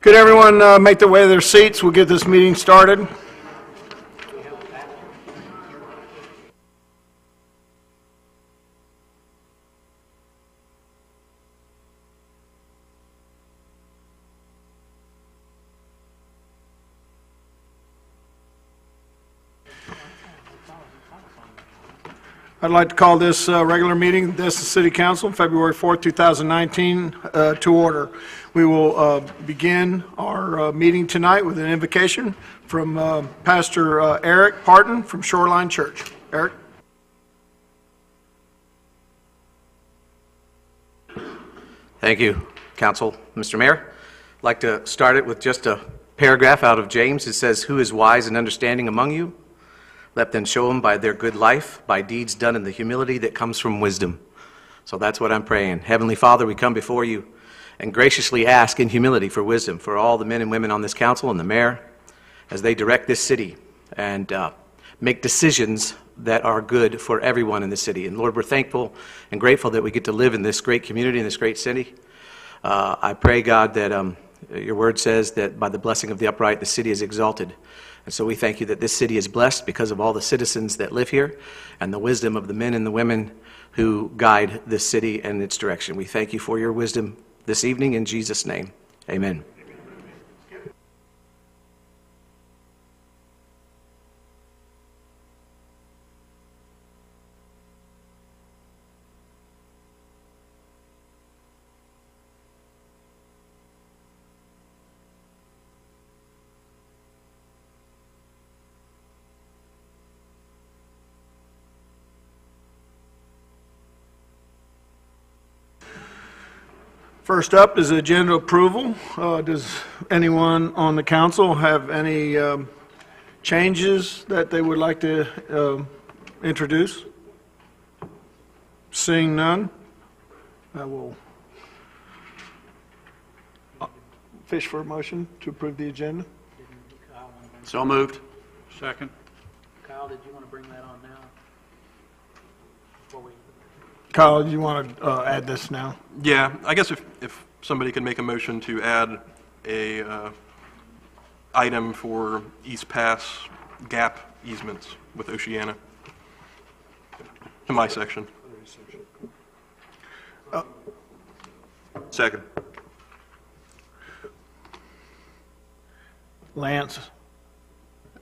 Could everyone make their way to their seats? We'll get this meeting started. I'd like to call this regular meeting, this is City Council, February 4th, 2019, to order. We will begin our meeting tonight with an invocation from Pastor Eric Parton from Shoreline Church. Eric? Thank you, Council. Mr. Mayor, I'd like to start it with just a paragraph out of James. It says, "Who is wise and understanding among you? Let them show them by their good life, by deeds done in the humility that comes from wisdom." So that's what I'm praying. Heavenly Father, we come before you and graciously ask in humility for wisdom for all the men and women on this council and the mayor as they direct this city and make decisions that are good for everyone in the city. And Lord, we're thankful and grateful that we get to live in this great community, in this great city. I pray, God, that your word says that by the blessing of the upright, the city is exalted. And so we thank you that this city is blessed because of all the citizens that live here and the wisdom of the men and the women who guide this city and its direction. We thank you for your wisdom this evening in Jesus' name. Amen. First up is agenda approval. Does anyone on the council have any changes that they would like to introduce? Seeing none, I will fish for a motion to approve the agenda. So moved. Second. Kyle, did you want to bring that on now? Before we... Kyle, do you want to add this now? Yeah, I guess if somebody could make a motion to add a item for East Pass gap easements with Oceana to my section. Second. Lance?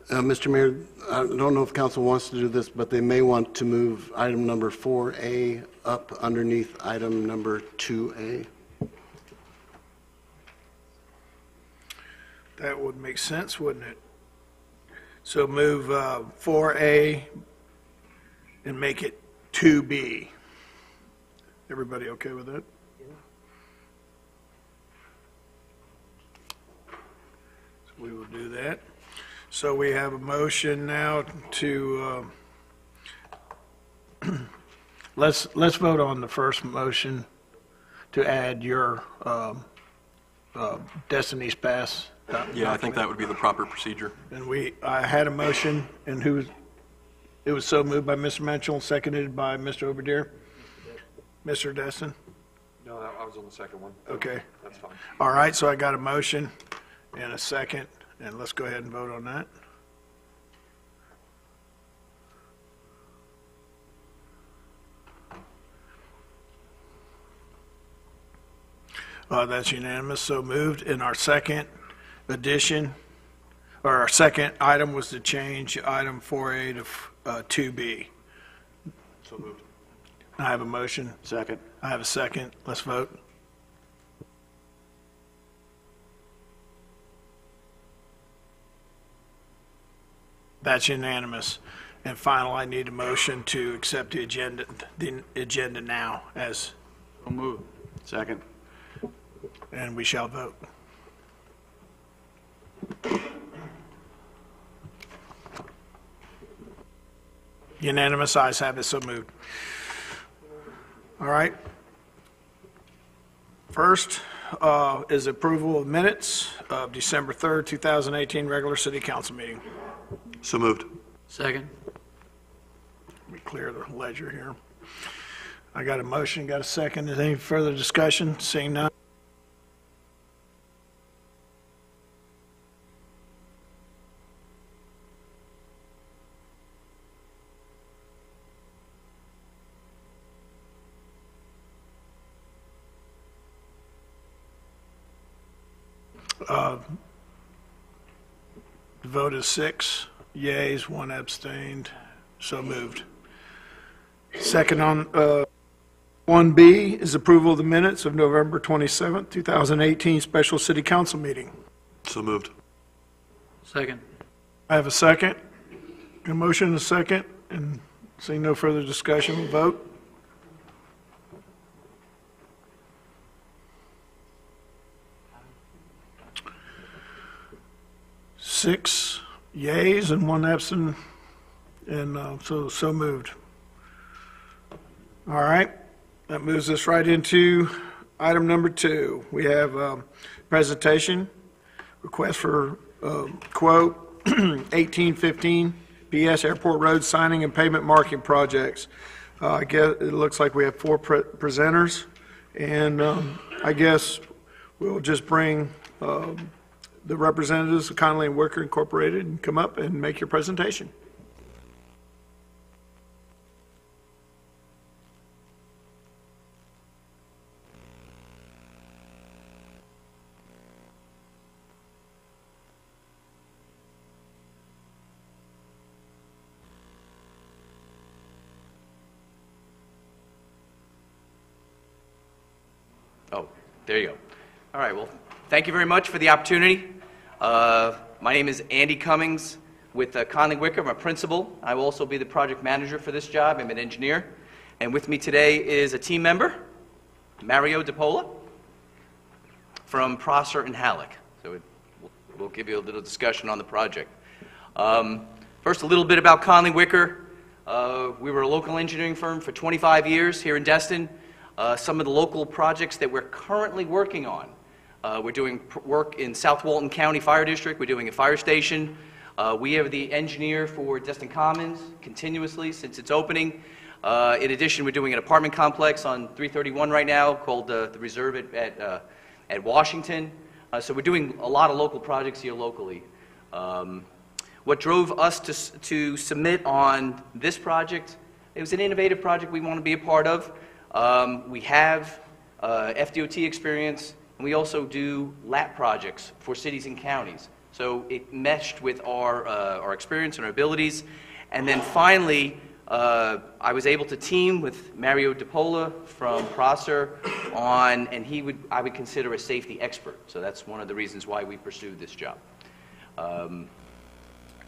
Mr. Mayor, I don't know if council wants to do this, but they may want to move item number 4A up underneath item number 2A. That would make sense, wouldn't it? So move 4A and make it 2B. Everybody okay with that? So we will do that. So we have a motion now to, let's vote on the first motion to add your Destiny's Pass. Yeah, I think that would be the proper procedure. And I had a motion, and it was so moved by Mr. Mitchell, seconded by Mr. Oberdeer. Mr. Destin? No, I was on the second one. Okay. That's fine. All right, so I got a motion and a second, and let's go ahead and vote on that. That's unanimous, so moved. And our second addition, or our second item was to change item 4A to 2B. So moved. I have a motion. Second. I have a second. Let's vote. That's unanimous. And final, I need a motion to accept the agenda now as. So moved. Second. And we shall vote. Unanimous, ayes have it, so moved. All right. First is approval of minutes of December 3rd, 2018 regular city council meeting. So moved. Second. Let me clear the ledger here. I got a motion, got a second. Is there any further discussion? Seeing none. The vote is 6 yeas, 1 abstained. So moved. Second on 1B is approval of the minutes of November 27th, 2018 special city council meeting. So moved. Second. I have a second. A motion and a second, and seeing no further discussion, we'll vote. Six yeas and 1 absent, and so moved. All right, that moves us right into item number 2. We have presentation, request for quote 1815 PS Airport Road signing and pavement marking projects. I guess it looks like we have 4 presenters, and I guess we'll just bring the representatives of Connolly and Wicker Incorporated and come up and make your presentation. Oh, there you go. All right, well, thank you very much for the opportunity. My name is Andy Cummings with Connolly Wicker. I'm a principal. I will also be the project manager for this job. I'm an engineer. And with me today is a team member, Mario DePola, from Prosser and Halleck. So we'll give you a little discussion on the project. First, a little bit about Connolly Wicker. We were a local engineering firm for 25 years here in Destin. Some of the local projects that we're currently working on. We're doing work in South Walton County Fire District. We're doing a fire station. We are the engineer for Destin Commons continuously since its opening. In addition, we're doing an apartment complex on 331 right now called the Reserve at Washington. So we're doing a lot of local projects here locally. What drove us to submit on this project, it was an innovative project we want to be a part of. We have FDOT experience, and we also do LAP projects for cities and counties. So it meshed with our experience and our abilities. And then finally, I was able to team with Mario DePola from Prosser on, and I would consider a safety expert. So that's one of the reasons why we pursued this job.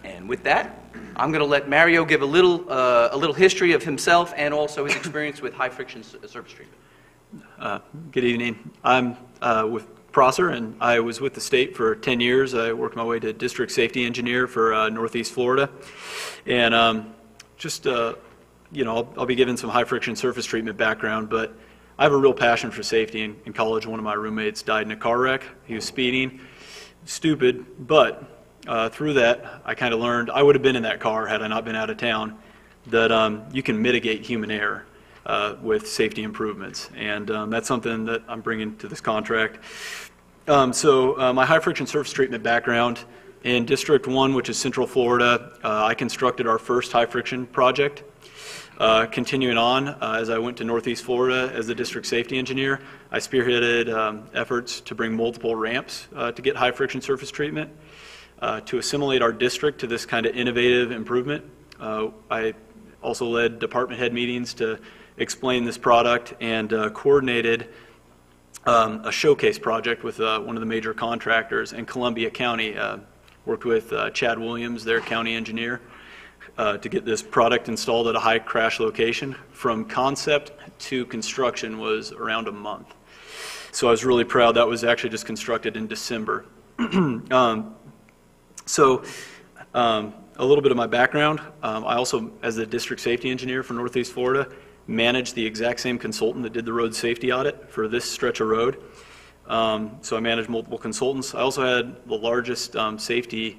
And with that, I'm going to let Mario give a little history of himself and also his experience with high friction surface treatment. Good evening. I'm with Prosser, and I was with the state for 10 years. I worked my way to district safety engineer for Northeast Florida. And I'll be giving some high friction surface treatment background, but I have a real passion for safety. In college, one of my roommates died in a car wreck. He was speeding. Stupid, but through that, I kind of learned, I would have been in that car had I not been out of town, that you can mitigate human error with safety improvements. And that's something that I'm bringing to this contract. My high friction surface treatment background, in District 1, which is Central Florida, I constructed our first high friction project. Continuing on, as I went to Northeast Florida as the district safety engineer, I spearheaded efforts to bring multiple ramps to get high friction surface treatment. To assimilate our district to this kind of innovative improvement, I also led department head meetings to explain this product and coordinated a showcase project with one of the major contractors in Columbia County. Worked with Chad Williams, their county engineer, to get this product installed at a high crash location. From concept to construction was around a month. So I was really proud. That was actually just constructed in December. A little bit of my background. I also, as the district safety engineer for Northeast Florida, managed the exact same consultant that did the road safety audit for this stretch of road. So I managed multiple consultants. I also had the largest safety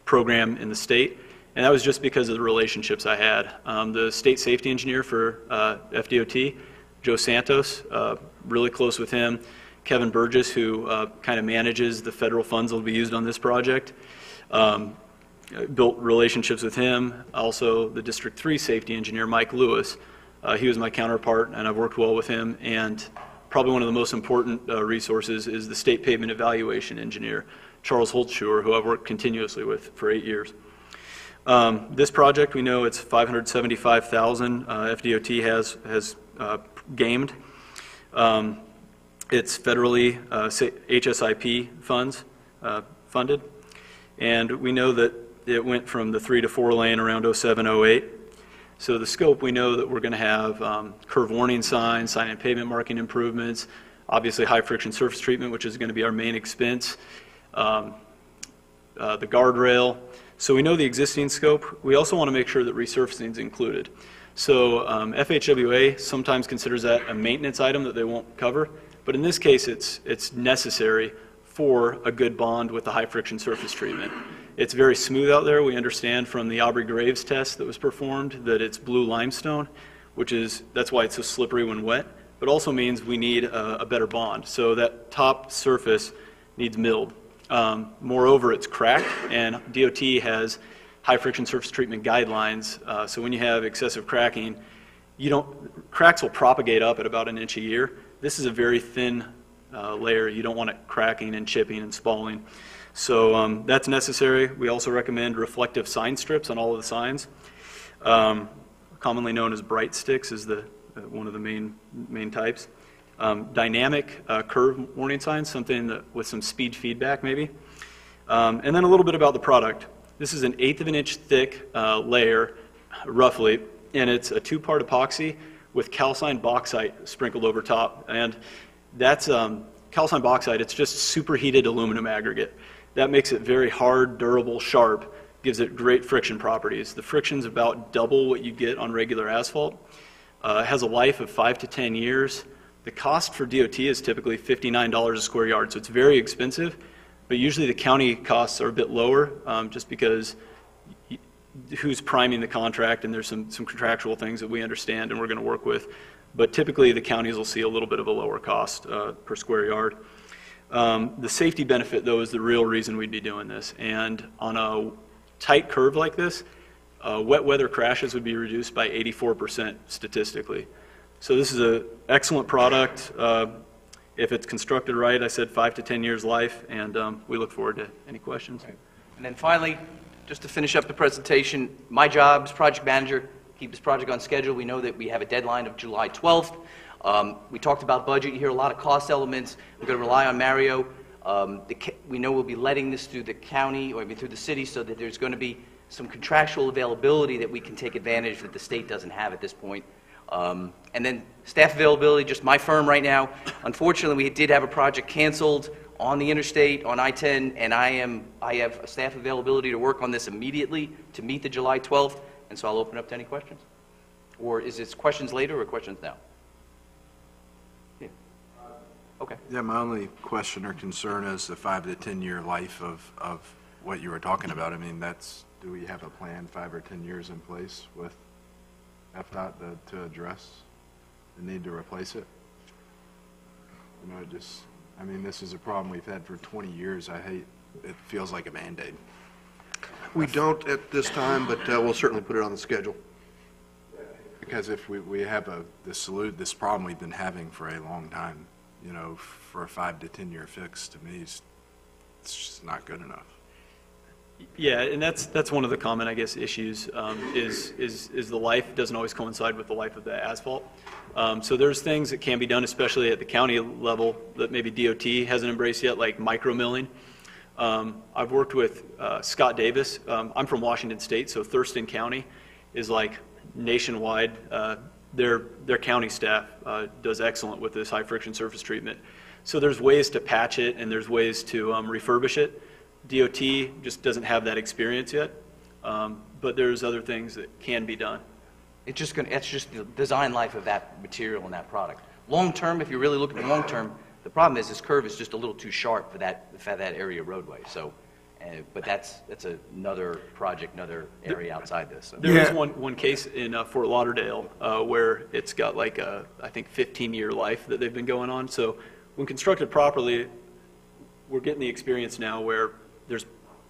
program in the state, and that was just because of the relationships I had. The state safety engineer for FDOT, Joe Santos, really close with him. Kevin Burgess, who kind of manages the federal funds that will be used on this project. Built relationships with him. Also, the District 3 safety engineer, Mike Lewis. He was my counterpart, and I've worked well with him. And probably one of the most important resources is the state pavement evaluation engineer, Charles Holtschuer, who I've worked continuously with for 8 years. This project, we know it's $575,000 FDOT has gamed. It's federally HSIP funds funded, and we know that it went from the 3 to 4 lane around 07, 08. So the scope, we know that we're going to have curve warning signs, sign and pavement marking improvements, obviously high friction surface treatment, which is going to be our main expense, the guardrail. So we know the existing scope. We also want to make sure that resurfacing is included. So FHWA sometimes considers that a maintenance item that they won't cover, but in this case it's necessary for a good bond with the high friction surface treatment. It's very smooth out there. We understand from the Aubrey Graves test that was performed that it's blue limestone, that's why it's so slippery when wet, but also means we need a better bond. So that top surface needs milled. Moreover, it's cracked, and DOT has high friction surface treatment guidelines. So when you have excessive cracking, cracks will propagate up at about 1 inch a year. This is a very thin layer. You don't want it cracking and chipping and spalling. So that's necessary. We also recommend reflective sign strips on all of the signs. Commonly known as bright sticks is one of the main types. Dynamic curve warning signs, something with some speed feedback maybe. And then a little bit about the product. This is an 1/8 of an inch thick layer, roughly, and it's a 2-part epoxy with calcined bauxite sprinkled over top. And that's calcined bauxite, it's just superheated aluminum aggregate. That makes it very hard, durable, sharp, gives it great friction properties. The friction's about double what you get on regular asphalt. It has a life of 5 to 10 years. The cost for DOT is typically $59 a square yard, so it's very expensive, but usually the county costs are a bit lower just because who's priming the contract, and there's some contractual things that we understand and we're going to work with. But typically the counties will see a little bit of a lower cost per square yard. The safety benefit, though, is the real reason we'd be doing this. And on a tight curve like this, wet weather crashes would be reduced by 84% statistically. So this is an excellent product. If it's constructed right, I said 5 to 10 years life, and we look forward to any questions. And then finally, just to finish up the presentation, my job as project manager, keep this project on schedule. We know that we have a deadline of July 12th. We talked about budget. You hear a lot of cost elements. We're going to rely on Mario. We know we'll be letting this through the county, or through the city, so that there's going to be some contractual availability that we can take advantage that the state doesn't have at this point. And then staff availability, just my firm right now. Unfortunately, we did have a project canceled on the interstate, on I-10, and I have staff availability to work on this immediately to meet the July 12th, and so I'll open up to any questions. Or is it questions later or questions now? Yeah. Okay. Yeah, my only question or concern is the 5 to 10 year life of what you were talking about. I mean, do we have a plan 5 or 10 years in place with FDOT to address the need to replace it? You know, this is a problem we've had for 20 years. It feels like a Band-Aid. We don't at this time, but we'll certainly put it on the schedule. Because if we have this problem we've been having for a long time, you know, for a 5 to 10 year fix, to me, it's just not good enough. Yeah, and that's one of the common, I guess, issues is the life doesn't always coincide with the life of the asphalt. So there's things that can be done, especially at the county level, that maybe DOT hasn't embraced yet, like micromilling. I've worked with Scott Davis. I'm from Washington State, so Thurston County is like nationwide. Their county staff does excellent with this high friction surface treatment. So there's ways to patch it and there's ways to refurbish it. DOT just doesn't have that experience yet, but there's other things that can be done. It's just the design life of that material and that product. Long term, if you're really looking for long term, the problem is this curve is just a little too sharp for that area roadway. So, but that's another project, another area outside this. So. There is one case in Fort Lauderdale where it's got like I think 15-year life that they've been going on. So when constructed properly, we're getting the experience now where there's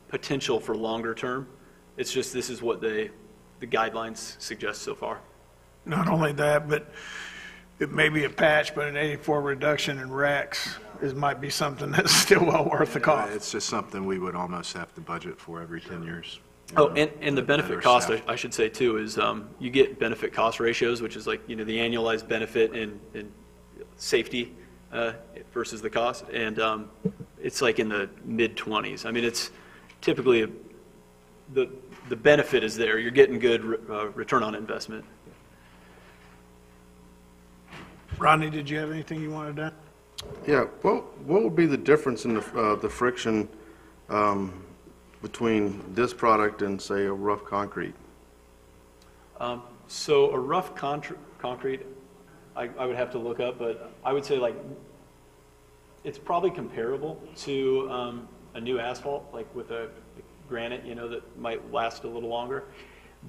potential for longer term. It's just this is what the guidelines suggest so far. Not only that, but it may be a patch, but an 84 reduction in wrecks might be something that's still well worth the cost. It's just something we would almost have to budget for every 10 years. Oh, and the benefit better cost, staff. I should say too, is you get benefit cost ratios, which is like, the annualized benefit in safety versus the cost. And it's like in the mid-20s. I mean, it's typically, the benefit is there. You're getting good return on investment. Rodney, did you have anything you wanted to? Yeah, what would be the difference in the friction between this product and, say, a rough concrete? So a rough concrete, I would have to look up, but I would say like it's probably comparable to a new asphalt, like with a granite, that might last a little longer.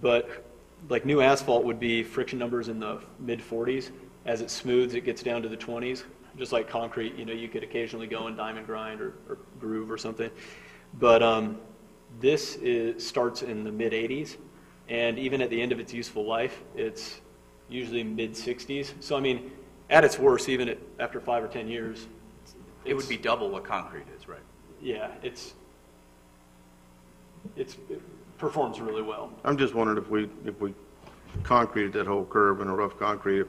But like new asphalt would be friction numbers in the mid-40s. As it smooths, it gets down to the 20s. Just like concrete, you could occasionally go and diamond grind or groove or something. But this starts in the mid-80s, and even at the end of its useful life, it's usually mid-60s. So, I mean, at its worst, even after 5 or 10 years, It would be double what concrete is, right? yeah, it performs really well. I'm just wondering if we concreted that whole curve in a rough concrete,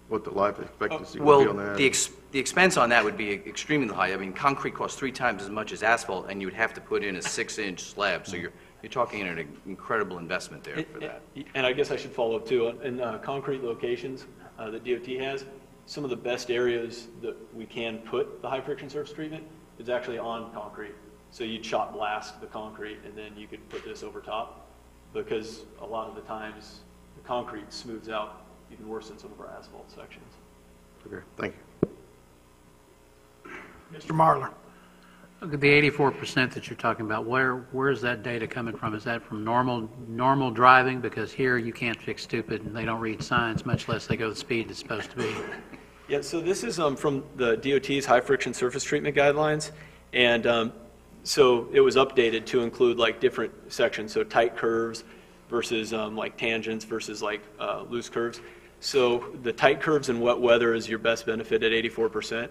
what the life expectancy would be on Well, that. the expense on that would be extremely high. I mean, concrete costs 3 times as much as asphalt, and you would have to put in a 6-inch slab. So you're talking an incredible investment there for that. And I guess I should follow up too. In concrete locations that DOT has, some of the best areas that we can put the high friction surface treatment is actually on concrete. So you'd shot blast the concrete and then you could put this over top, because a lot of the times the concrete smooths out even worse than some of our asphalt sections. Okay, thank you. Mr. Marlar. Look at the 84% that you're talking about. Where is that data coming from? Is that from normal driving? Because here you can't fix stupid and they don't read signs, much less they go the speed it's supposed to be. Yeah, so this is from the DOT's high friction surface treatment guidelines, and so it was updated to include like different sections, so tight curves versus like tangents versus like loose curves. So the tight curves in wet weather is your best benefit at 84%.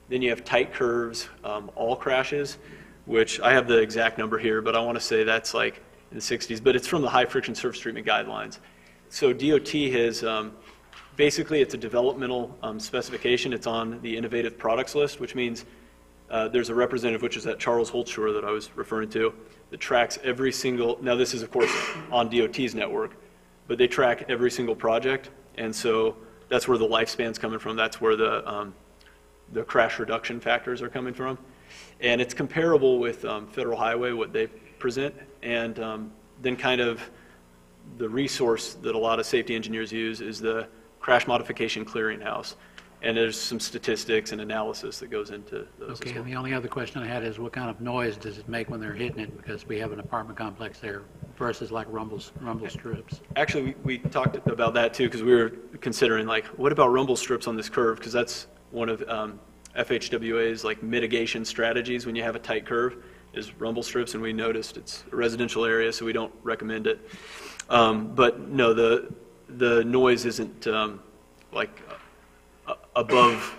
Then you have tight curves, all crashes, which I have the exact number here, but I want to say that's like in the 60s, but it's from the high friction surface treatment guidelines. So DOT has, basically it's a developmental specification. It's on the innovative products list, which means there's a representative, which is that Charles Holtshore that I was referring to, that tracks every single, now this is of course on DOT's network, but they track every single project. And so that's where the lifespan's coming from. That's where the crash reduction factors are coming from. And it's comparable with Federal Highway, what they present, and then kind of the resource that a lot of safety engineers use is the Crash Modification Clearinghouse. And there's some statistics and analysis that goes into those Okay, as well. and the only other question I had is what kind of noise does it make when they're hitting it? Because we have an apartment complex there versus like rumble strips. Actually, we talked about that too, because we were considering like, what about rumble strips on this curve? Because that's one of FHWA's like mitigation strategies when you have a tight curve is rumble strips, and we noticed it's a residential area, so we don't recommend it. But no, the noise isn't like above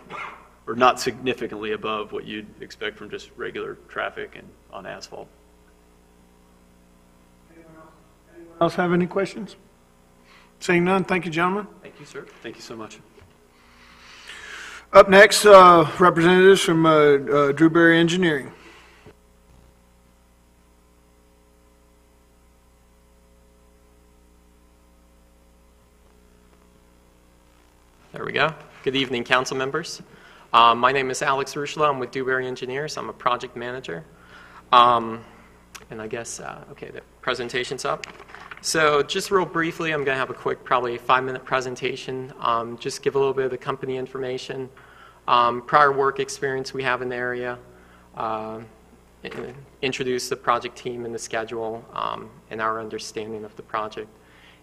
or not significantly above what you'd expect from just regular traffic and on asphalt. Else have any questions? Seeing none, thank you, gentlemen. Thank you, sir. Thank you so much. Up next, representatives from Drewberry Engineering. There we go. Good evening, council members. My name is Alex Rushla. I'm with Dewberry Engineers. I'm a project manager. And I guess, okay, the presentation's up. So just real briefly, I'm going to have a quick, probably 5-minute presentation. Just give a little bit of the company information, prior work experience we have in the area, introduce the project team and the schedule, and our understanding of the project,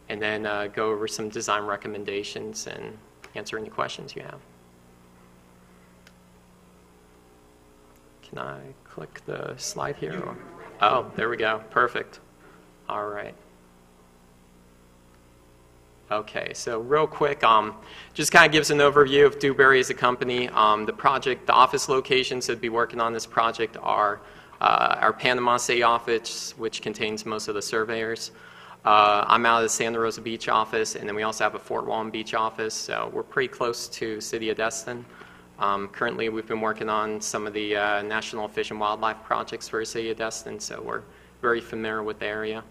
and then go over some design recommendations and answer any questions you have. Can I click the slide here? Or? Oh, there we go. Perfect. All right. Okay, so real quick, just kind of gives an overview of Dewberry as a company. The office locations that be working on this project are our Panama City office, which contains most of the surveyors. I'm out of the Santa Rosa Beach office, and then we also have a Fort Walton Beach office, so we're pretty close to City of Destin. Currently, we've been working on some of the National Fish and Wildlife projects for the City of Destin, so we're very familiar with the area.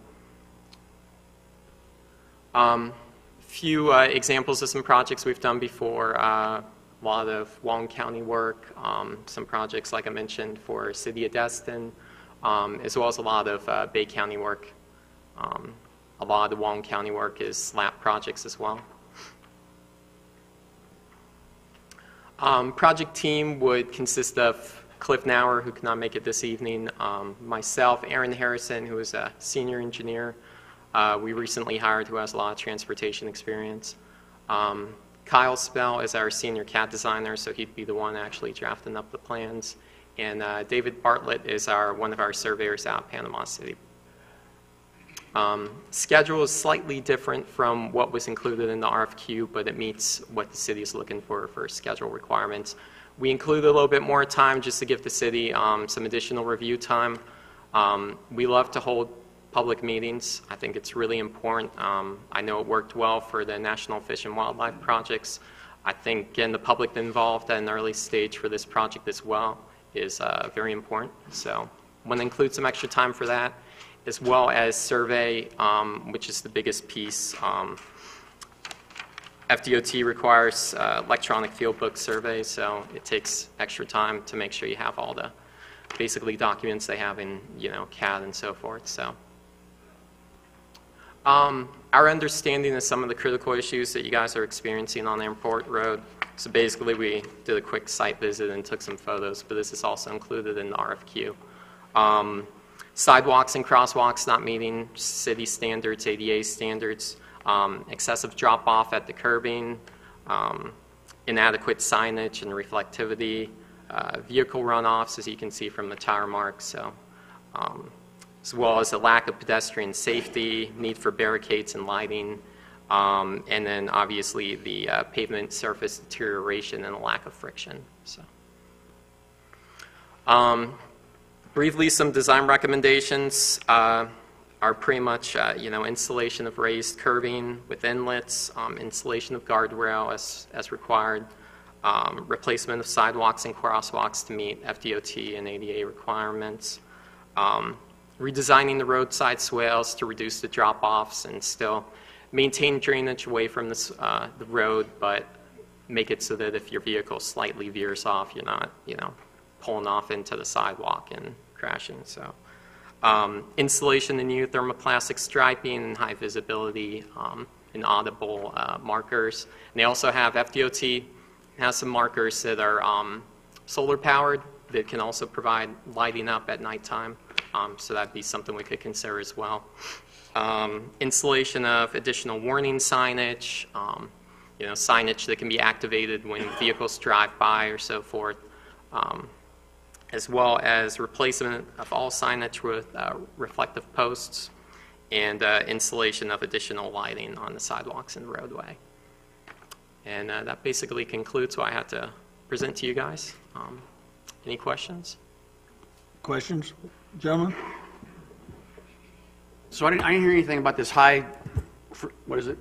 Few examples of some projects we've done before. A lot of Walton County work, some projects like I mentioned for City of Destin, as well as a lot of Bay County work. A lot of the Walton County work is SLAP projects as well. Project team would consist of Cliff Nauer, who could not make it this evening, myself, Aaron Harrison, who is a senior engineer. We recently hired, who has a lot of transportation experience. Kyle Spell is our senior CAD designer, so he'd be the one actually drafting up the plans. And David Bartlett is one of our surveyors out of Panama City. Schedule is slightly different from what was included in the RFQ, but it meets what the city is looking for schedule requirements. We included a little bit more time just to give the city some additional review time. We love to hold public meetings. I think it's really important. I know it worked well for the National Fish and Wildlife projects. I think getting the public involved at an early stage for this project as well is very important. So I want to include some extra time for that, as well as survey, which is the biggest piece. FDOT requires electronic field book surveys, so it takes extra time to make sure you have all the basically documents they have in CAD and so forth. So our understanding of some of the critical issues that you guys are experiencing on Airport Road. So basically we did a quick site visit and took some photos, but this is also included in the RFQ. Sidewalks and crosswalks not meeting city standards, ADA standards, excessive drop-off at the curbing, inadequate signage and reflectivity, vehicle runoffs, as you can see from the tire marks, so, as well as a lack of pedestrian safety, need for barricades and lighting, and then obviously the pavement surface deterioration and a lack of friction. So. Briefly, some design recommendations are pretty much, installation of raised curbing with inlets, installation of guardrail as required, replacement of sidewalks and crosswalks to meet FDOT and ADA requirements, redesigning the roadside swales to reduce the drop-offs and still maintain drainage away from the road, but make it so that if your vehicle slightly veers off, you're not, pulling off into the sidewalk and crashing. So, installation of new thermoplastic striping and high visibility and audible markers. And they also have FDOT has some markers that are solar powered that can also provide lighting up at nighttime. So that'd be something we could consider as well. Installation of additional warning signage, signage that can be activated when vehicles drive by or so forth. As well as replacement of all signage with reflective posts and installation of additional lighting on the sidewalks and the roadway. And that basically concludes what I had to present to you guys. Any questions? Questions, gentlemen? So I didn't hear anything about this what is it?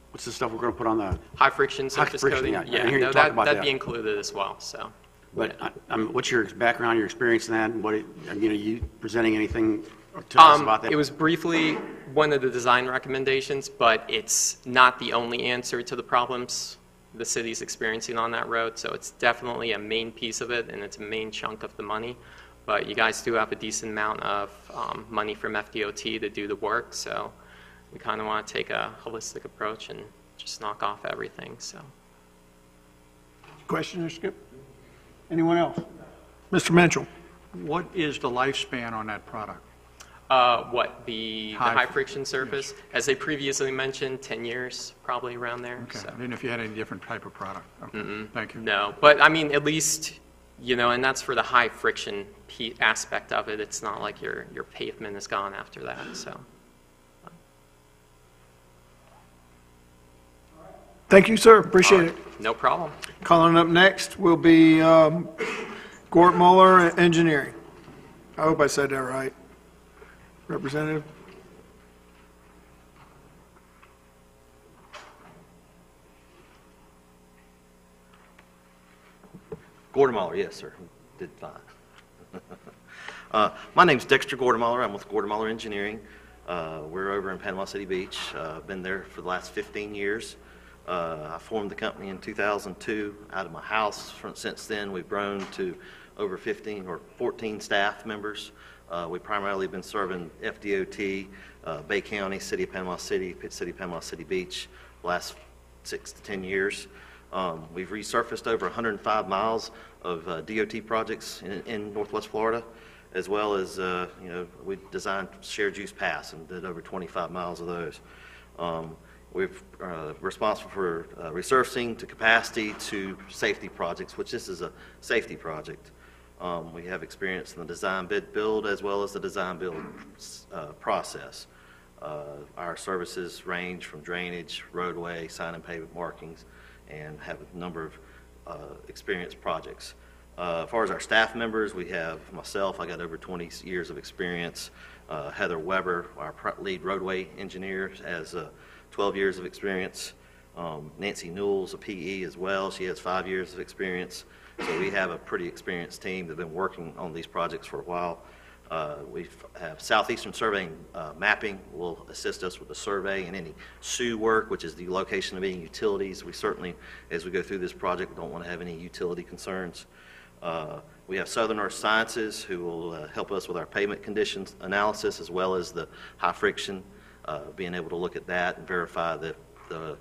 What's the stuff we're going to put on the... High friction surface coating? Yeah, I didn't hear you talk about that'd be included as well, so. But what's your background, your experience in that, and are you presenting anything to us about that? It was briefly one of the design recommendations, but it's not the only answer to the problems the city's experiencing on that road, so it's definitely a main piece of it, and it's a main chunk of the money. But you guys do have a decent amount of money from FDOT to do the work, so we kind of want to take a holistic approach and just knock off everything. So. Question or Skip? Anyone else? Mr. Mitchell. What is the lifespan on that product? The high friction surface? Yes. As they previously mentioned, 10 years, probably around there. Okay. So. I didn't know if you had any different type of product. Okay. Thank you. No, but I mean, at least, and that's for the high friction aspect of it. It's not like your pavement is gone after that, so. Thank you, sir. Appreciate it. No problem. Calling up next will be Gort Muller, Engineering. I hope I said that right. Representative? Gordemuller, yes, sir. Did fine. My name's Dexter Gordemuller. I'm with Gordemuller Engineering. We're over in Panama City Beach. Been there for the last 15 years. I formed the company in 2002 out of my house. Since then, we've grown to over 15 or 14 staff members. We've primarily been serving FDOT, Bay County, City of Panama City, Pitt City, Panama City Beach, the last 6 to 10 years. We've resurfaced over 105 miles of DOT projects in Northwest Florida, as well as, we designed Shared Use Pass and did over 25 miles of those. We're responsible for resurfacing to capacity to safety projects, which this is a safety project. We have experience in the design bid build as well as the design build process. Our services range from drainage, roadway, sign and pavement markings, and have a number of experienced projects. As far as our staff members, we have myself, I got over 20 years of experience. Heather Weber, our lead roadway engineer, has 12 years of experience. Nancy Newell's a PE as well. She has 5 years of experience. So we have a pretty experienced team that have been working on these projects for a while. We have Southeastern Surveying Mapping will assist us with the survey and any SUE work, which is the location of any utilities. We certainly, as we go through this project, don't want to have any utility concerns. We have Southern Earth Sciences who will help us with our pavement conditions analysis as well as the high friction, being able to look at that and verify that the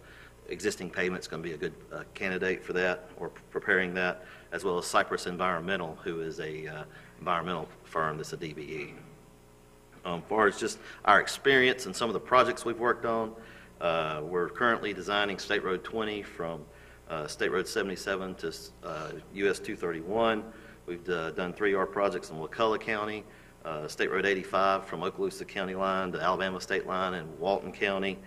existing pavement's going to be a good candidate for that, or preparing that, as well as Cypress Environmental, who is a environmental firm that's a DBE. As far as just our experience and some of the projects we've worked on, we're currently designing State Road 20 from State Road 77 to US 231. We've done 3R projects in Wakulla County, State Road 85 from Okaloosa County line to Alabama State line in Walton County,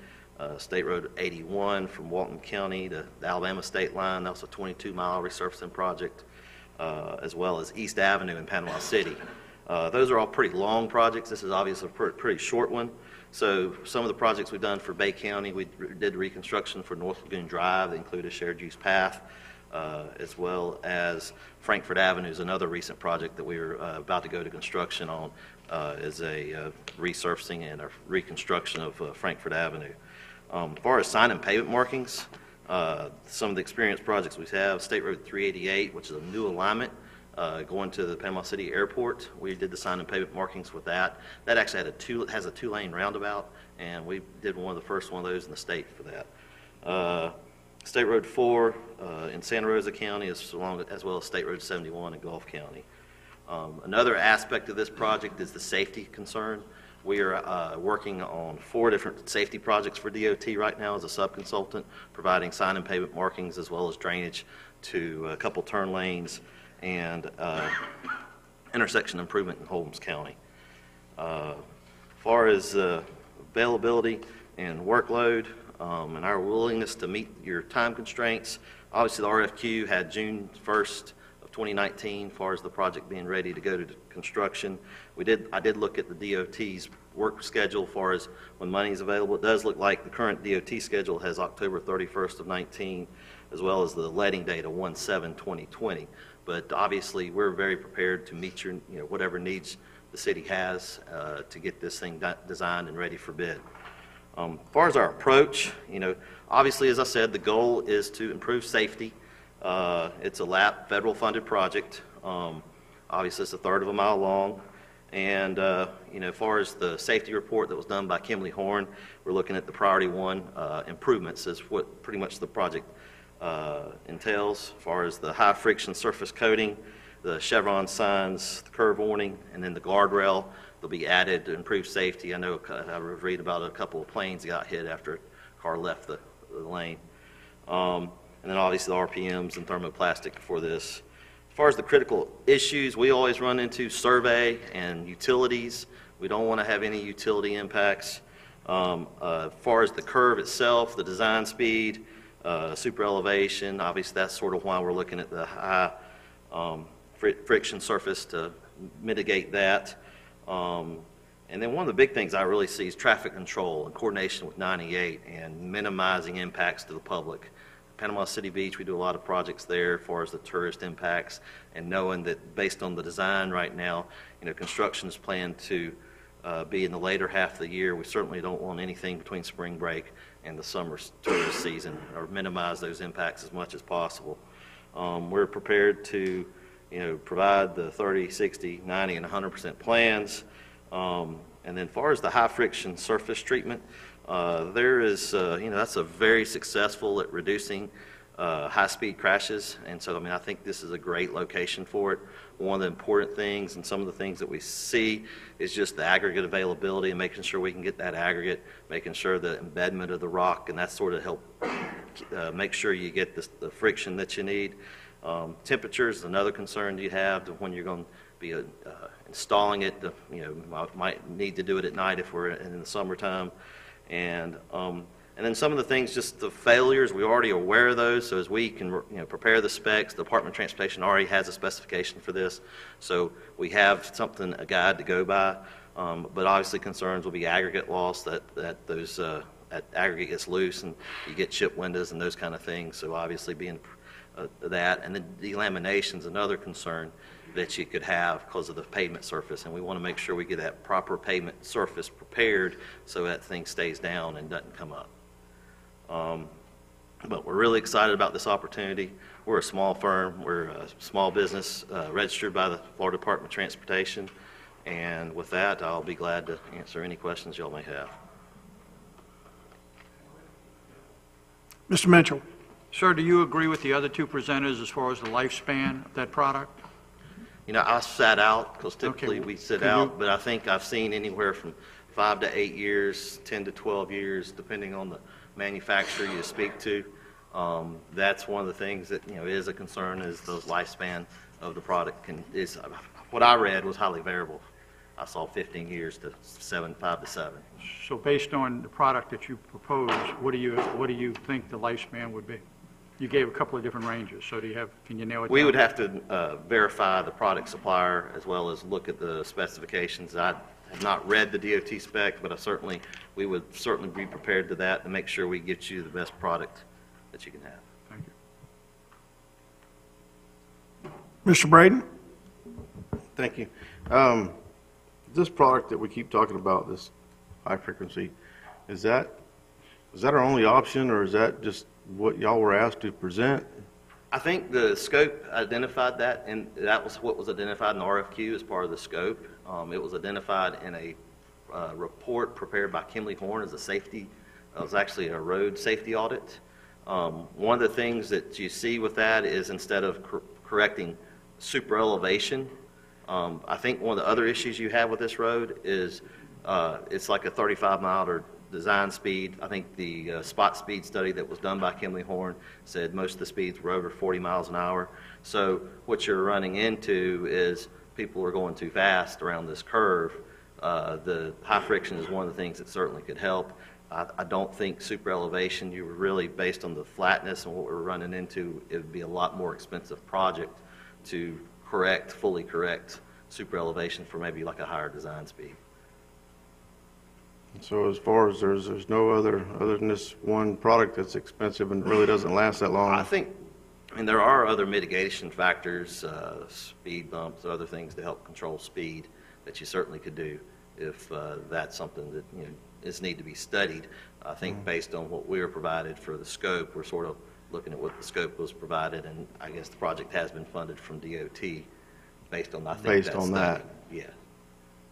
State Road 81 from Walton County to the Alabama State line. That was a 22-mile resurfacing project, as well as East Avenue in Panama City. Those are all pretty long projects. This is obviously a pretty short one. So some of the projects we've done for Bay County, we did reconstruction for North Lagoon Drive that included a shared use path, as well as Frankfurt Avenue is another recent project that we were about to go to construction on, is a resurfacing and a reconstruction of Frankfurt Avenue. As far as sign and pavement markings, some of the experienced projects we have, State Road 388, which is a new alignment going to the Panama City Airport. We did the sign and pavement markings with that. That actually has a two-lane roundabout, and we did one of the first one of those in the state for that. State Road 4 in Santa Rosa County, as well as State Road 71 in Gulf County. Another aspect of this project is the safety concern. We are working on 4 different safety projects for DOT right now as a subconsultant, providing sign and pavement markings as well as drainage to a couple turn lanes and intersection improvement in Holmes County. As far as availability and workload and our willingness to meet your time constraints, obviously the RFQ had June 1st of 2019 as far as the project being ready to go to construction. I did look at the DOT's work schedule as far as when money is available. It does look like the current DOT schedule has October 31st of 19, as well as the letting date of 1/7/2020. But obviously, we're very prepared to meet your, whatever needs the city has to get this thing designed and ready for bid. As far as our approach, obviously, as I said, the goal is to improve safety. It's a LAP federal funded project. Obviously, it's 1/3 of a mile long. And, as far as the safety report that was done by Kimley Horn, we're looking at the priority 1 improvements is what pretty much the project entails, as far as the high friction surface coating, the chevron signs, the curve warning, and then the guardrail. They'll be added to improve safety. I know I read about a couple of planes that got hit after a car left the lane. And then obviously the RPMs and thermoplastic for this. As far as the critical issues, we always run into survey and utilities. We don't want to have any utility impacts. As far as the curve itself, the design speed, super elevation. Obviously, that's sort of why we're looking at the high friction surface to mitigate that. And then one of the big things I really see is traffic control and coordination with 98 and minimizing impacts to the public. Panama City Beach, we do a lot of projects there as far as the tourist impacts, and knowing that based on the design right now, construction is planned to be in the later half of the year. We certainly don't want anything between spring break and the summer tourist season, or minimize those impacts as much as possible. We're prepared to provide the 30, 60, 90, and 100% plans. And then as far as the high friction surface treatment, there is, that's a very successful at reducing high-speed crashes. And so, I think this is a great location for it. One of the important things and some of the things that we see is just the aggregate availability and making sure we can get that aggregate, making sure the embedment of the rock, and that sort of help make sure you get the friction that you need. Temperature is another concern you have when you're going to be installing it. Might need to do it at night if we're in the summertime. And then some of the things, just the failures, we're already aware of those. So as we can prepare the specs, the Department of Transportation already has a specification for this. So we have something, a guide to go by. But obviously concerns will be aggregate loss, that aggregate gets loose and you get chip windows and those kind of things. So obviously being that, and then delamination is another concern that you could have because of the pavement surface, and we want to make sure we get that proper pavement surface prepared so that thing stays down and doesn't come up. But we're really excited about this opportunity. We're a small firm, we're a small business registered by the Florida Department of Transportation, and with that I'll be glad to answer any questions y'all may have. Mr. Mitchell. Sir, do you agree with the other two presenters as far as the lifespan of that product? I sat out because typically Okay, we sit can out, you- but I think I've seen anywhere from 5 to 8 years, 10 to 12 years, depending on the manufacturer you speak to. That's one of the things that is a concern, is the lifespan of the product. What I read was highly variable. I saw 15 years to 5 to 7. So based on the product that you propose, what do you think the lifespan would be? You gave a couple of different ranges, so can you nail it down? We would have to verify the product supplier as well as look at the specifications. I have not read the DOT spec, but we would certainly be prepared to that to make sure we get you the best product that you can have. Thank you. Mr. Braden? Thank you. This product that we keep talking about, this high frequency, is that our only option, or is that just what y'all were asked to present? I think the scope identified that, and that was what was identified in the RFQ as part of the scope. It was identified in a report prepared by Kimley Horn as a safety. It was actually a road safety audit. One of the things that you see with that is instead of correcting super elevation, I think one of the other issues you have with this road is it's like a 35-mile design speed. I think the spot speed study that was done by Kimley Horn said most of the speeds were over 40 miles an hour. So what you're running into is people are going too fast around this curve. The high friction is one of the things that certainly could help. I don't think super elevation, you were really based on the flatness and what we're running into, it would be a lot more expensive project to fully correct super elevation for maybe like a higher design speed. So as far as there's no other than this one product that's expensive and really doesn't last that long? I think, there are other mitigation factors, speed bumps, other things to help control speed that you certainly could do if that's something that is need to be studied. I think based on what we were provided for the scope, we're sort of looking at what the scope was provided, and I guess the project has been funded from DOT based on that. Yeah.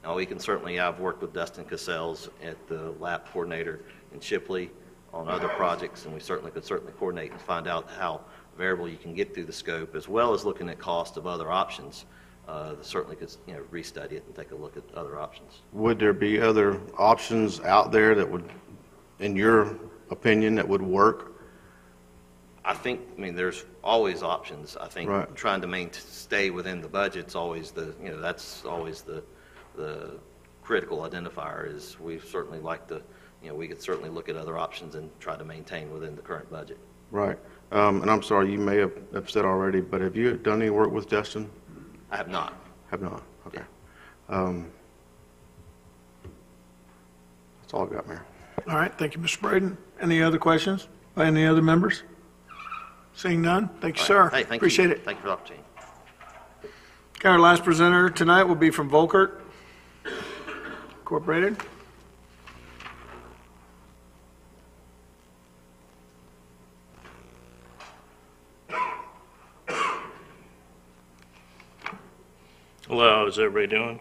Now we can certainly, I've worked with Dustin Cassels at the lap coordinator in Shipley on other projects, and we could coordinate and find out how variable you can get through the scope, as well as looking at cost of other options. Certainly could restudy it and take a look at other options. Would there be other options out there that would, in your opinion, that would work? I think, there's always options. I think trying to stay within the budget's always that's always the critical identifier. Is we certainly like to, we could certainly look at other options and try to maintain within the current budget. Right. And I'm sorry, you may have said already, but have you done any work with Justin? I have not. Have not? Okay. That's all I've got, Mayor. All right, thank you, Mr. Braden. Any other questions by any other members? Seeing none, thank you, sir. Hey, thank you. Appreciate it. Thank you for the opportunity. Okay, our last presenter tonight will be from Volkert Incorporated. Hello, how's everybody doing?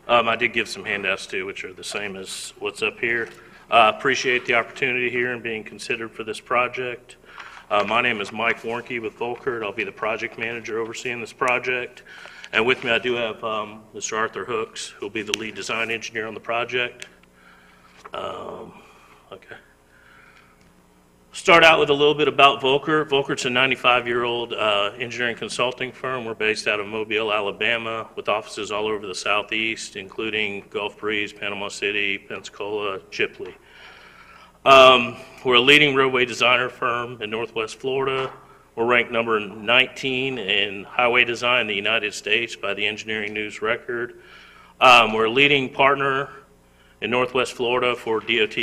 I did give some handouts too, which are the same as what's up here. Appreciate the opportunity here and being considered for this project. My name is Mike Warnke with Volkert. I'll be the project manager overseeing this project. And with me, I do have Mr. Arthur Hooks, who'll be the lead design engineer on the project. Okay. Start out with a little bit about Volkert. Volkert's a 95-year-old engineering consulting firm. We're based out of Mobile, Alabama, with offices all over the Southeast, including Gulf Breeze, Panama City, Pensacola, Chipley. We're a leading roadway designer firm in Northwest Florida. We're ranked number 19 in highway design in the United States by the Engineering News Record. We're a leading partner in Northwest Florida for DOT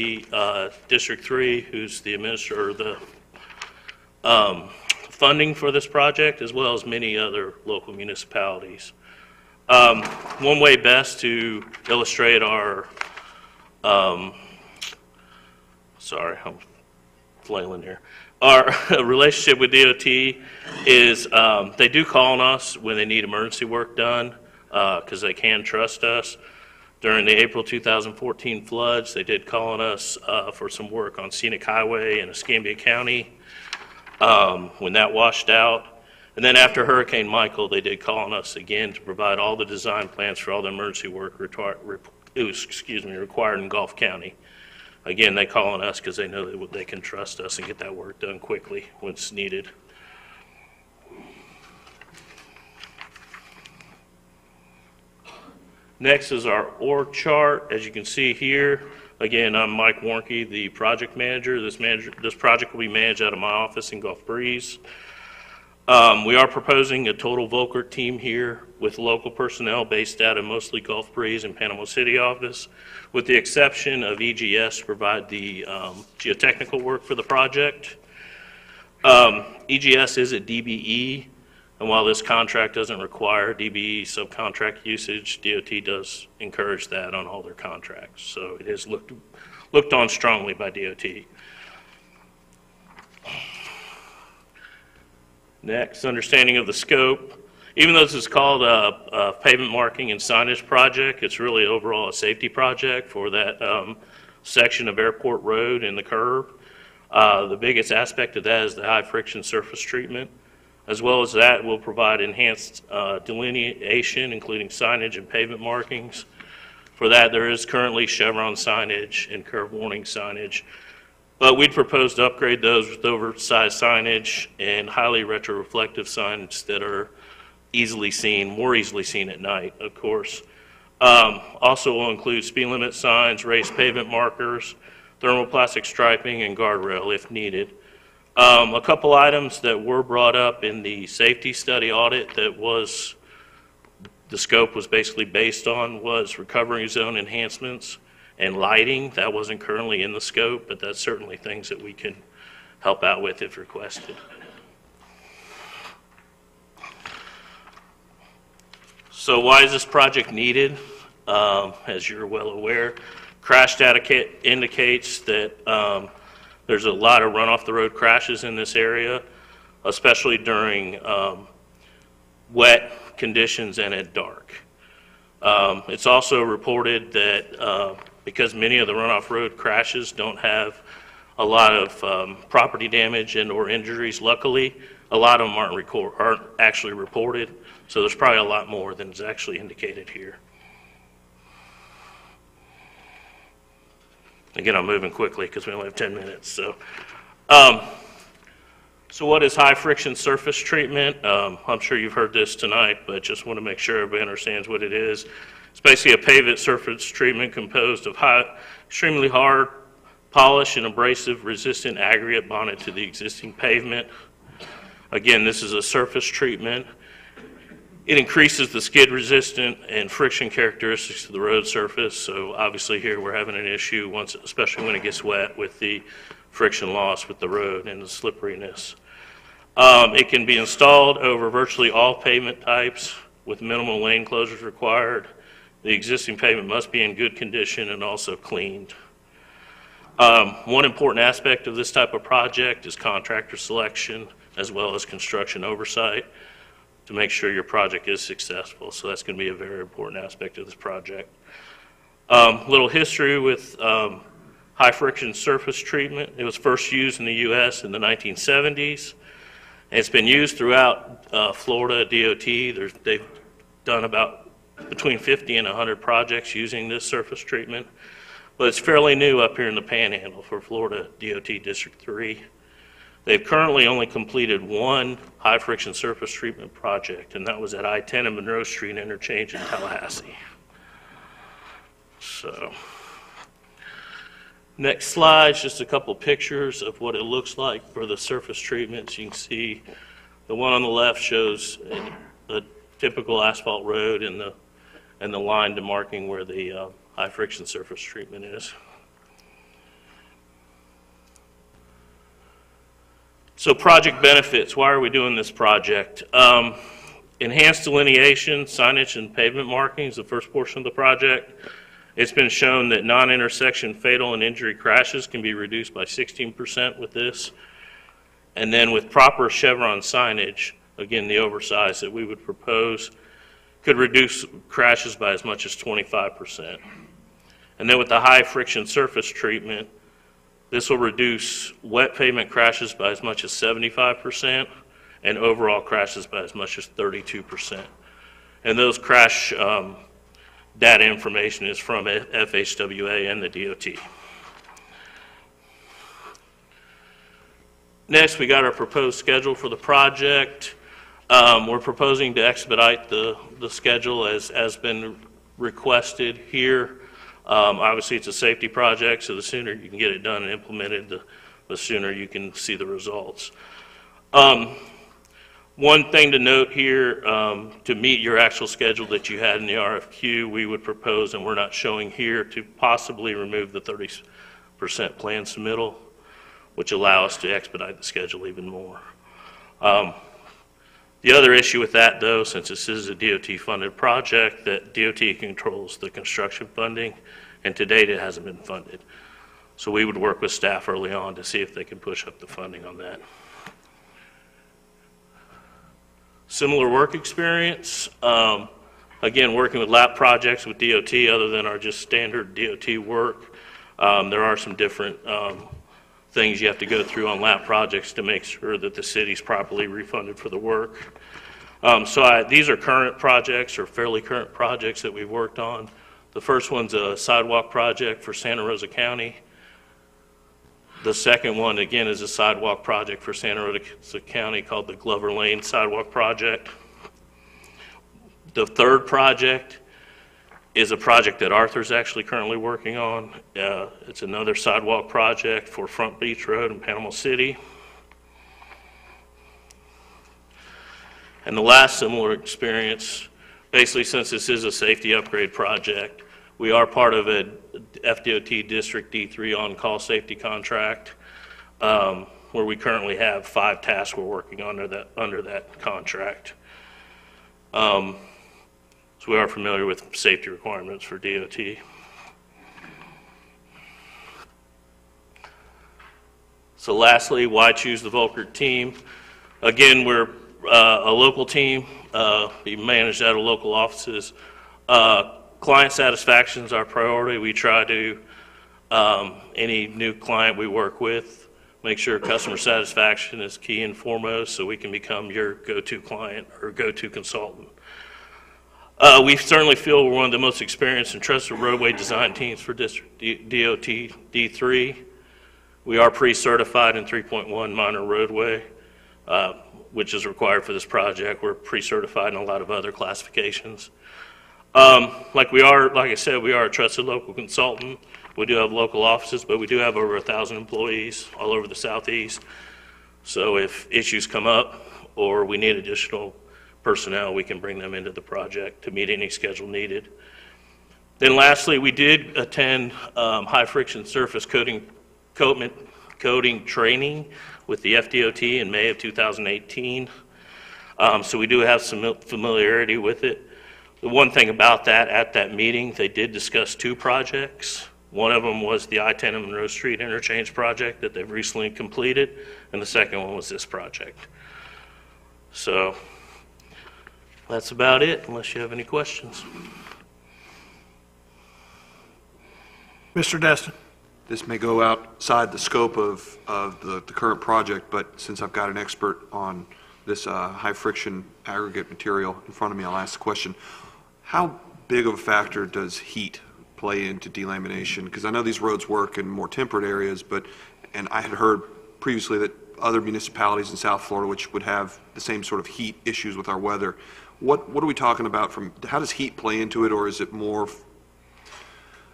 District 3, who's the administrator of the funding for this project, as well as many other local municipalities. One way best to illustrate our, sorry, I'm flailing here. Our relationship with DOT is they do call on us when they need emergency work done because they can trust us. During the April 2014 floods, they did call on us for some work on Scenic Highway in Escambia County when that washed out. And then after Hurricane Michael, they did call on us again to provide all the design plans for all the emergency work required in Gulf County. Again, they call on us because they know that they can trust us and get that work done quickly when it's needed. Next is our org chart. As you can see here, again, I'm Mike Warnke, the project manager. This project will be managed out of my office in Gulf Breeze. We are proposing a total Volkert team here with local personnel based out of mostly Gulf Breeze and Panama City office, with the exception of EGS to provide the geotechnical work for the project. EGS is at DBE, and while this contract doesn't require DBE subcontract usage, DOT does encourage that on all their contracts. So it is looked on strongly by DOT. Next, understanding of the scope. Even though this is called a pavement marking and signage project, it's really overall a safety project for that section of Airport Road and the curve. The biggest aspect of that is the high friction surface treatment. As well as that, we'll provide enhanced delineation, including signage and pavement markings. For that, there is currently Chevron signage and curve warning signage. But we'd propose to upgrade those with oversized signage and highly retroreflective signs that are more easily seen at night, of course. Also will include speed limit signs, raised pavement markers, thermoplastic striping, and guardrail if needed. A couple items that were brought up in the safety study audit that the scope was basically based on was recovery zone enhancements and lighting. That wasn't currently in the scope, but that's certainly things that we can help out with if requested. So why is this project needed? As you're well aware, crash data indicates that there's a lot of run off the road crashes in this area, especially during wet conditions and at dark. It's also reported that because many of the runoff road crashes don't have a lot of property damage and or injuries, luckily, a lot of them aren't actually reported, so there's probably a lot more than is actually indicated here. Again, I'm moving quickly because we only have 10 minutes. So what is high friction surface treatment? I'm sure you've heard this tonight, but just want to make sure everybody understands what it is. It's basically a pavement surface treatment composed of extremely hard polish and abrasive resistant aggregate bonded to the existing pavement. Again, this is a surface treatment. It increases the skid resistant and friction characteristics of the road surface. So obviously here we're having an issue, especially when it gets wet, with the friction loss with the road and the slipperiness. It can be installed over virtually all pavement types with minimal lane closures required. The existing pavement must be in good condition and also cleaned. One important aspect of this type of project is contractor selection as well as construction oversight to make sure your project is successful. So that's going to be a very important aspect of this project. Little history with high friction surface treatment. It was first used in the U.S. in the 1970s. And it's been used throughout Florida DOT. They've done about between 50 and 100 projects using this surface treatment. But it's fairly new up here in the Panhandle for Florida DOT District 3. They've currently only completed one high friction surface treatment project, and that was at I-10 and Monroe Street interchange in Tallahassee. So, next slide, just a couple pictures of what it looks like for the surface treatments. You can see the one on the left shows a typical asphalt road and the line demarking where the high friction surface treatment is. So project benefits, why are we doing this project? Enhanced delineation, signage, and pavement markings, the first portion of the project. It's been shown that non-intersection fatal and injury crashes can be reduced by 16% with this. And then with proper chevron signage, again, the oversize that we would propose, could reduce crashes by as much as 25%. And then with the high friction surface treatment, this will reduce wet pavement crashes by as much as 75% and overall crashes by as much as 32%. And those crash data information is from FHWA and the DOT. Next, we got our proposed schedule for the project. We're proposing to expedite the schedule as been requested here. Obviously, it's a safety project, so the sooner you can get it done and implemented, the sooner you can see the results. One thing to note here, to meet your actual schedule that you had in the RFQ, we would propose, and we're not showing here, to possibly remove the 30% plan submittal, which allow us to expedite the schedule even more. The other issue with that, though, since this is a DOT-funded project, that DOT controls the construction funding, and to date it hasn't been funded. So we would work with staff early on to see if they can push up the funding on that. Similar work experience, again, working with lap projects with DOT other than our just standard DOT work. There are some different things you have to go through on lap projects to make sure that the city's properly refunded for the work. These are current projects or fairly current projects that we've worked on. The first one's a sidewalk project for Santa Rosa County. The second one, again, is a sidewalk project for Santa Rosa County called the Glover Lane Sidewalk Project. The third project is a project that Arthur's actually currently working on. It's another sidewalk project for Front Beach Road in Panama City. And the last similar experience, basically since this is a safety upgrade project, we are part of a FDOT District D3 on-call safety contract, where we currently have 5 tasks we're working on under that contract. So we are familiar with safety requirements for DOT. So lastly, why choose the Volkert team? Again, we're a local team. We manage out of local offices. Client satisfaction is our priority. We try to, any new client we work with, make sure customer satisfaction is key and foremost so we can become your go-to client or go-to consultant. We certainly feel we're one of the most experienced and trusted roadway design teams for District DOT D3. We are pre-certified in 3.1 minor roadway, which is required for this project. We're pre-certified in a lot of other classifications. Like I said, we are a trusted local consultant. We do have local offices, but we do have over 1,000 employees all over the southeast. So if issues come up or we need additional personnel, we can bring them into the project to meet any schedule needed. Then lastly, we did attend high-friction surface coating training with the FDOT in May of 2018. So we do have some familiarity with it. The one thing about that, at that meeting, they did discuss 2 projects. One of them was the I-10 and Monroe Street interchange project that they've recently completed, and the second one was this project. So that's about it, unless you have any questions. Mr. Destin. This may go outside the scope of the current project, but since I've got an expert on this high-friction aggregate material in front of me, I'll ask the question. How big of a factor does heat play into delamination? Because I know these roads work in more temperate areas, and I had heard previously that other municipalities in South Florida which would have the same sort of heat issues with our weather. What are we talking about how does heat play into it, or is it more,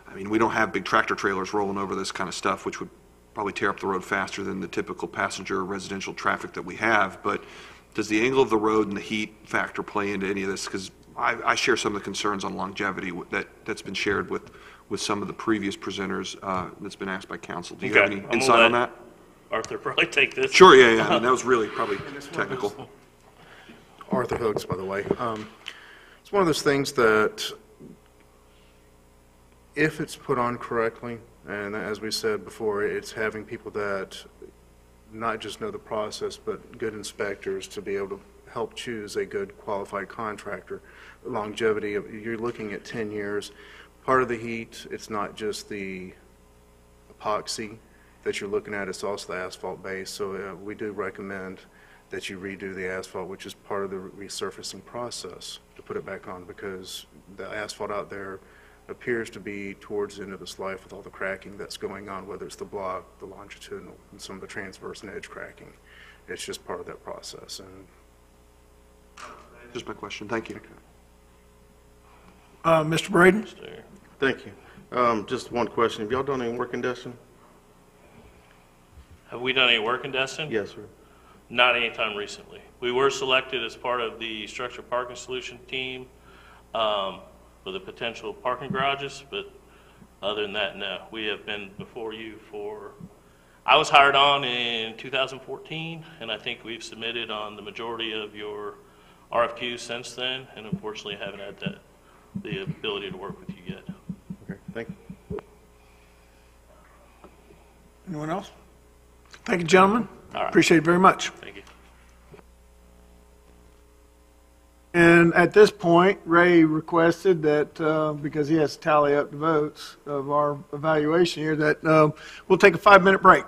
I mean, we don't have big tractor trailers rolling over this kind of stuff, which would probably tear up the road faster than the typical passenger residential traffic that we have, but does the angle of the road and the heat factor play into any of this? Because I share some of the concerns on longevity that's been shared with some of the previous presenters that's been asked by council. Do you have any insight on that? Arthur probably take this. Sure, yeah. I mean, that was really probably technical. Arthur Hoax, by the way. It's one of those things that if it's put on correctly, and as we said before, it's having people that not just know the process, but good inspectors to be able to help choose a good qualified contractor. Longevity, you're looking at 10 years. Part of the heat, it's not just the epoxy that you're looking at, it's also the asphalt base. So we do recommend that you redo the asphalt, which is part of the resurfacing process, to put it back on, because the asphalt out there appears to be towards the end of its life with all the cracking that's going on, whether it's the block, the longitudinal, and some of the transverse and edge cracking. It's just part of that process. And just my question. Thank you. Mr. Braden? Thank you. Just one question. Have y'all done any work in Destin? Have we done any work in Destin? Yes, sir. Not anytime recently. We were selected as part of the structured parking solution team for the potential parking garages, but other than that, no. We have been before you I was hired on in 2014, and I think we've submitted on the majority of your RFQs since then, and unfortunately haven't had the ability to work with you yet. Okay, thank you. Anyone else? Thank you, gentlemen. All right. Appreciate it very much. Thank you. And at this point, Ray requested that, because he has to tally up the votes of our evaluation here, that we'll take a 5-minute break.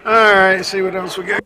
All right, see what else we got.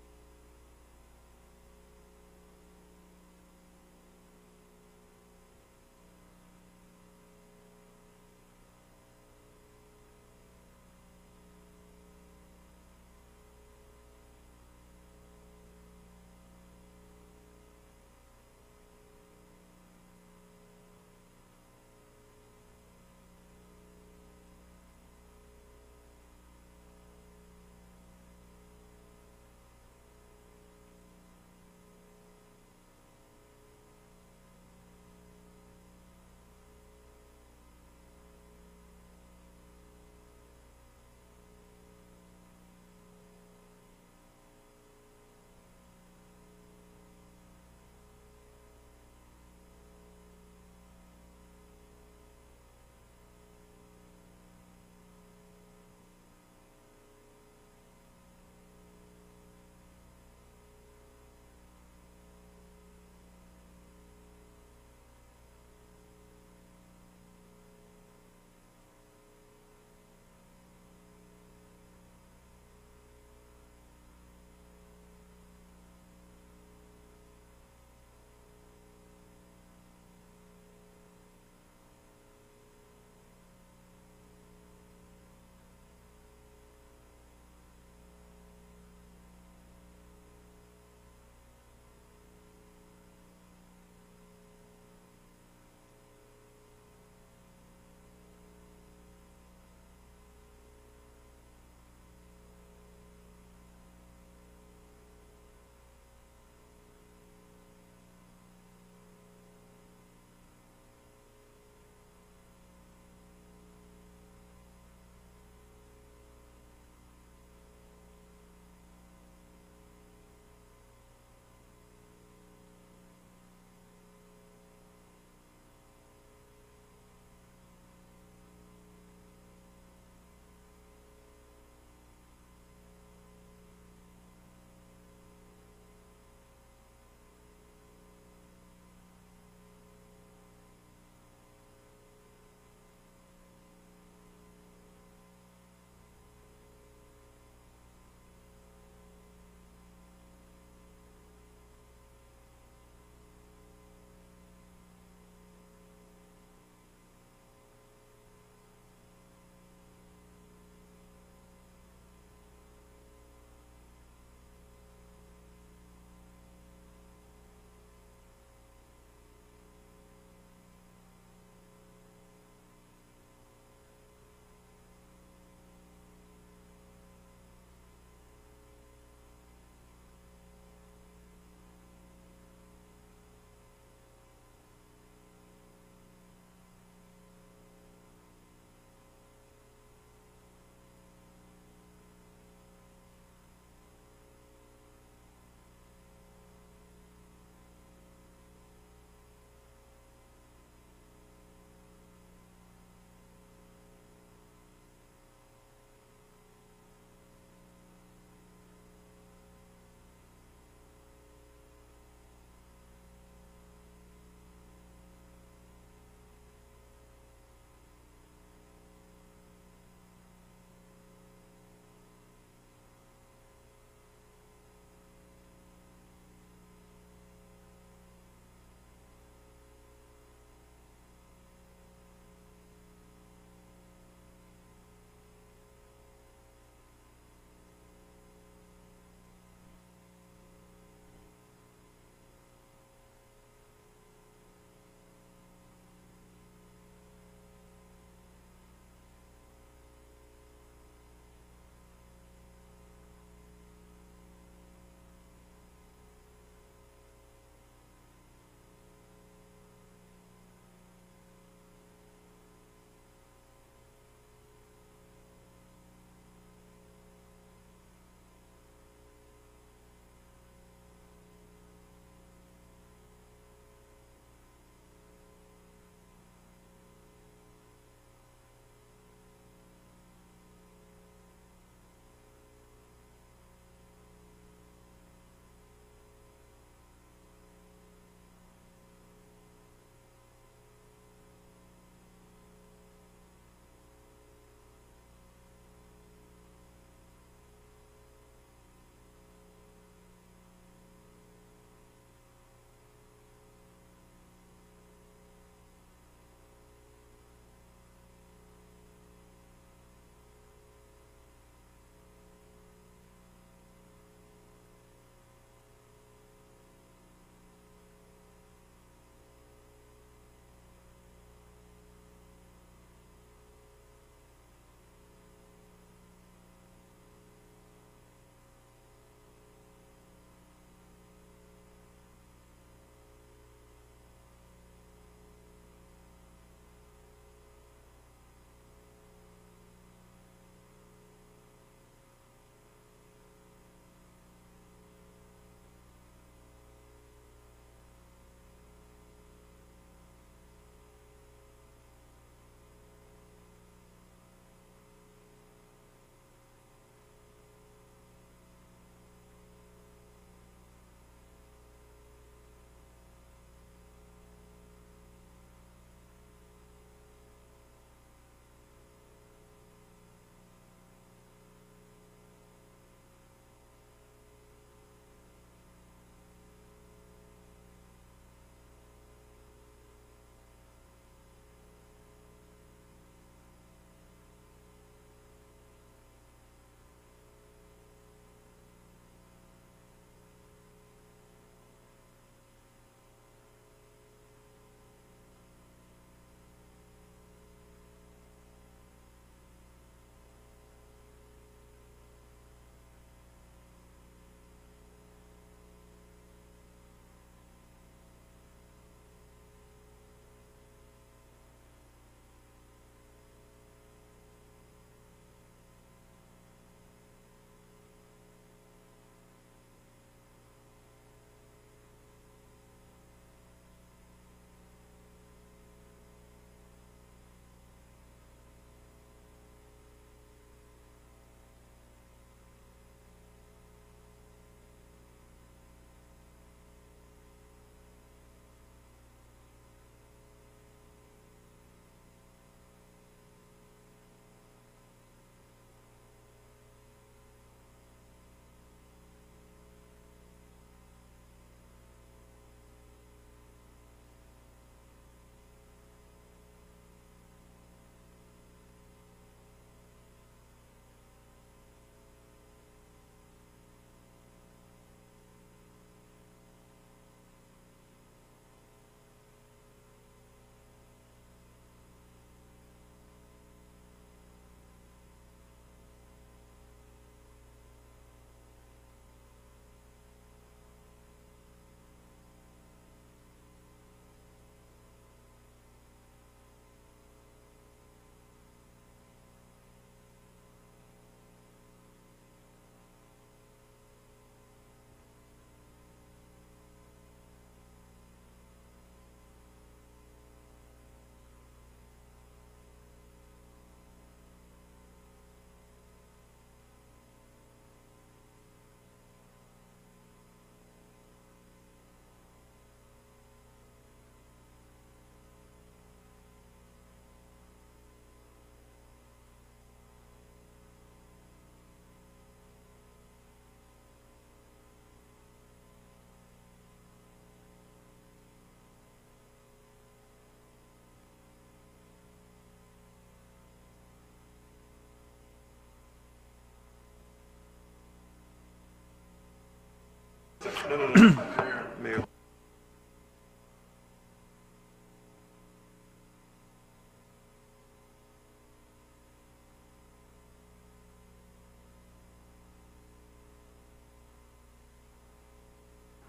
Mayor.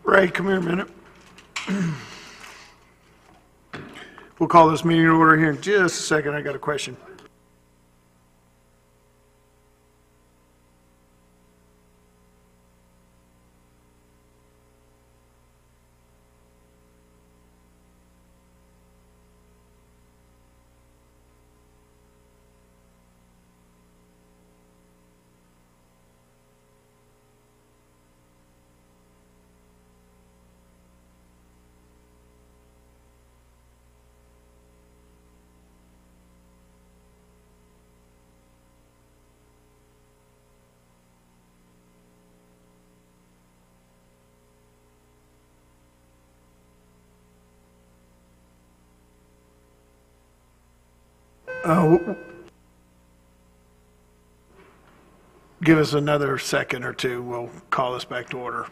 Ray, come here a minute. We'll call this meeting to order here in just a second. I got a question. Give us another second or two. We'll call this back to order.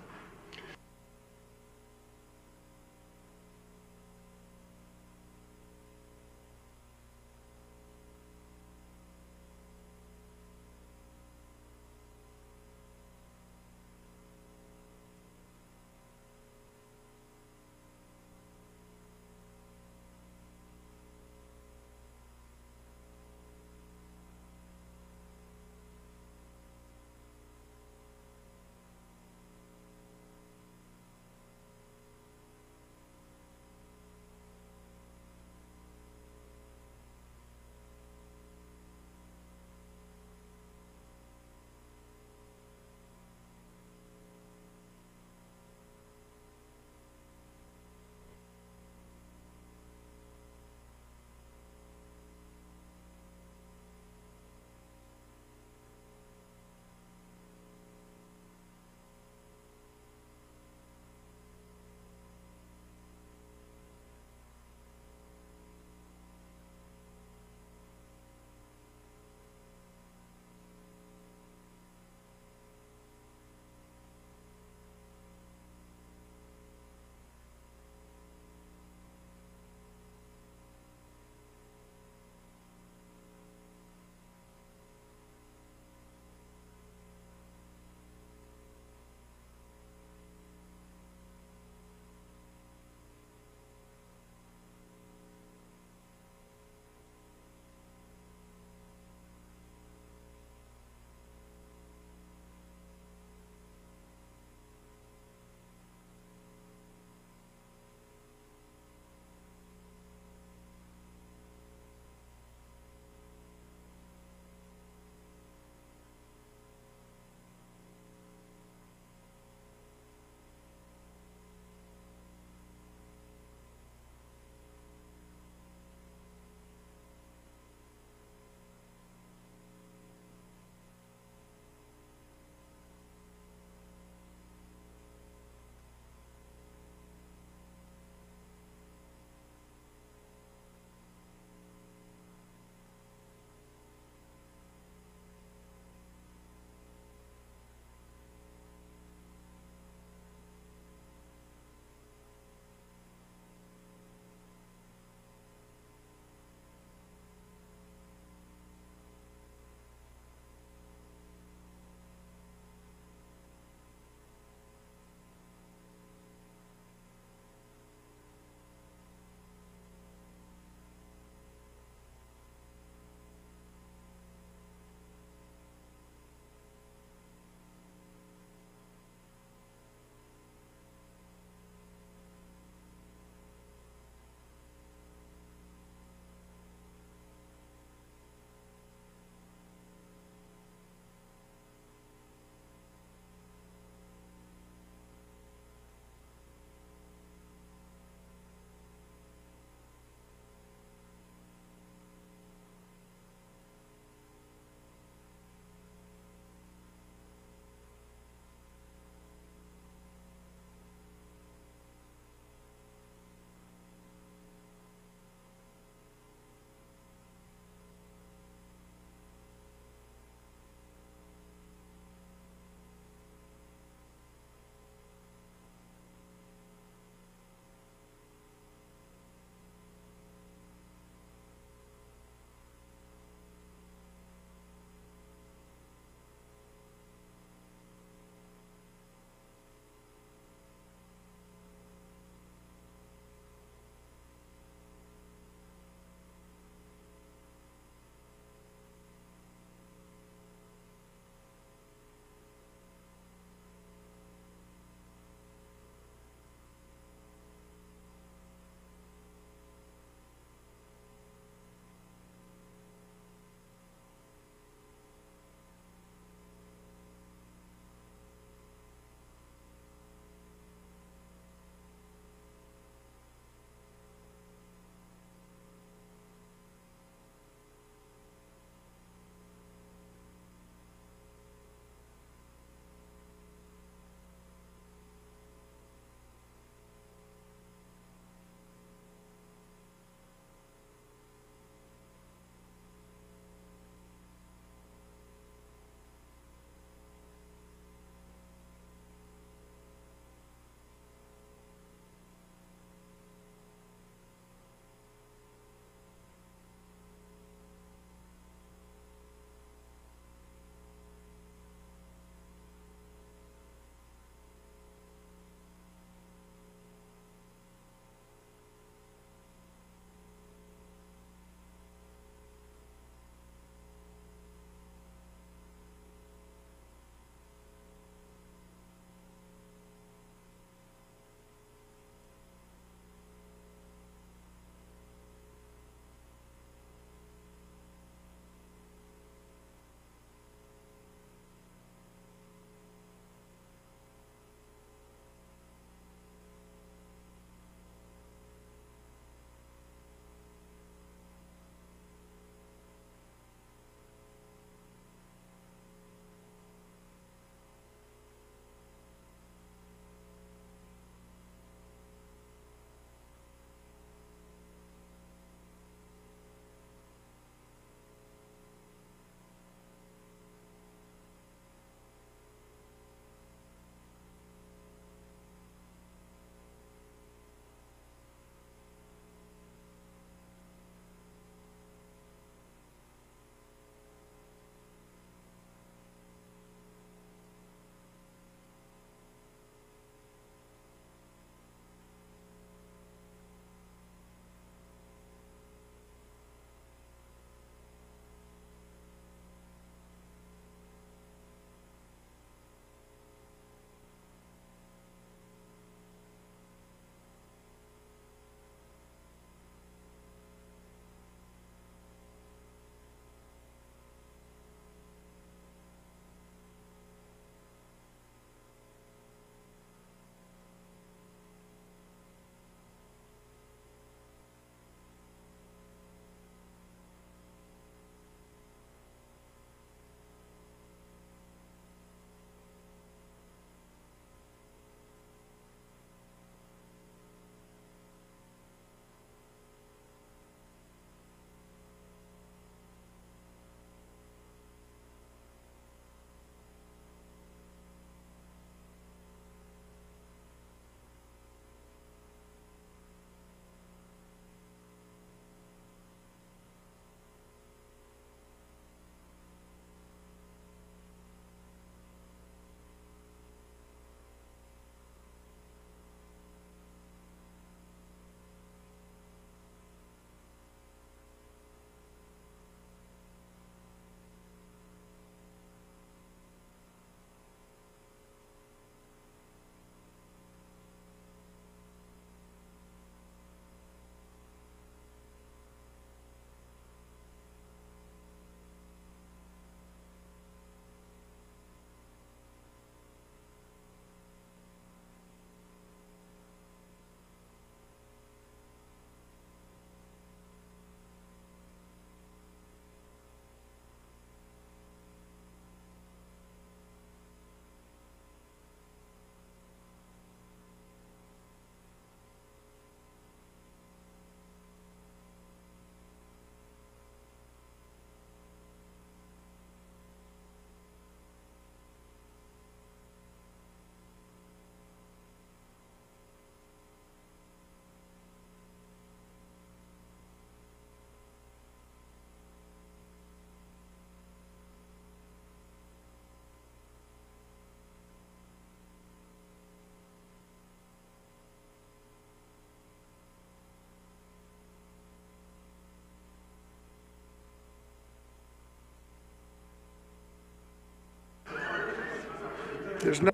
There's no.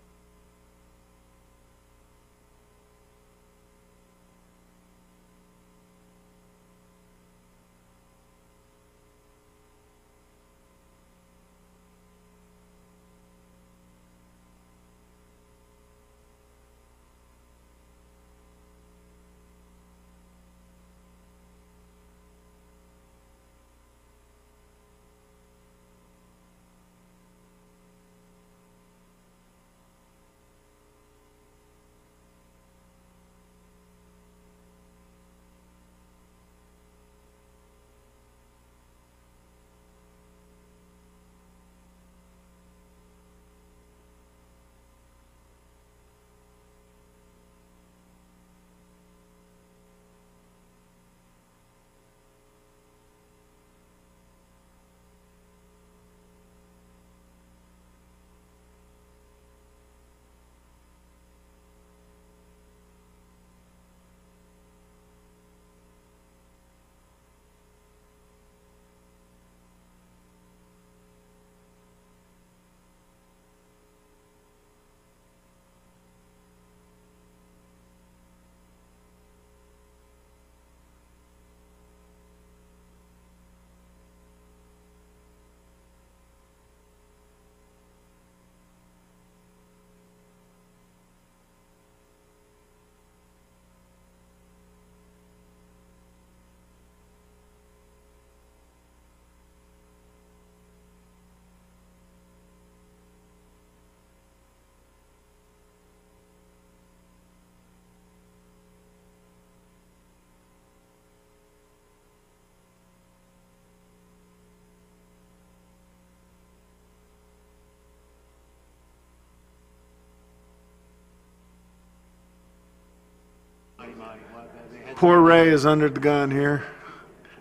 Poor Ray is under the gun here.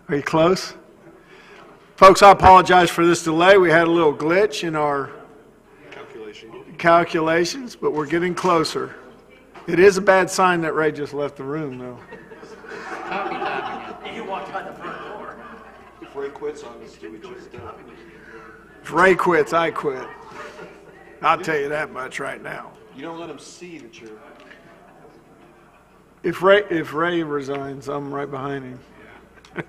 Are you close? Folks, I apologize for this delay. We had a little glitch in our calculations, but we're getting closer. It is a bad sign that Ray just left the room, though. You walked out the front door. If Ray quits on us, do we just, If Ray quits, I quit. I'll tell you that much right now. you don't let him see that you're... If Ray resigns, I'm right behind him. You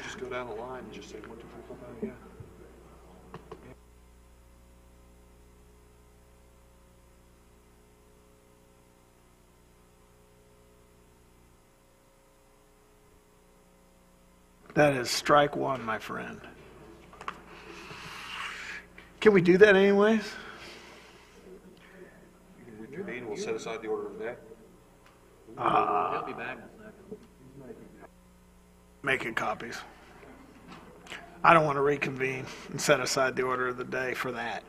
just go down the line and just say 1, 2, 3, 4, 5, yeah. That is strike one, my friend. Can we do that anyways? You can reconvene, we'll set aside the order of the day. He'll be back in a second. Making copies. I don't want to reconvene and set aside the order of the day for that.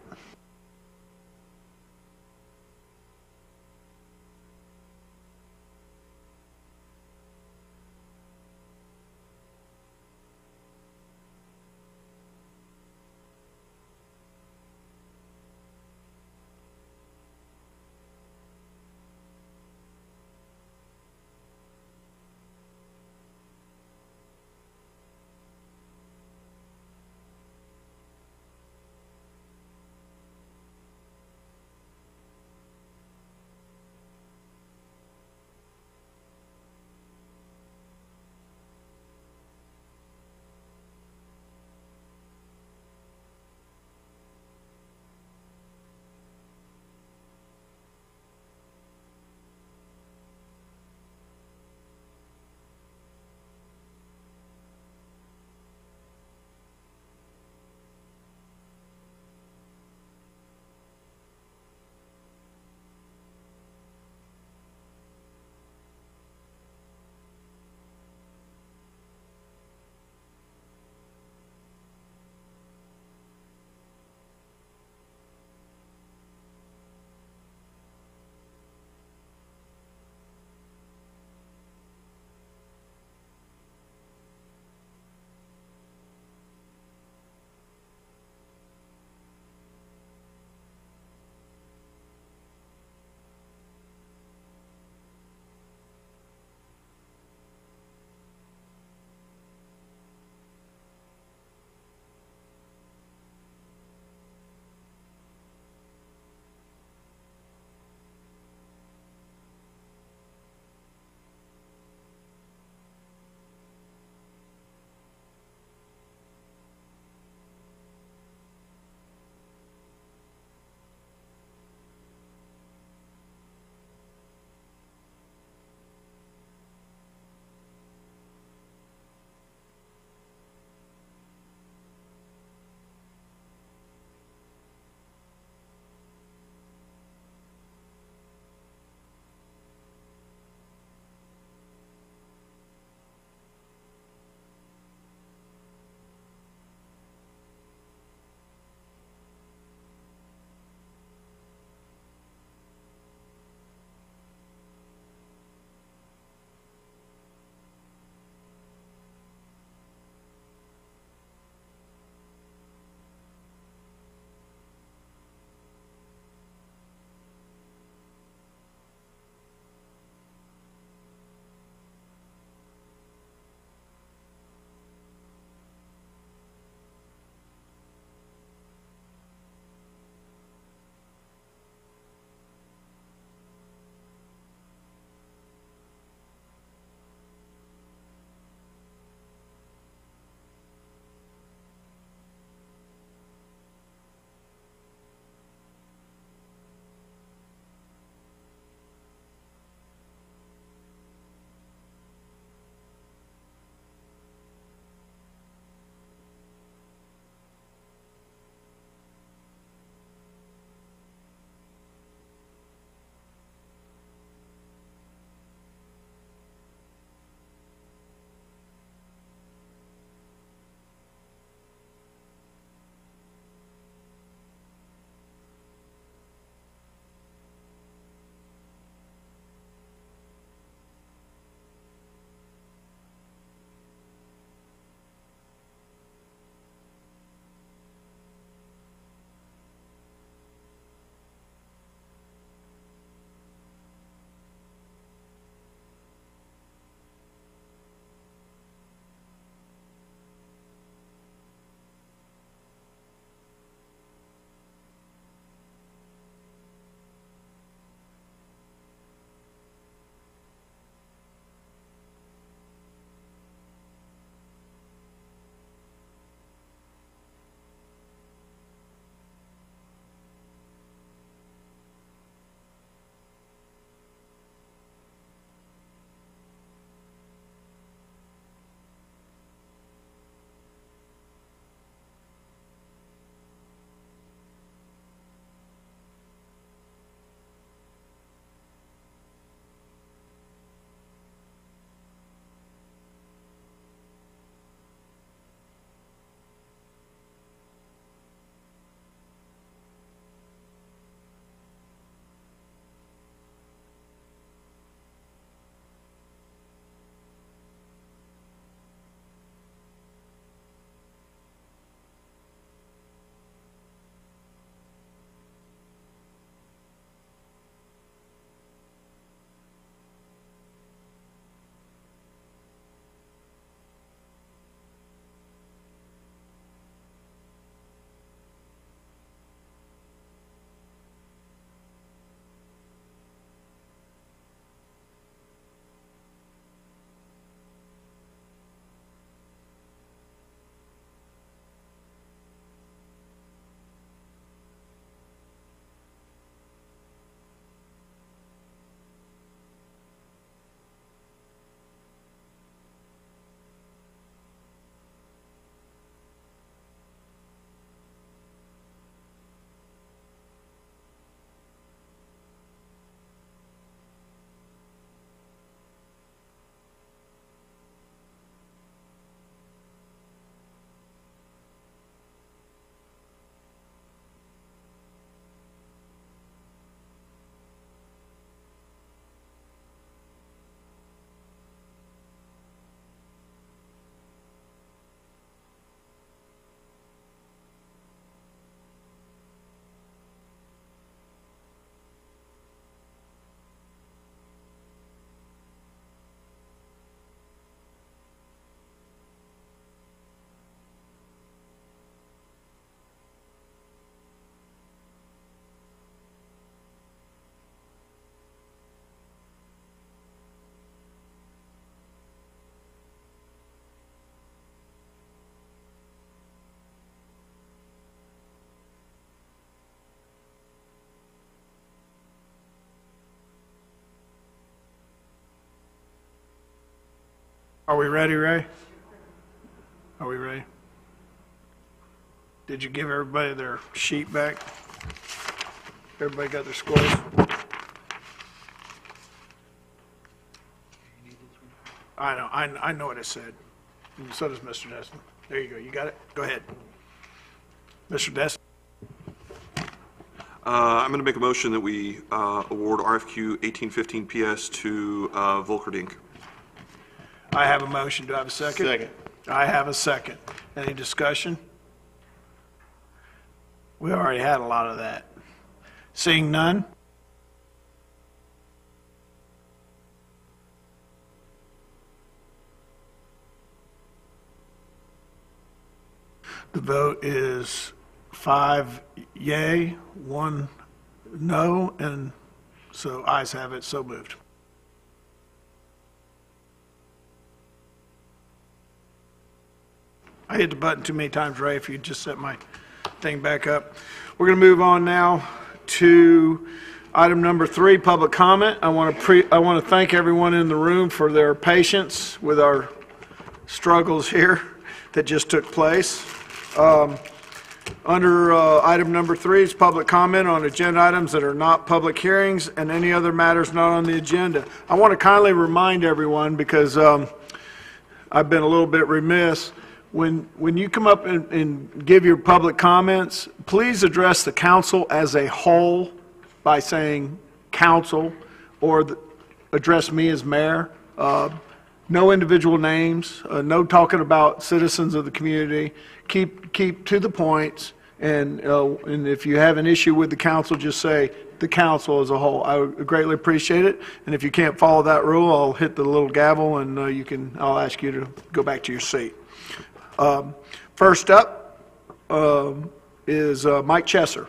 Are we ready, Ray? Are we ready? Did you give everybody their sheet back? Everybody got their scores? I know what it said. And so does Mr. Destin. There you go. You got it? Go ahead. Mr. Destin? I'm going to make a motion that we award RFQ 1815 PS to Volkert Inc. I have a motion. Do I have a second? Second. I have a second. Any discussion? We already had a lot of that. Seeing none? The vote is 5 yay, 1 no, and so ayes have it, so moved. I hit the button too many times, Ray, if you just set my thing back up. We're going to move on now to item number 3, public comment. I want to thank everyone in the room for their patience with our struggles here that just took place. Under item number 3 is public comment on agenda items that are not public hearings and any other matters not on the agenda. I want to kindly remind everyone, because I've been a little bit remiss, when you come up and give your public comments, please address the council as a whole by saying council, or address me as mayor. No individual names, no talking about citizens of the community. Keep to the points, and if you have an issue with the council, just say the council as a whole. I would greatly appreciate it, and if you can't follow that rule, I'll hit the little gavel, and I'll ask you to go back to your seat. First up is Mike Chesser.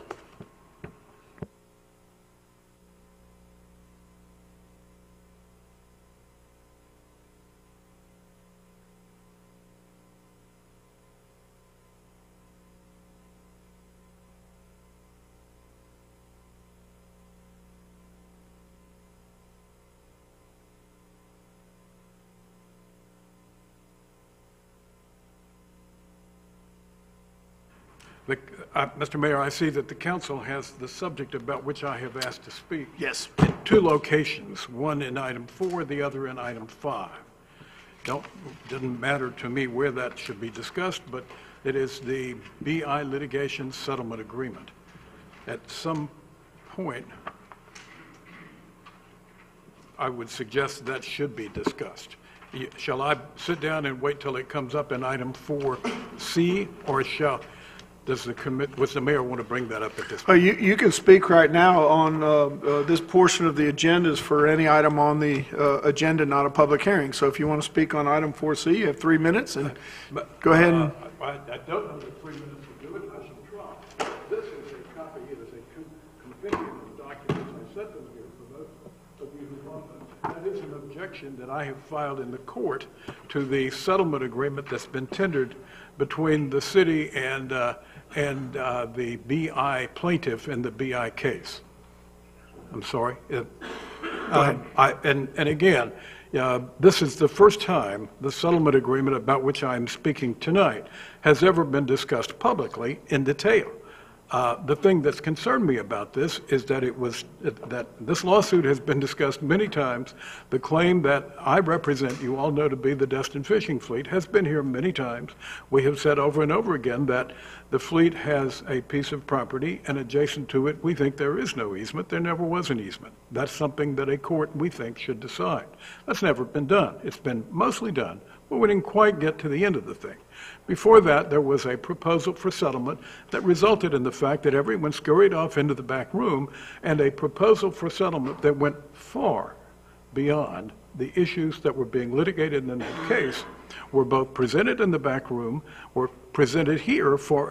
Mr. Mayor, I see that the council has the subject about which I have asked to speak. Yes. In 2 locations, one in item 4, the other in item 5. Didn't matter to me where that should be discussed, but it is the BI litigation settlement agreement. At some point, I would suggest that should be discussed. Shall I sit down and wait till it comes up in item 4C, or does the mayor want to bring that up at this point? You can speak right now on this portion of the agendas for any item on the agenda, not a public hearing. So if you want to speak on item 4C, you have 3 minutes, and go ahead. I don't know that 3 minutes will do it. I should try. This is a copy. It is a compendium of documents. I sent them here for those of you who want them. That is an objection that I have filed in the court to the settlement agreement that's been tendered between the city and the BI plaintiff in the BI case. I'm sorry. And again, this is the first time the settlement agreement about which I'm speaking tonight has ever been discussed publicly in detail. The thing that's concerned me about this is that that this lawsuit has been discussed many times. The claim that I represent, you all know to be the Destin Fishing Fleet, has been here many times. We have said over and over again that the fleet has a piece of property, and adjacent to it, we think there is no easement. There never was an easement. That's something that a court, we think, should decide. That's never been done. It's been mostly done, but we didn't quite get to the end of the thing. Before that, there was a proposal for settlement that resulted in the fact that everyone scurried off into the back room, and a proposal for settlement that went far beyond the issues that were being litigated in that case were both presented in the back room, were presented here for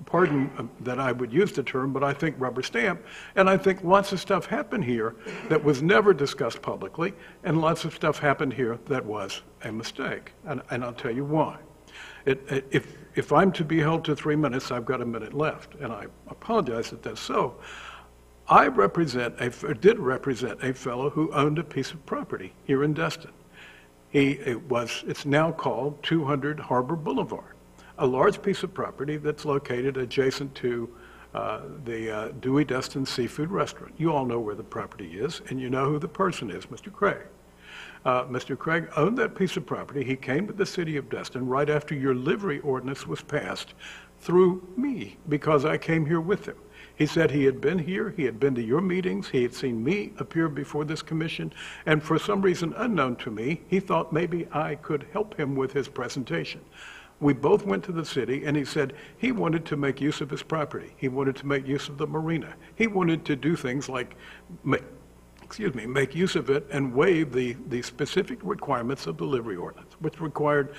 pardon that I would use the term, but I think rubber stamp, and I think lots of stuff happened here that was never discussed publicly, and lots of stuff happened here that was a mistake, and I'll tell you why. If I'm to be held to 3 minutes, I've got a minute left, and I apologize that that's so. I did represent a fellow who owned a piece of property here in Destin. It's now called 200 Harbor Boulevard, a large piece of property that's located adjacent to the Dewey Destin Seafood Restaurant. You all know where the property is, and you know who the person is, Mr. Craig. Mr. Craig owned that piece of property. He came to the city of Destin right after your livery ordinance was passed through me, because I came here with him. He said he had been here, he had been to your meetings, he had seen me appear before this commission, and for some reason unknown to me, he thought maybe I could help him with his presentation. We both went to the city, and he said he wanted to make use of his property. He wanted to make use of the marina. He wanted to do things like make use of it and waive the specific requirements of the livery ordinance, which required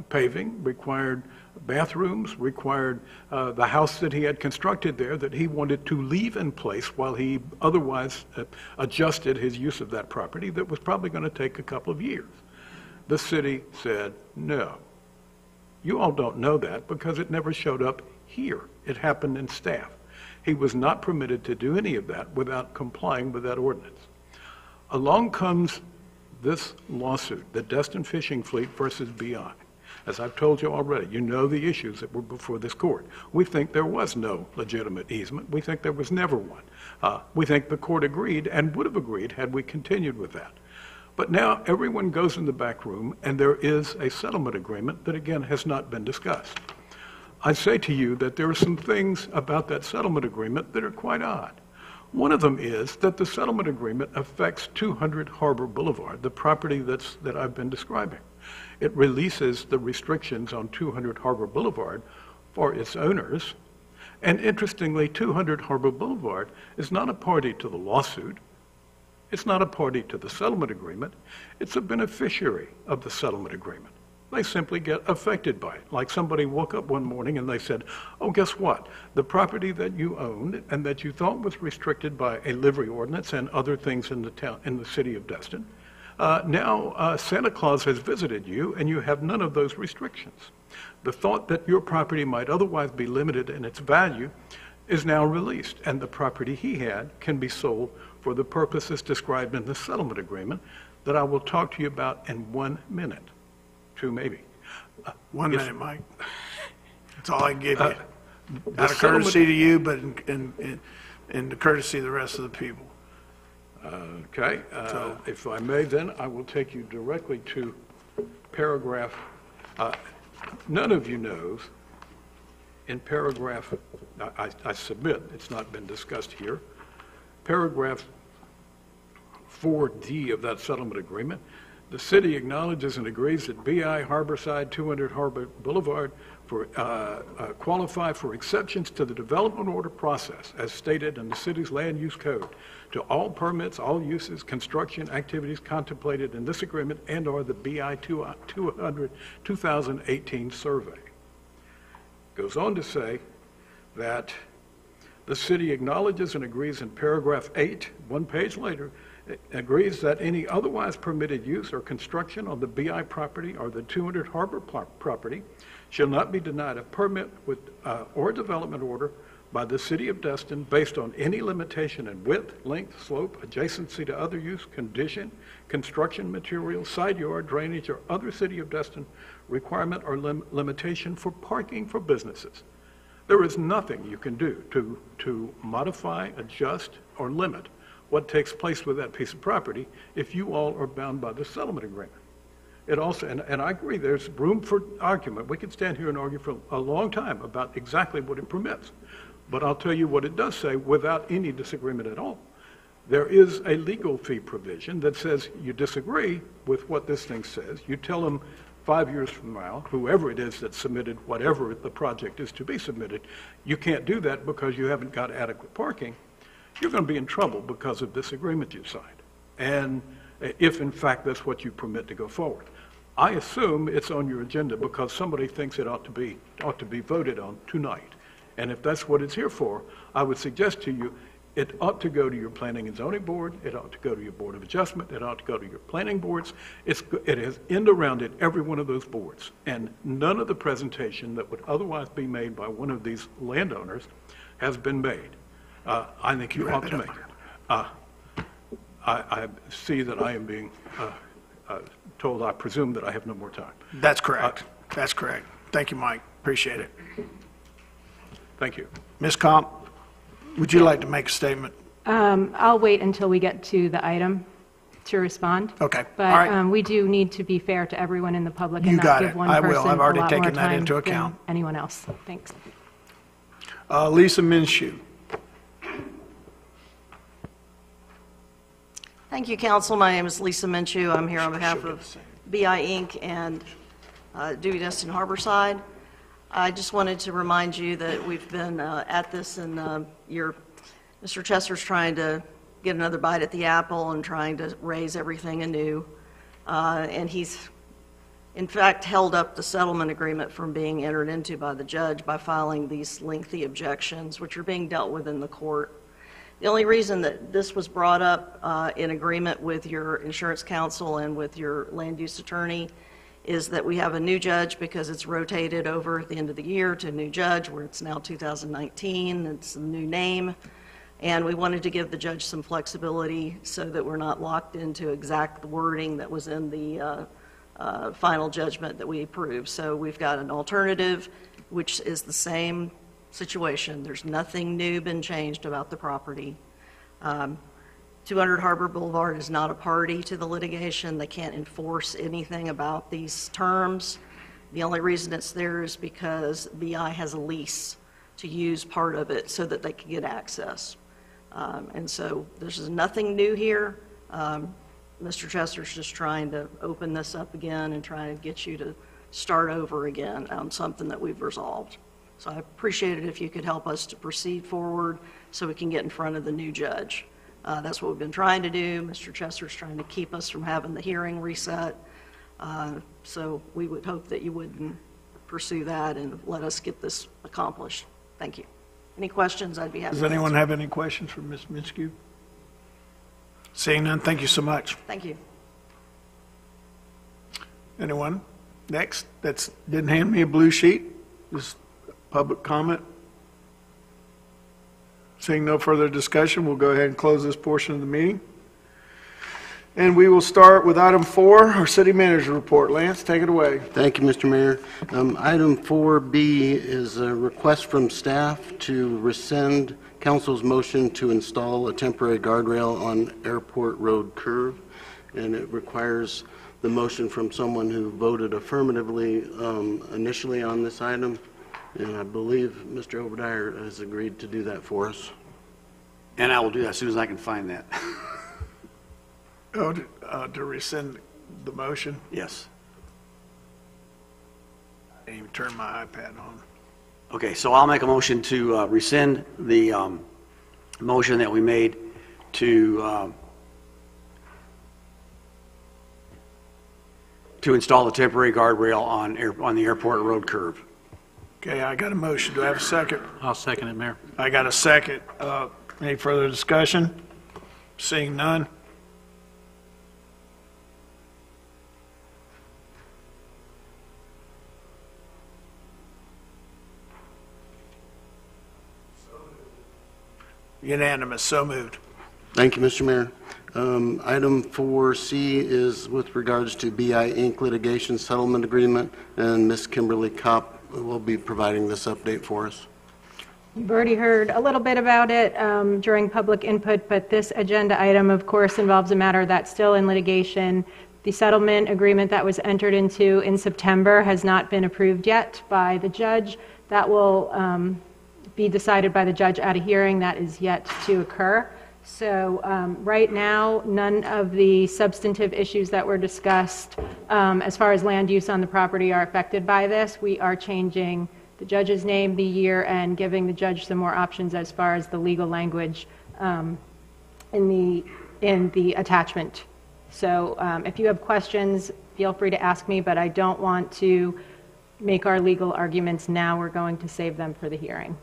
paving, required bathrooms, required the house that he had constructed there that he wanted to leave in place while he otherwise adjusted his use of that property that was probably going to take a couple of years. The city said no. You all don't know that because it never showed up here. It happened in staff. He was not permitted to do any of that without complying with that ordinance. Along comes this lawsuit, the Destin Fishing Fleet versus BI. As I've told you already, you know the issues that were before this court. We think there was no legitimate easement. We think there was never one. We think the court agreed and would have agreed had we continued with that. But now everyone goes in the back room and there is a settlement agreement that again has not been discussed. I say to you that there are some things about that settlement agreement that are quite odd. One of them is that the settlement agreement affects 200 Harbor Boulevard, the property that I've been describing. It releases the restrictions on 200 Harbor Boulevard for its owners. And interestingly, 200 Harbor Boulevard is not a party to the lawsuit. It's not a party to the settlement agreement. It's a beneficiary of the settlement agreement. They simply get affected by it. Like somebody woke up one morning and they said, oh, guess what? The property that you owned and that you thought was restricted by a livery ordinance and other things in the town, in the city of Destin, now Santa Claus has visited you and you have none of those restrictions. The thought that your property might otherwise be limited in its value is now released, and the property he had can be sold for the purposes described in the settlement agreement that I will talk to you about in 1 minute. 2 maybe. 1 minute, Mike. That's all I can give you. Out of courtesy to you, but in the courtesy of the rest of the people. Okay. If I may, then I will take you directly to paragraph. None of you knows. In paragraph, I submit it's not been discussed here. Paragraph 4D of that settlement agreement. The city acknowledges and agrees that BI Harborside 200 Harbor Boulevard qualify for exceptions to the development order process as stated in the city's land use code to all permits, all uses, construction activities contemplated in this agreement and or the BI 200 2018 survey. Goes on to say that the city acknowledges and agrees in paragraph 8, 1 page later, agrees that any otherwise permitted use or construction on the BI property or the 200 Harbor property shall not be denied a permit with or development order by the city of Destin based on any limitation in width, length, slope, adjacency to other use, condition, construction material, side yard, drainage, or other city of Destin requirement or limitation for parking for businesses. There is nothing you can do to modify, adjust, or limit what takes place with that piece of property if you all are bound by the settlement agreement. It also, and I agree, there's room for argument. We could stand here and argue for a long time about exactly what it permits. But I'll tell you what it does say without any disagreement at all. There is a legal fee provision that says you disagree with what this thing says. You tell them 5 years from now, whoever it is that submitted whatever the project is to be submitted, you can't do that because you haven't got adequate parking. You're going to be in trouble because of this agreement you signed. And if in fact that's what you permit to go forward. I assume it's on your agenda because somebody thinks it ought to be voted on tonight. And if that's what it's here for, I would suggest to you it ought to go to your Planning and Zoning Board, it ought to go to your Board of Adjustment, it ought to go to your planning boards. It has end around it every one of those boards. And none of the presentation that would otherwise be made by one of these landowners has been made. I think you ought to make it. I see that I am being told I presume that I have no more time. That's correct. That's correct. Thank you, Mike. Appreciate it. Thank you. Ms. Comp, would you like to make a statement? I'll wait until we get to the item to respond. Okay. But All right. we do need to be fair to everyone in the public You and got not give it. one I person will. I've already a lot taken more that time into than account. anyone else. Thanks. Lisa Minshew. Thank you, Council. My name is Lisa Minshew. I'm here on behalf of BI Inc. and Dewey Destin Harborside. I just wanted to remind you that we've been at this, and Mr. Chester's trying to get another bite at the apple and trying to raise everything anew. And he's, in fact, held up the settlement agreement from being entered into by the judge by filing these lengthy objections, which are being dealt with in the court. The only reason that this was brought up in agreement with your insurance counsel and with your land use attorney is that we have a new judge because it's rotated over at the end of the year to a new judge where it's now 2019, it's a new name, and we wanted to give the judge some flexibility so that we're not locked into exact wording that was in the final judgment that we approved. So we've got an alternative, which is the same situation. There's nothing new been changed about the property. 200 Harbor Boulevard is not a party to the litigation. They can't enforce anything about these terms. The only reason it's there is because BI has a lease to use part of it so that they can get access. And so there's nothing new here. Mr. Chester's just trying to open this up again and trying to get you to start over again on something that we've resolved. So I appreciate it if you could help us to proceed forward so we can get in front of the new judge. That's what we've been trying to do. Mr. Chester's trying to keep us from having the hearing reset. So we would hope that you wouldn't pursue that and let us get this accomplished. Thank you. Any questions? I'd be happy to Does anyone answer. have any questions for Ms. Minshew? Seeing none, thank you so much. Thank you. Anyone next that didn't hand me a blue sheet? Just public comment? Seeing no further discussion, we'll go ahead and close this portion of the meeting. And we will start with item 4, our city manager report. Lance, take it away. Thank you, Mr. Mayor. Item 4B is a request from staff to rescind council's motion to install a temporary guardrail on Airport Road curve, and it requires the motion from someone who voted affirmatively initially on this item, and I believe Mr. Obadiah has agreed to do that for us. And I will do that as soon as I can find that. Oh, to rescind the motion? Yes. I didn't even turn my iPad on. Okay, so I'll make a motion to rescind the motion that we made to install the temporary guardrail on the Airport Road curve. Okay, I got a motion. Do I have a second? I'll second it, Mayor. I got a second. Any further discussion? Seeing none. Unanimous, so moved. Thank you, Mr. Mayor. Item 4C is with regards to BI Inc. litigation settlement agreement, and Ms. Kimberly Kopp will be providing this update for us. You've already heard a little bit about it during public input, but this agenda item, of course, involves a matter that's still in litigation. The settlement agreement that was entered into in September has not been approved yet by the judge. That will be decided by the judge at a hearing that is yet to occur. So right now, none of the substantive issues that were discussed as far as land use on the property are affected by this. We are changing the judge's name, the year, and giving the judge some more options as far as the legal language in the attachment. So if you have questions, feel free to ask me, but I don't want to make our legal arguments now. We're going to save them for the hearing.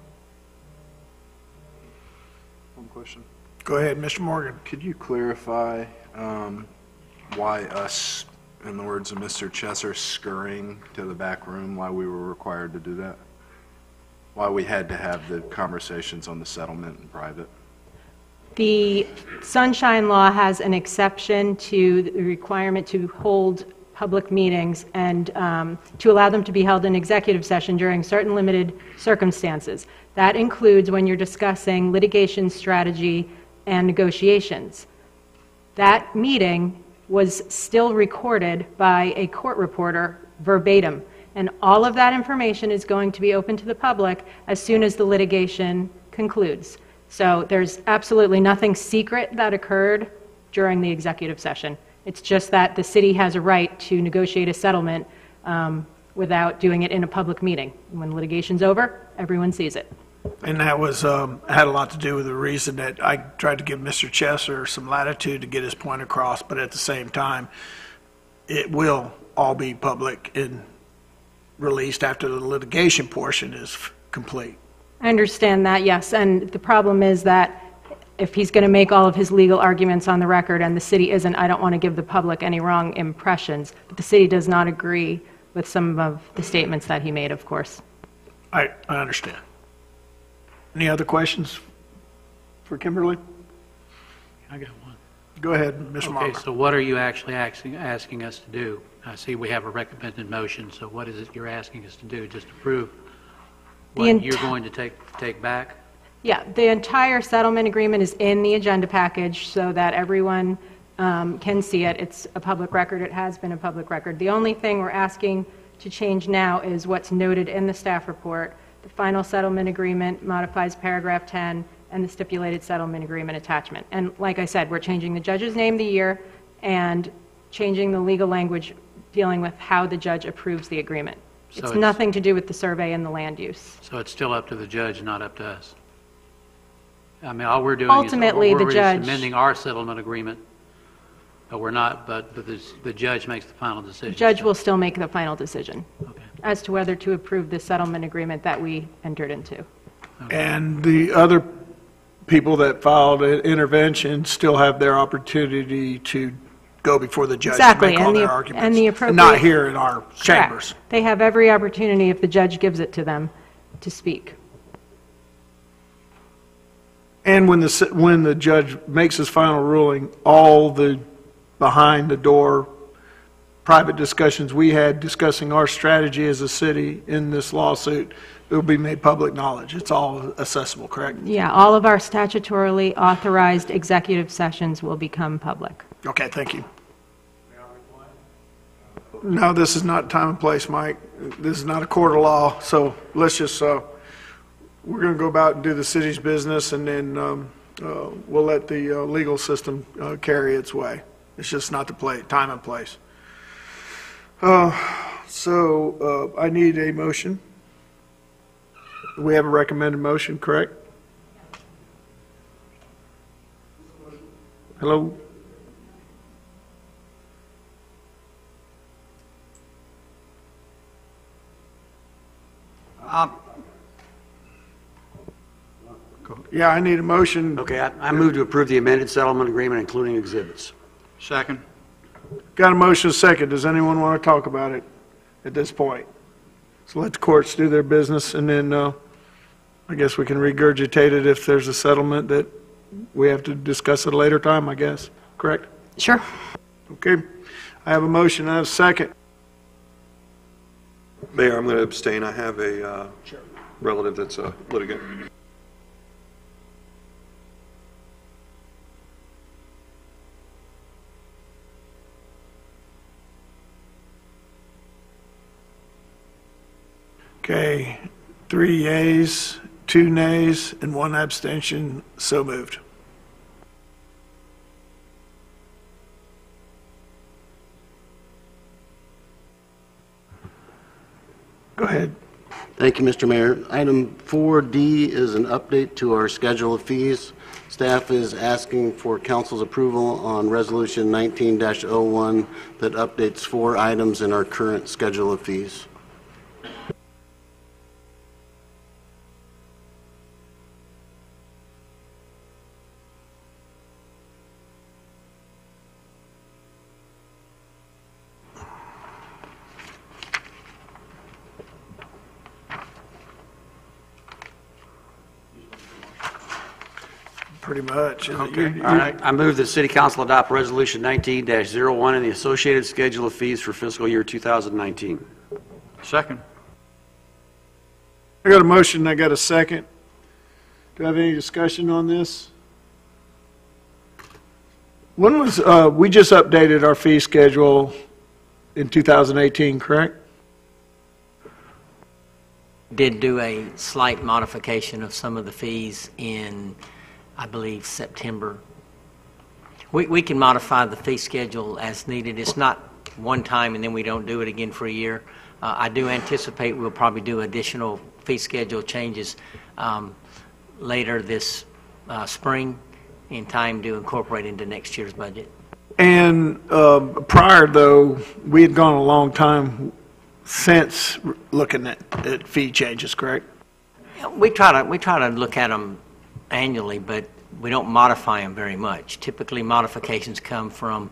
One question. Go ahead, Mr. Morgan. Could you clarify why us, in the words of Mr. Chesser, scurrying to the back room, why we were required to do that? Why we had to have the conversations on the settlement in private? The Sunshine Law has an exception to the requirement to hold public meetings and to allow them to be held in executive session during certain limited circumstances. That includes when you're discussing litigation strategy and negotiations. That meeting was still recorded by a court reporter verbatim, and all of that information is going to be open to the public as soon as the litigation concludes. So there's absolutely nothing secret that occurred during the executive session. It's just that the city has a right to negotiate a settlement without doing it in a public meeting. When litigation's over, everyone sees it. And that was had a lot to do with the reason that I tried to give Mr. Chesser some latitude to get his point across, but at the same time, it will all be public and released after the litigation portion is complete. I understand that, yes, and the problem is that if he's going to make all of his legal arguments on the record and the city isn't, I don't want to give the public any wrong impressions, but the city does not agree with some of the statements that he made, of course. I understand. Any other questions for Kimberly? I got one. Go ahead, Ms. Marmer. Okay, so what are you actually asking us to do? I see we have a recommended motion, so what is it you're asking us to do? Just approve what you're going to take back? Yeah, the entire settlement agreement is in the agenda package so that everyone can see it. It's a public record. It has been a public record. The only thing we're asking to change now is what's noted in the staff report. The final settlement agreement modifies paragraph 10 and the stipulated settlement agreement attachment. And like I said, we're changing the judge's name, the year, and changing the legal language dealing with how the judge approves the agreement. So it's nothing to do with the survey and the land use. So it's still up to the judge, not up to us? I mean, all we're doing Ultimately, is the judge, amending our settlement agreement, but we're not, but the judge makes the final decision. the judge will still make the final decision as to whether to approve the settlement agreement that we entered into. And the other people that filed an intervention still have their opportunity to go before the judge Exactly, to make all and their the- arguments. and the appropriate- not here in our chambers. Correct. They have every opportunity, if the judge gives it to them, to speak. And when the judge makes his final ruling, all the behind-the-door private discussions we had discussing our strategy as a city in this lawsuit, it will be made public knowledge. It's all accessible, correct? Yeah, all of our statutorily authorized executive sessions will become public. Okay, thank you. No, this is not time and place, Mike. This is not a court of law, so let's just, we're going to go about and do the city's business, and then we'll let the legal system carry its way. It's just not the time and place. So I need a motion. We have a recommended motion, correct? Hello? Yeah, I need a motion. Okay, I move to approve the amended settlement agreement, including exhibits. Second. Got a motion second. Does anyone want to talk about it at this point? So let the courts do their business, and then I guess we can regurgitate it if there's a settlement that we have to discuss at a later time, I guess. Correct? Sure. Okay. I have a motion. I have a second. Mayor, I'm going to abstain. I have a relative that's a litigant. Okay. 3 yeas, 2 nays, and 1 abstention. So moved. Go ahead. Thank you, Mr. Mayor. Item 4D is an update to our schedule of fees. Staff is asking for council's approval on Resolution 19-01 that updates 4 items in our current schedule of fees. pretty much. Okay. All right. I move that the City Council adopt Resolution 19-01 and the associated schedule of fees for fiscal year 2019. Second. I got a motion, I got a second. Do I have any discussion on this? When was, we just updated our fee schedule in 2018, correct? Did do a slight modification of some of the fees in, I believe, September. We can modify the fee schedule as needed. It's not one time and then we don't do it again for a year. I do anticipate we'll probably do additional fee schedule changes later this spring in time to incorporate into next year's budget. And prior, though, we had gone a long time since looking at fee changes, correct? We try to look at them annually, but we don't modify them very much. Typically, modifications come from,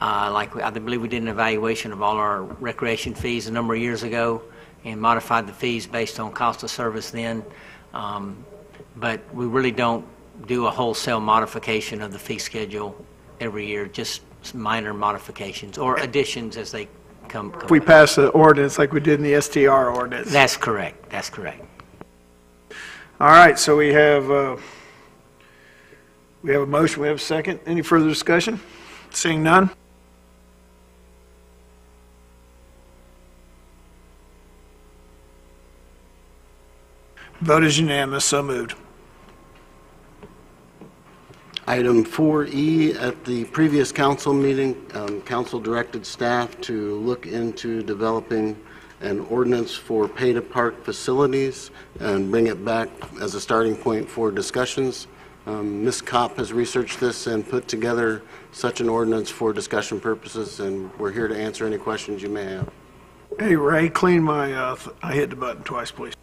like I believe we did an evaluation of all our recreation fees a number of years ago and modified the fees based on cost of service then. But we really don't do a wholesale modification of the fee schedule every year, just minor modifications or additions as they come. If we pass an ordinance like we did in the STR ordinance. That's correct. That's correct. All right, so we have a motion, we have a second. Any further discussion? Seeing none? Vote is unanimous, so moved. Item 4E, at the previous council meeting, council directed staff to look into developing an ordinance for pay-to-park facilities and bring it back as a starting point for discussions. Ms. Kopp has researched this and put together such an ordinance for discussion purposes, and we're here to answer any questions you may have. Hey, Ray, clean my, I hit the button twice, please.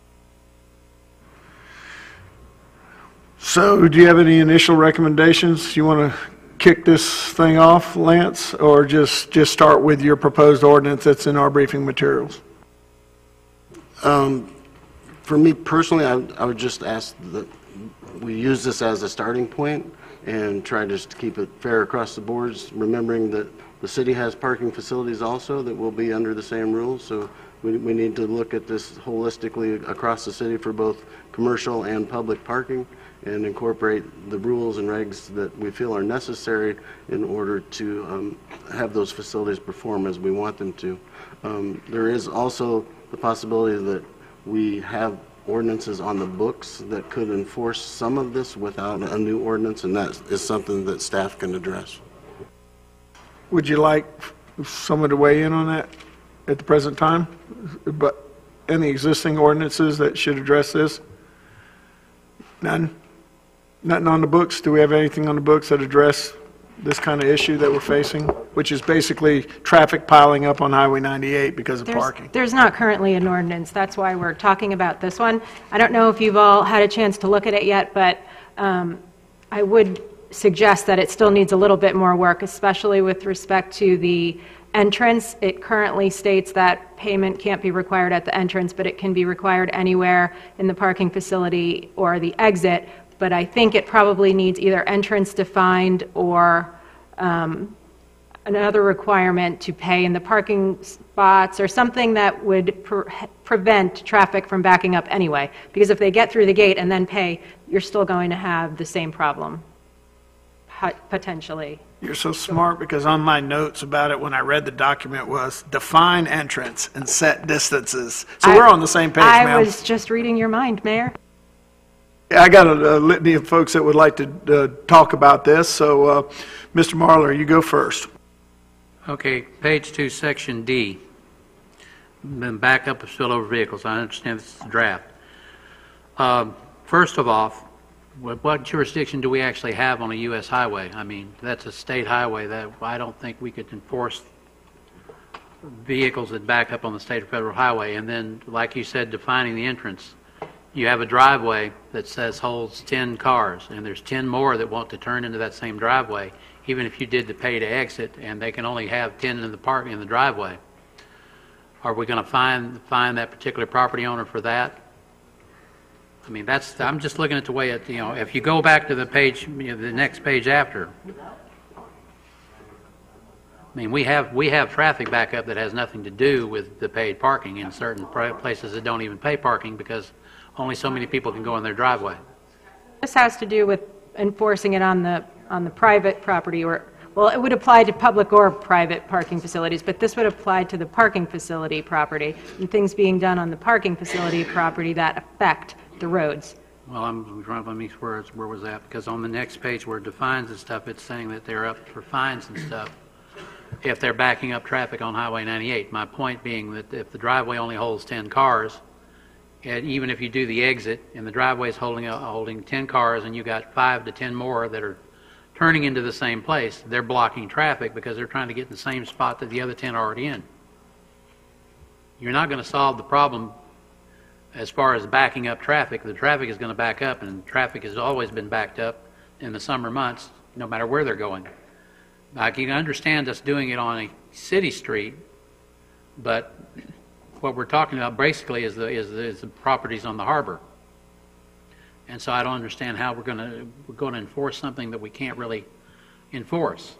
So, do you have any initial recommendations? You want to kick this thing off, Lance, or just start with your proposed ordinance that's in our briefing materials? For me personally, I would just ask that we use this as a starting point and try just to keep it fair across the boards, remembering that the city has parking facilities also that will be under the same rules. So we need to look at this holistically across the city for both commercial and public parking and incorporate the rules and regs that we feel are necessary in order to have those facilities perform as we want them to. There is also the possibility that we have ordinances on the books that could enforce some of this without a new ordinance, and that is something that staff can address. Would you like someone to weigh in on that at the present time? But any existing ordinances that should address this? None? Nothing on the books? Do we have anything on the books that address this kind of issue that we're facing, which is basically traffic piling up on Highway 98 because of parking? There's not currently an ordinance. That's why we're talking about this one. I don't know if you've all had a chance to look at it yet, but I would suggest that it still needs a little bit more work, especially with respect to the entrance. It currently states that payment can't be required at the entrance, but it can be required anywhere in the parking facility or the exit. But I think it probably needs either entrance defined or another requirement to pay in the parking spots or something that would prevent traffic from backing up anyway. Because if they get through the gate and then pay, you're still going to have the same problem, potentially. You're so smart, because on my notes about it when I read the document was define entrance and set distances. So we're on the same page, ma'am. I was just reading your mind, Mayor. I got a litany of folks that would like to talk about this. So, Mr. Marler, you go first. Okay, page 2, section D. Then back up of spillover vehicles. I understand this is a draft. First of all, what jurisdiction do we actually have on a U.S. highway? I mean, that's a state highway. That I don't think we could enforce vehicles that back up on the state or federal highway. And then, like you said, defining the entrance. You have a driveway that says holds 10 cars, and there's 10 more that want to turn into that same driveway, even if you did the pay to exit, and they can only have 10 in the driveway. Are we going to fine that particular property owner for that? I mean, I'm just looking at the way it, if you go back to the page, the next page after, I mean, we have traffic backup that has nothing to do with the paid parking in certain places that don't even pay parking because only so many people can go in their driveway. This has to do with enforcing it on the private property, or, well, it would apply to public or private parking facilities, but this would apply to the parking facility property and things being done on the parking facility property that affect the roads. Well, I'm trying to make where was that? Because on the next page where it defines and stuff, it's saying that they're up for fines and stuff if they're backing up traffic on Highway 98. My point being that if the driveway only holds 10 cars, and even if you do the exit and the driveway is holding 10 cars and you got 5 to 10 more that are turning into the same place, they're blocking traffic because they're trying to get in the same spot that the other 10 are already in. You're not going to solve the problem as far as backing up traffic. The traffic is going to back up, and traffic has always been backed up in the summer months, no matter where they're going. I can understand us doing it on a city street, but what we're talking about basically is the properties on the harbor. And so I don't understand how we're going to enforce something that we can't really enforce.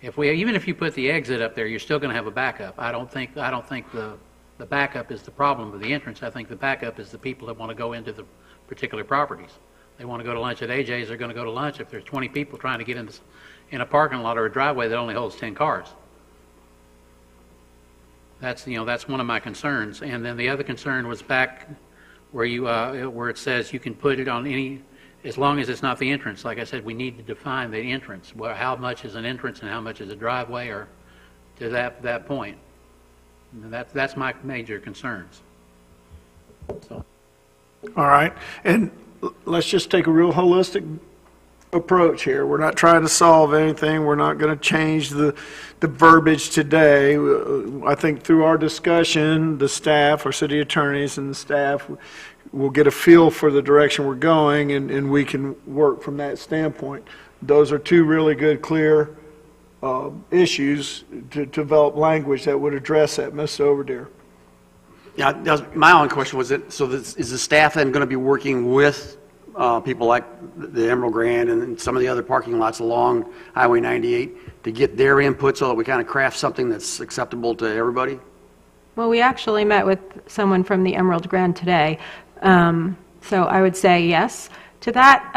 Even if you put the exit up there, you're still going to have a backup. I don't think the backup is the problem with the entrance. I think the backup is the people that want to go into the particular properties. They want to go to lunch at AJ's, they're going to go to lunch. If there's 20 people trying to get in a parking lot or a driveway that only holds 10 cars. That's one of my concerns. And then the other concern was back where it says you can put it on any, as long as it's not the entrance. Like I said, we need to define the entrance. How much is an entrance and how much is a driveway, or to that point. And that's my major concerns. So. All right, and let's just take a real holistic approach here. We're not trying to solve anything. We're not going to change the verbiage today. I think through our discussion, the staff, our city attorneys and the staff will get a feel for the direction we're going, and we can work from that standpoint. Those are two really good, clear issues to develop language that would address that, Mr. Overdeer. Yeah, my only question was is the staff then going to be working with people like the Emerald Grand and some of the other parking lots along Highway 98 to get their input so that we kind of craft something that's acceptable to everybody? Well, we actually met with someone from the Emerald Grand today, so I would say yes to that.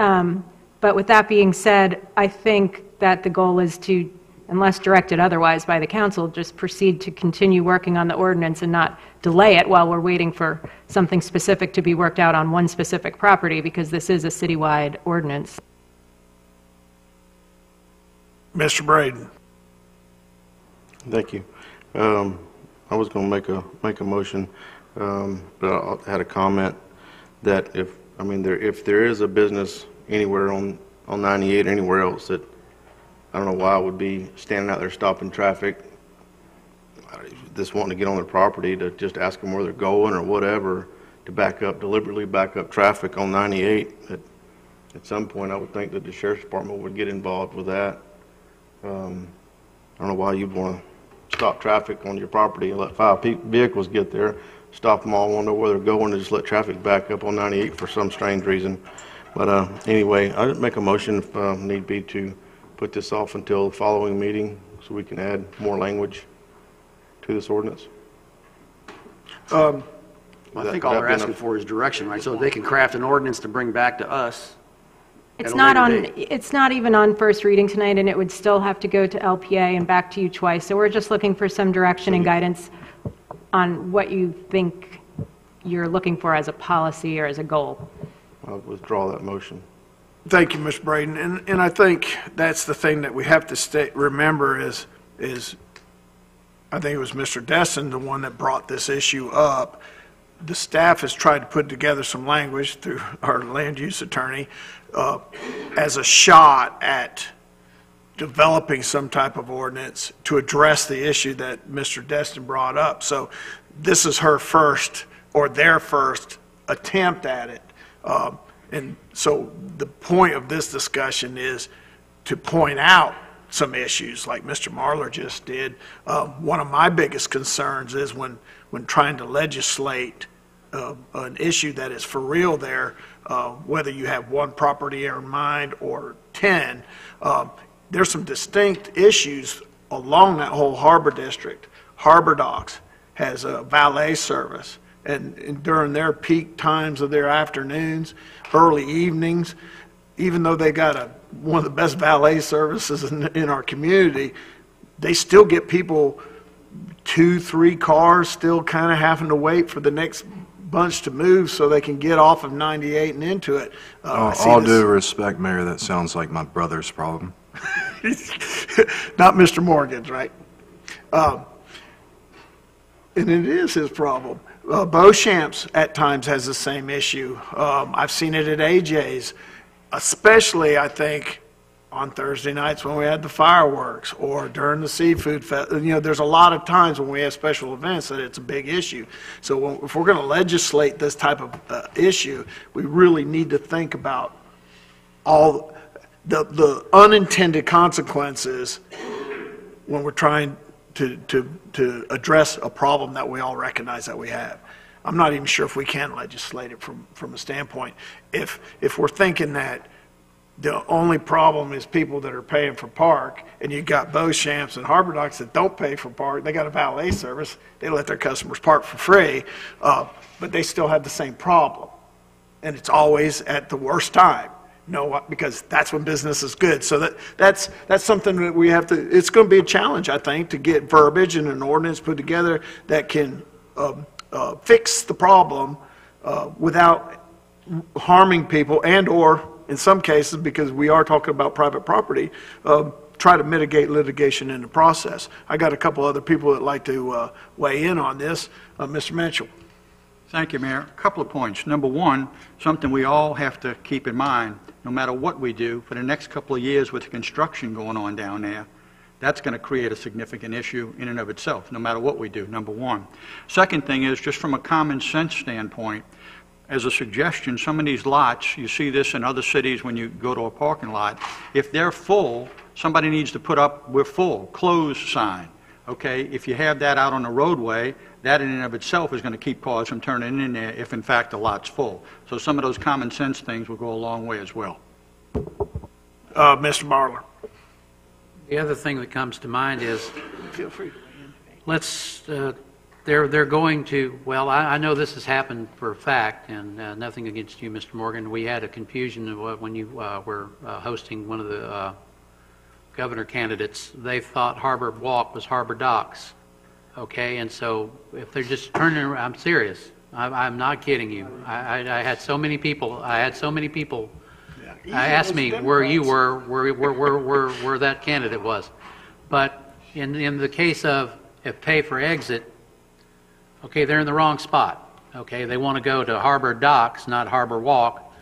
But with that being said, I think that the goal is to, unless directed otherwise by the council, just proceed to continue working on the ordinance and not delay it while we're waiting for something specific to be worked out on one specific property, because this is a citywide ordinance. Mr. Braden. Thank you. I was going to make a motion, but I had a comment that if there is a business anywhere on 98 or anywhere else that I don't know why I would be standing out there stopping traffic, just wanting to get on their property, to just ask them where they're going or whatever, to deliberately back up traffic on 98. At some point, I would think that the sheriff's department would get involved with that. I don't know why you'd want to stop traffic on your property and let 5 vehicles get there, stop them all, want to know where they're going, and just let traffic back up on 98 for some strange reason. But anyway, I'd make a motion if need be to put this off until the following meeting so we can add more language to this ordinance. I think all they're asking for is direction, right? So they can craft an ordinance to bring back to us. It's not even on first reading tonight, and it would still have to go to LPA and back to you twice. So we're just looking for some direction and guidance on what you think you're looking for as a policy or as a goal. I'll withdraw that motion. Thank you, Mr. Braden. And I think that's the thing that we have to remember is I think it was Mr. Destin, the one that brought this issue up. The staff has tried to put together some language through our land use attorney as a shot at developing some type of ordinance to address the issue that Mr. Destin brought up. So this is her first, or their first, attempt at it. And so the point of this discussion is to point out some issues like Mr. Marler just did. One of my biggest concerns is when trying to legislate an issue that is for real there, whether you have one property in mind or 10. There's some distinct issues along that whole harbor district. Harbor Docks has a valet service, and during their peak times of their afternoons, early evenings, even though they got one of the best valet services in our community, they still get people 2-3 cars still kind of having to wait for the next bunch to move so they can get off of 98 and into it. All due respect, Mayor, that sounds like my brother's problem. Not Mr. Morgan's, right? And it is his problem. Beauchamps at times has the same issue. I've seen it at AJ's, especially, I think, on Thursday nights when we had the fireworks or during the seafood fest. There's a lot of times when we have special events that it's a big issue. So if we're going to legislate this type of issue, we really need to think about all the unintended consequences when we're trying to address a problem that we all recognize that we have. I'm not even sure if we can legislate it from a standpoint. If we're thinking that the only problem is people that are paying for park, and you got Beauchamps and Harbor Docks that don't pay for park. They got a valet service. They let their customers park for free, but they still have the same problem. And it's always at the worst time. Because that's when business is good. So that's something that we have to, it's going to be a challenge, I think, to get verbiage and an ordinance put together that can fix the problem without harming people and or, in some cases, because we are talking about private property, try to mitigate litigation in the process. I got a couple other people that like to weigh in on this. Mr. Mitchell. Thank you, Mayor. A couple of points. Number one, something we all have to keep in mind, no matter what we do, for the next couple of years with the construction going on down there, that's going to create a significant issue in and of itself, no matter what we do, number one. Second thing is, just from a common sense standpoint, as a suggestion, some of these lots, you see this in other cities when you go to a parking lot, if they're full, somebody needs to put up, "We're full," close sign. Okay, if you have that out on the roadway, that in and of itself is going to keep cars from turning in there if in fact the lot's full. So some of those common sense things will go a long way as well. Mr. Marler. The other thing that comes to mind is, feel free. Let's, they're going to, well, I know this has happened for a fact, and nothing against you, Mr. Morgan. We had a confusion when you were hosting one of the governor candidates. They thought Harbor Walk was Harbor Docks. Okay, and so if they're just turning around, I'm serious. I'm not kidding you. I had so many people. I asked me where you were, where that candidate was. But in the case of if pay for exit, okay, they're in the wrong spot. Okay, they want to go to Harbor Docks, not Harbor Walk,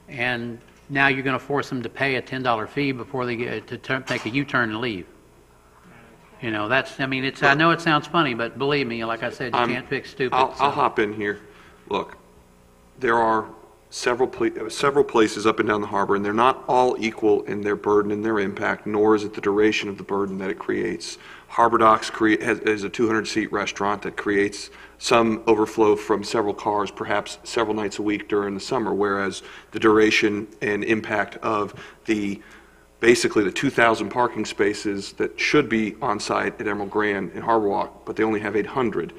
and now you're going to force them to pay a $10 fee before they get to take a U-turn and leave. That's, I mean, I know it sounds funny, but believe me, like I said, you can't fix stupid. I'll hop in here. Look, there are several places up and down the harbor, and they're not all equal in their burden and their impact, nor is it the duration of the burden that it creates. Harbor Docks is a 200-seat restaurant that creates some overflow from several cars, perhaps several nights a week during the summer, whereas the duration and impact of basically the 2,000 parking spaces that should be on site at Emerald Grand and Harbor Walk, but they only have 800.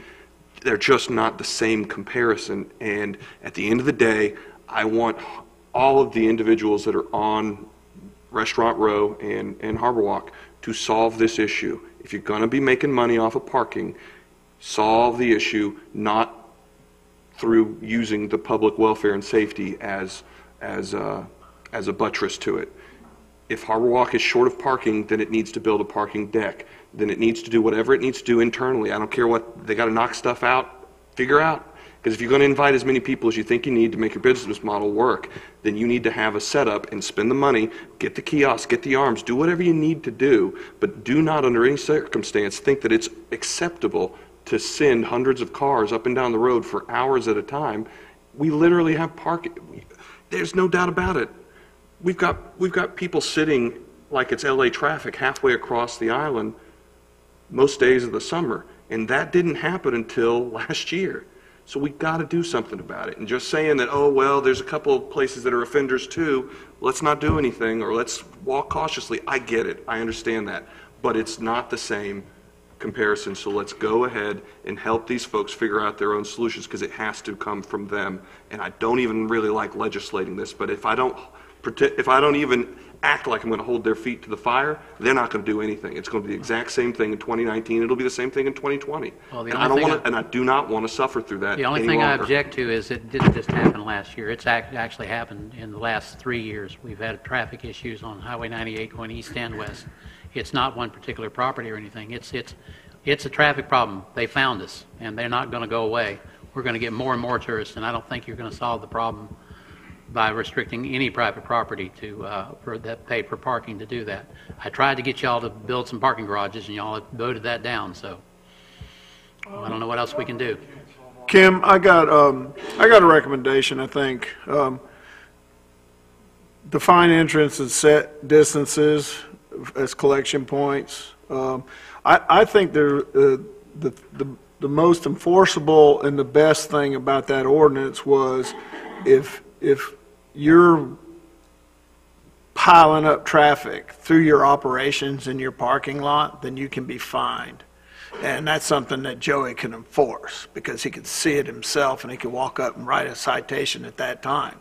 They're just not the same comparison. And at the end of the day, I want all of the individuals that are on Restaurant Row and Harbor Walk to solve this issue. If you're going to be making money off of parking, solve the issue not through using the public welfare and safety as a buttress to it. If Harbor Walk is short of parking, then it needs to build a parking deck. Then it needs to do whatever it needs to do internally. I don't care what, they got to knock stuff out, figure out. Because if you're going to invite as many people as you think you need to make your business model work, then you need to have a setup and spend the money, get the kiosks, get the arms, do whatever you need to do, but do not under any circumstance think that it's acceptable to send hundreds of cars up and down the road for hours at a time. We literally have parking. There's no doubt about it. We've got people sitting like it's LA traffic halfway across the island most days of the summer, and that didn't happen until last year. So we got to do something about it. And just saying that, oh, well, there's a couple of places that are offenders too, let's not do anything, or let's walk cautiously. I get it. I understand that. But it's not the same comparison. So let's go ahead and help these folks figure out their own solutions, because it has to come from them. And I don't even really like legislating this, but if I don't even act like I'm going to hold their feet to the fire, they're not going to do anything. It's going to be the exact same thing in 2019. It'll be the same thing in 2020. Well, and I do not want to suffer through that. The only any thing I longer. object to is it didn't just happen last year. It's actually happened in the last 3 years. We've had traffic issues on Highway 98 going east and west. It's not one particular property or anything. It's a traffic problem. They found us, and they're not going to go away. We're going to get more and more tourists, and I don't think you're going to solve the problem by restricting any private property that pay for parking to do that. I tried to get y'all to build some parking garages, and y'all have voted that down. So I don't know what else we can do. Kim, I got a recommendation. I think define entrance and set distances as collection points. I think the most enforceable and the best thing about that ordinance was if you're piling up traffic through your operations in your parking lot, then you can be fined. And that's something that Joey can enforce, because he can see it himself and he can walk up and write a citation at that time.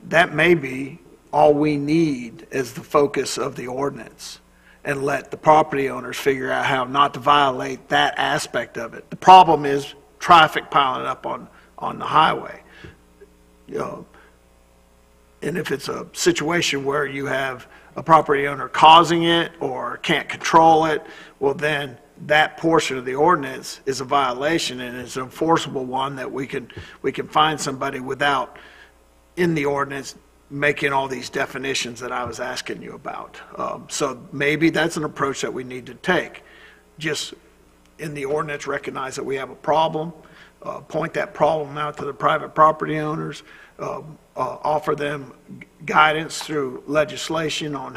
That may be all we need as the focus of the ordinance, and let the property owners figure out how not to violate that aspect of it. The problem is traffic piling up on the highway. You know, and if it's a situation where you have a property owner causing it or can't control it, well then that portion of the ordinance is a violation, and it's an enforceable one that we can find somebody without in the ordinance making all these definitions that I was asking you about. So maybe that's an approach that we need to take. Just in the ordinance, recognize that we have a problem, point that problem out to the private property owners, offer them guidance through legislation on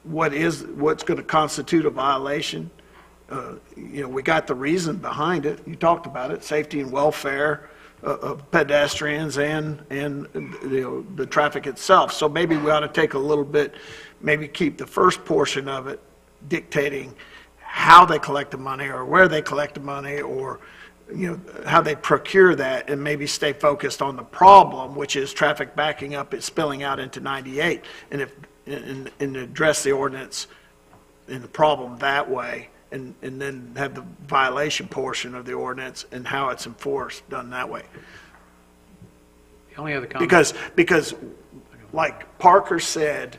what's going to constitute a violation. We got the reason behind it. You talked about it, safety and welfare of pedestrians and the traffic itself. So maybe we ought to take a little bit, maybe keep the first portion of it dictating how they collect the money or where they collect the money, or how they procure that, and maybe stay focused on the problem, which is traffic backing up and spilling out into 98, and address the ordinance and the problem that way. And then have the violation portion of the ordinance and how it's enforced done that way. The only other comment, because like Parker said,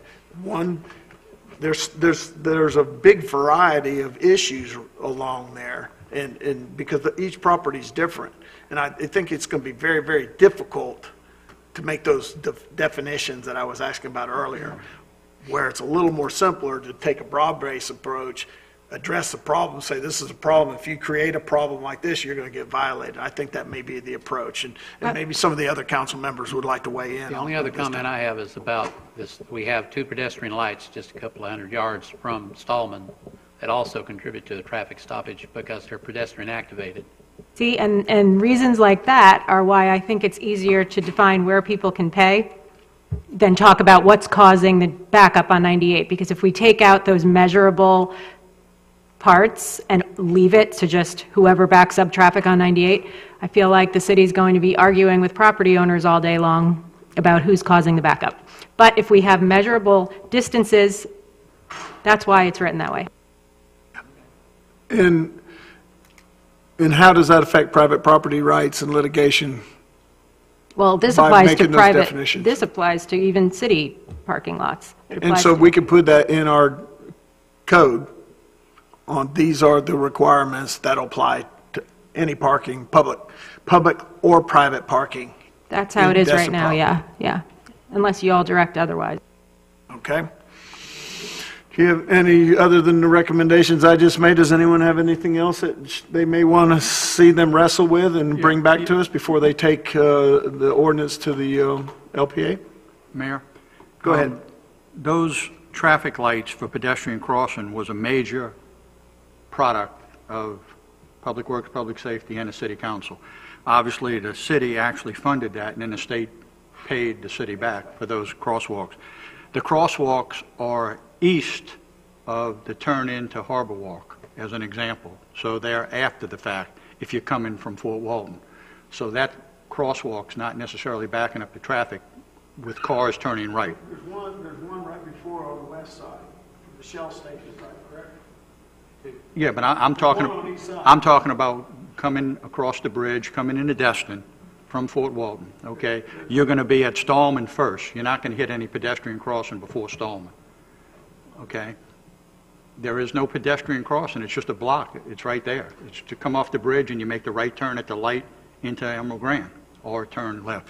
there's a big variety of issues along there, and because each property is different, and I think it's going to be very, very difficult to make those definitions that I was asking about earlier, where it's a little more simpler to take a broad-based approach, address the problem, say this is a problem. If you create a problem like this, you're going to get violated. I think that may be the approach, and maybe some of the other council members would like to weigh in. The only other comment I have is about this. We have 2 pedestrian lights just a couple of 100 yards from Stallman that also contribute to the traffic stoppage because they're pedestrian activated. See, and reasons like that are why I think it's easier to define where people can pay than talk about what's causing the backup on 98, because if we take out those measurable parts and leave it to just whoever backs up traffic on 98, I feel like the city's going to be arguing with property owners all day long about who's causing the backup. But if we have measurable distances, that's why it's written that way. And how does that affect private property rights and litigation? Well, this by applies to making those private, definitions? this applies to even city parking lots. It And applies so to- we can put that in our code on these are the requirements that apply to any parking, public or private parking. That's how it is That's right the now, problem. yeah. Unless you all direct otherwise. Okay. Do you have any, other than the recommendations I just made, does anyone have anything else that they may want to see them wrestle with and bring back to us before they take the ordinance to the LPA? Mayor? Go ahead. Those traffic lights for pedestrian crossing was a major product of Public Works, Public Safety, and the City Council. Obviously, the city actually funded that, and then the state paid the city back for those crosswalks. The crosswalks are east of the turn into Harbor Walk, as an example. So they're after the fact if you're coming from Fort Walton. So that crosswalk's not necessarily backing up the traffic with cars turning right. There's one right before on the west side, the Shell station, right, correct? Yeah, but One on each side. I'm talking about coming across the bridge, coming into Destin from Fort Walton, okay? You're going to be at Stallman first. You're not going to hit any pedestrian crossing before Stallman, okay? There is no pedestrian crossing. It's just a block. It's right there. It's to come off the bridge and you make the right turn at the light into Emerald Grand or turn left.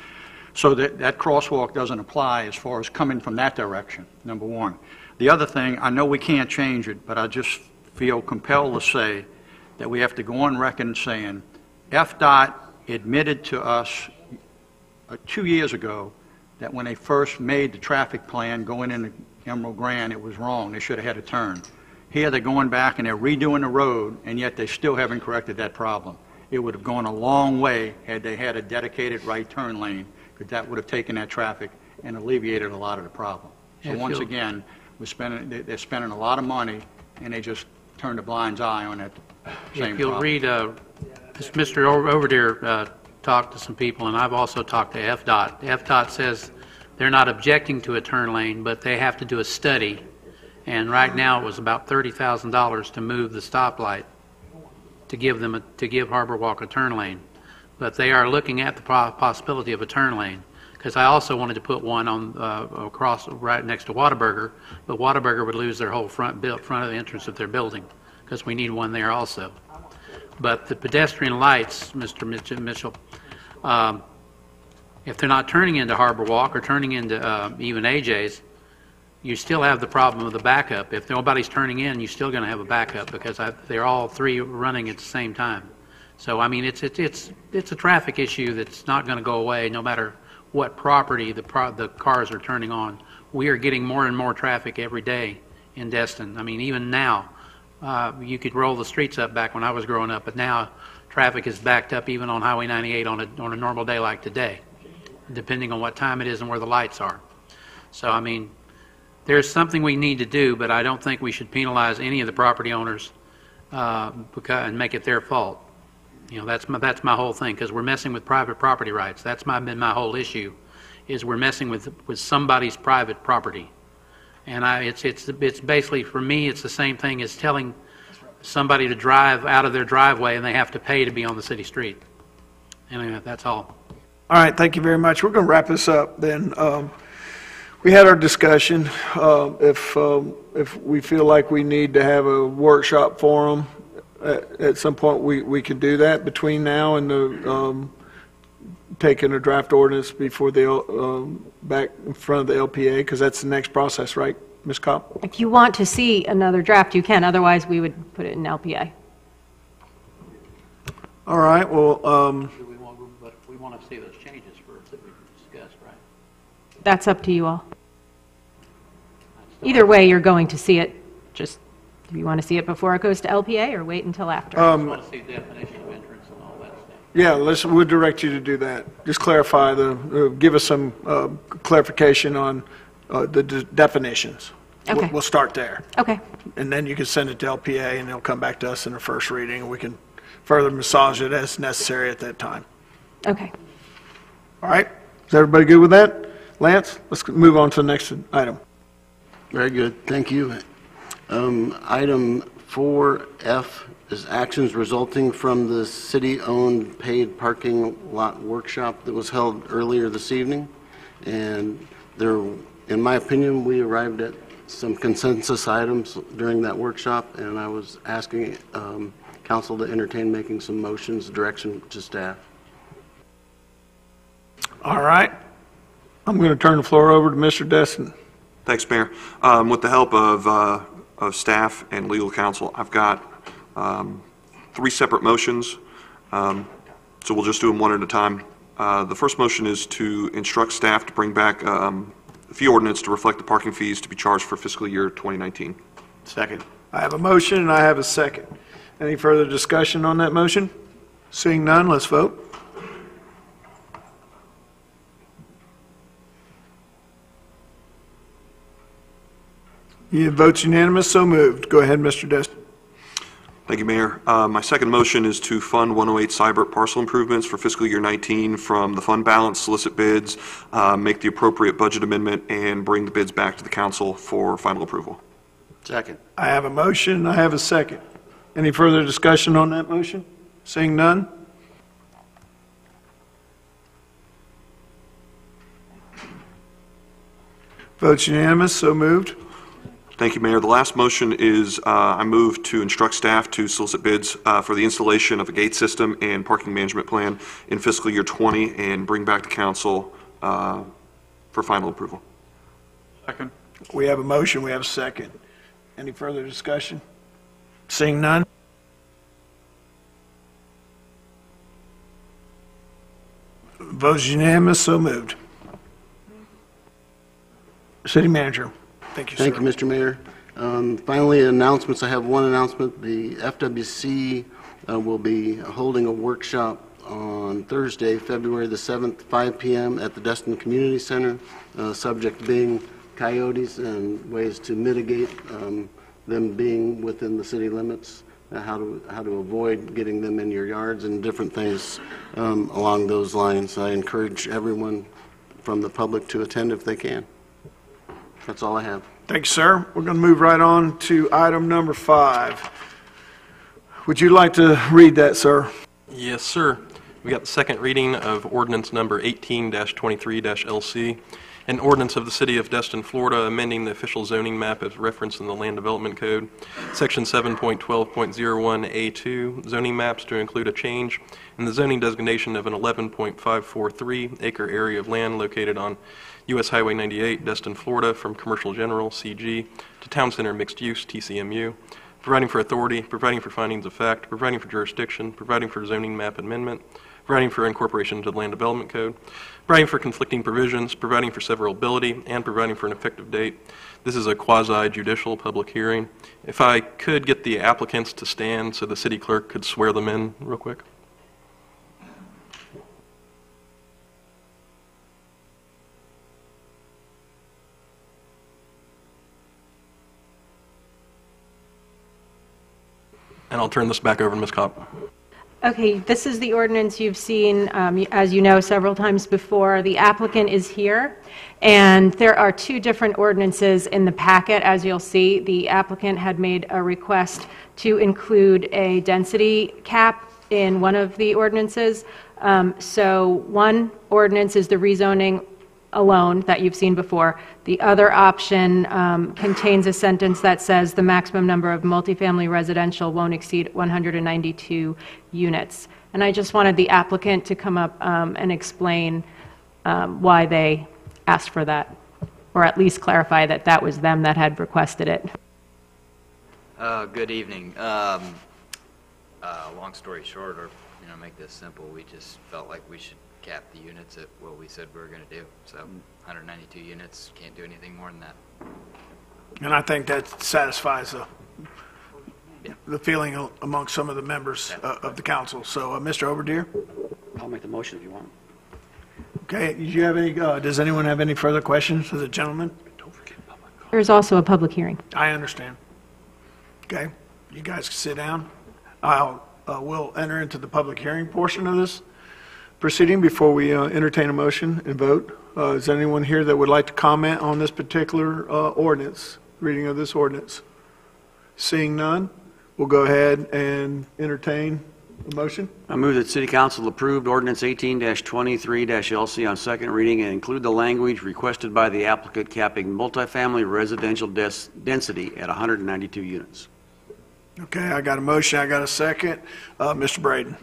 So that crosswalk doesn't apply as far as coming from that direction, number one. The other thing, I know we can't change it, but I just feel compelled to say that we have to go on record saying FDOT admitted to us 2 years ago that when they first made the traffic plan going into Emerald Grand, it was wrong. They should have had a turn. Here they're going back and they're redoing the road, and yet they still haven't corrected that problem. It would have gone a long way had they had a dedicated right turn lane, because that would have taken that traffic and alleviated a lot of the problem. So If once you'll- again, they're spending a lot of money, and they just turned a blind eye on that same If you'll problem. read, Mr. Overdeer talked to some people, and I've also talked to FDOT. FDOT says they're not objecting to a turn lane, but they have to do a study. And right now, it was about $30,000 to move the stoplight to give Harbor Walk a turn lane. But they are looking at the possibility of a turn lane, because I also wanted to put one on across right next to Whataburger, but Whataburger would lose their whole front of the entrance of their building, because we need one there also. But the pedestrian lights, Mr. Mitchell, if they're not turning into Harbor Walk or turning into even AJ's, you still have the problem of the backup. If nobody's turning in, you're still going to have a backup, because they're all three running at the same time. So, I mean, it's a traffic issue that's not going to go away no matter what property the cars are turning on. We are getting more and more traffic every day in Destin. I mean, even now, you could roll the streets up back when I was growing up, but now traffic is backed up even on Highway 98 on a normal day like today, depending on what time it is and where the lights are. So, I mean, there's something we need to do, but I don't think we should penalize any of the property owners and make it their fault. You know, that's my whole thing, because we're messing with private property rights. That's been my whole issue, is we're messing with somebody's private property. And it's basically, for me, it's the same thing as telling somebody to drive out of their driveway and they have to pay to be on the city street. Anyway, that's all. All right, thank you very much. We're going to wrap this up then. We had our discussion. If we feel like we need to have a workshop forum, at some point we can do that between now and the taking a draft ordinance before the back in front of the LPA, because that's the next process, right, Ms. Kopp? If you want to see another draft, you can. Otherwise, we would put it in LPA. All right, well, But we want to see those changes first that we discussed, right? That's up to you all. Either way, you're going to see it. Just, do you want to see it before it goes to LPA or wait until after? I just want to see definition of entrance and all that stuff. yeah, we'll direct you to do that. Just clarify give us some clarification on the definitions. Okay. We'll start there. Okay. And then you can send it to LPA, and it'll come back to us in the first reading, and we can further massage it as necessary at that time. Okay. All right? Is everybody good with that? Lance, let's move on to the next item. Very good, thank you. Item 4F is actions resulting from the city-owned paid parking lot workshop that was held earlier this evening. And there, in my opinion, we arrived at some consensus items during that workshop, and I was asking council to entertain making some motions, direction to staff. All right. I'm going to turn the floor over to Mr. Destin. Thanks, Mayor. With the help of staff and legal counsel, I've got 3 separate motions, so we'll just do them one at a time. The first motion is to instruct staff to bring back a fee ordinance to reflect the parking fees to be charged for fiscal year 2019. Second. I have a motion and I have a second. Any further discussion on that motion? Seeing none, let's vote. Votes unanimous, so moved. Go ahead, Mr. Destin. Thank you, Mayor. My second motion is to fund 108 Cybert parcel improvements for fiscal year 19 from the fund balance, solicit bids, make the appropriate budget amendment, and bring the bids back to the council for final approval. Second. I have a motion, I have a second. Any further discussion on that motion? Seeing none? Votes unanimous, so moved. Thank you, Mayor. The last motion is I move to instruct staff to solicit bids for the installation of a gate system and parking management plan in fiscal year 20 and bring back to council for final approval. Second. We have a motion, we have a second. Any further discussion? Seeing none? Votes unanimous, so moved. City Manager. Thank you, sir. Thank you, Mr. Mayor. Finally, announcements. I have one announcement. The FWC will be holding a workshop on Thursday, February the 7th, 5 p.m. at the Destin Community Center, subject being coyotes and ways to mitigate them being within the city limits, how to avoid getting them in your yards and different things along those lines. I encourage everyone from the public to attend if they can. That's all I have. Thank you, sir. We're going to move right on to item number 5. Would you like to read that, sir? Yes, sir. We got the second reading of ordinance number 18-23-LC, an ordinance of the City of Destin, Florida, amending the official zoning map as referenced in the Land Development Code, Section 7.12.01A2, zoning maps to include a change in the zoning designation of an 11.543 acre area of land located on U.S. Highway 98, Destin, Florida, from Commercial General, CG, to Town Center Mixed Use, TCMU, providing for authority, providing for findings of fact, providing for jurisdiction, providing for zoning map amendment, providing for incorporation into the Land Development Code, providing for conflicting provisions, providing for severability, and providing for an effective date. This is a quasi-judicial public hearing. If I could get the applicants to stand so the city clerk could swear them in real quick. And I'll turn this back over to Ms. Kopp. Okay, this is the ordinance you've seen, as you know, several times before. The applicant is here, and there are 2 different ordinances in the packet, as you'll see. The applicant had made a request to include a density cap in one of the ordinances. So one ordinance is the rezoning alone that you've seen before. The other option contains a sentence that says the maximum number of multifamily residential won't exceed 192 units. And I just wanted the applicant to come up and explain why they asked for that, or at least clarify that that was them that had requested it. Good evening. Long story short, or make this simple, we just felt like we should cap the units at what we said we were going to do. So 192 units, can't do anything more than that. And I think that satisfies the feeling among some of the members of the council. So, Mr. Overdeer? I'll make the motion if you want. Okay, do you have any, does anyone have any further questions for the gentleman? There's also a public hearing. I understand. Okay, you guys can sit down. We'll enter into the public hearing portion of this proceeding before we entertain a motion and vote. Is there anyone here that would like to comment on this particular ordinance, reading of this ordinance? Seeing none, we'll go ahead and entertain a motion. I move that City Council approved ordinance 18-23-LC on second reading and include the language requested by the applicant capping multifamily residential density at 192 units. Okay, I got a motion, I got a second. Mr. Braden.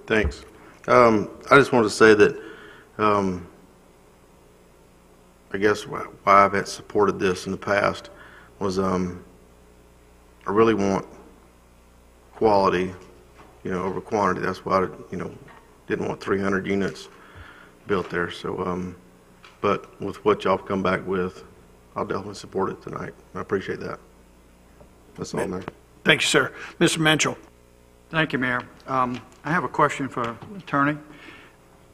Thanks. I just wanted to say that I guess why I've had supported this in the past was I really want quality, over quantity. That's why I, didn't want 300 units built there. So, but with what y'all come back with, I'll definitely support it tonight. I appreciate that. That's all, Mayor. Thank you, sir. Mr. Menchel. Thank you, Mayor. I have a question for Attorney.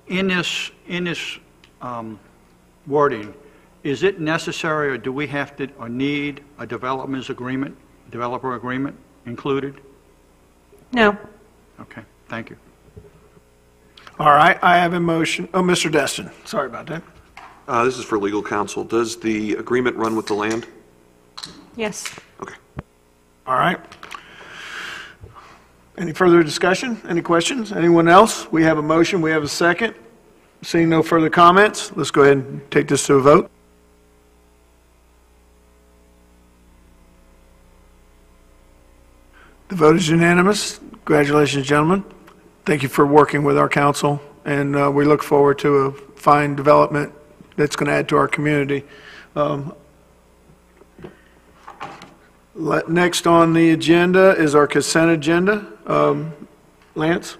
In this wording, is it necessary, or do we have to, or need a developer agreement included? No. Okay, thank you. All right, I have a motion. Oh, Mr. Destin, sorry about that. This is for legal counsel. Does the agreement run with the land? Yes. Okay. All right. Any further discussion? Any questions? Anyone else? We have a motion. We have a second. Seeing no further comments, let's go ahead and take this to a vote. The vote is unanimous. Congratulations, gentlemen. Thank you for working with our council, and we look forward to a fine development that's going to add to our community. Next on the agenda is our consent agenda. Lance?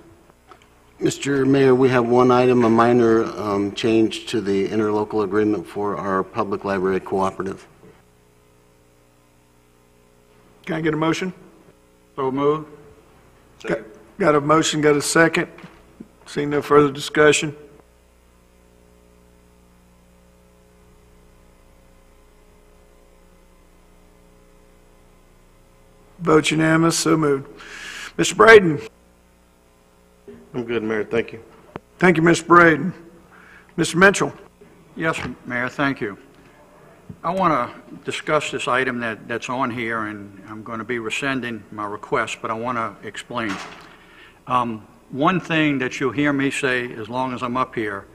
Mr. Mayor, we have one item, a minor change to the interlocal agreement for our public library cooperative. Can I get a motion? So move. Got a motion, got a second. Seeing no further discussion. Vote unanimous, so moved. Mr. Braden. I'm good, Mayor, thank you. Thank you, Mr. Braden. Mr. Mitchell. Yes, Mayor, thank you. I want to discuss this item that's on here, and I'm going to be rescinding my request, but I want to explain. One thing that you'll hear me say as long as I'm up here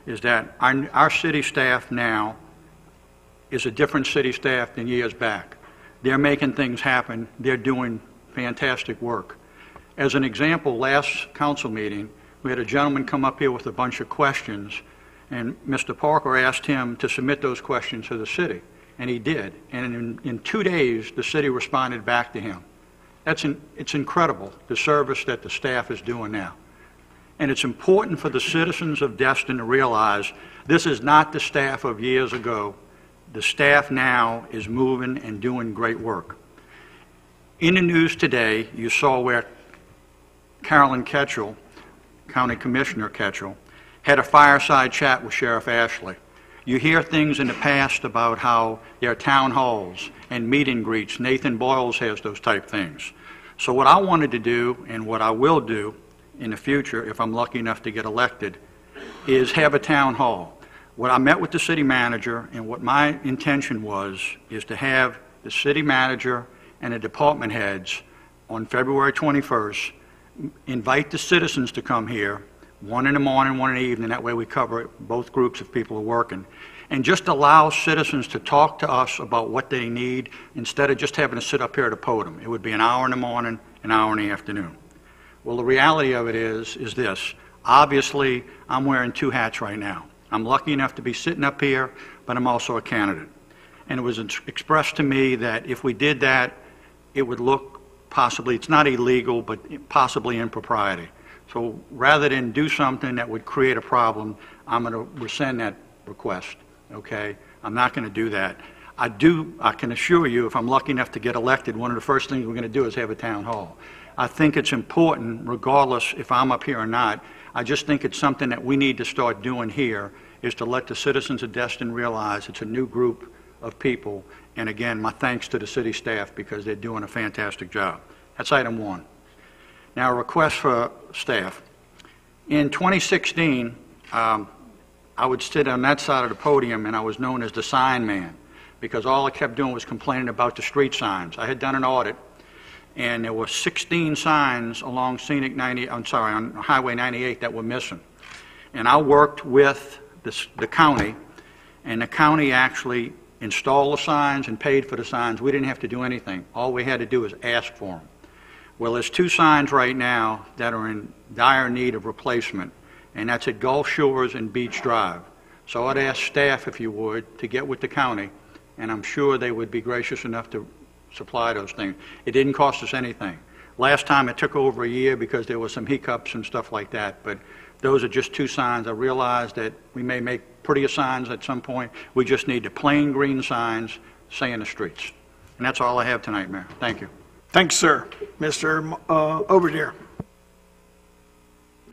is that our city staff now is a different city staff than years back. They're making things happen. They're doing fantastic work. As an example, last council meeting, we had a gentleman come up here with a bunch of questions, and Mr. Parker asked him to submit those questions to the city, and he did. And in 2 days, the city responded back to him. It's incredible, the service that the staff is doing now. And it's important for the citizens of Destin to realize this is not the staff of years ago. The staff now is moving and doing great work. In the news today, you saw where Carolyn Ketchel, County Commissioner Ketchel, had a fireside chat with Sheriff Ashley. You hear things in the past about how there are town halls and meet and greets. Nathan Boyles has those type things. So what I wanted to do, and what I will do in the future, if I'm lucky enough to get elected, is have a town hall. What I met with the city manager, and what my intention was, is to have the city manager and the department heads on February 21st invite the citizens to come here, one in the morning, one in the evening. That way we cover both groups of people who are working. And just allow citizens to talk to us about what they need instead of just having to sit up here at a podium. It would be an hour in the morning, an hour in the afternoon. Well, the reality of it is this. Obviously, I'm wearing two hats right now. I'm lucky enough to be sitting up here, but I'm also a candidate. And it was expressed to me that if we did that, it would look possibly, it's not illegal, but possibly impropriety. So rather than do something that would create a problem, I'm going to rescind that request, okay? I'm not going to do that. I can assure you, if I'm lucky enough to get elected, one of the first things we're going to do is have a town hall. I think it's important, regardless if I'm up here or not. I just think it's something that we need to start doing here, is to let the citizens of Destin realize it's a new group of people. And again, my thanks to the city staff because they're doing a fantastic job. That's item one. Now, a request for staff. In 2016, I would sit on that side of the podium, and I was known as the sign man because all I kept doing was complaining about the street signs. I had done an audit, and there were 16 signs along on Highway 98 that were missing. And I worked with the county, and the county actually installed the signs and paid for the signs. We didn't have to do anything. All we had to do was ask for them. Well, there's two signs right now that are in dire need of replacement, and that's at Gulf Shores and Beach Drive. So I'd ask staff, if you would, to get with the county, and I'm sure they would be gracious enough to supply those things. It didn't cost us anything. Last time it took over a year because there were some hiccups and stuff like that, but those are just two signs. I realize that we may make prettier signs at some point. We just need the plain green signs saying the streets. And that's all I have tonight, Mayor. Thank you. Thanks, sir. Mr. Overdeer.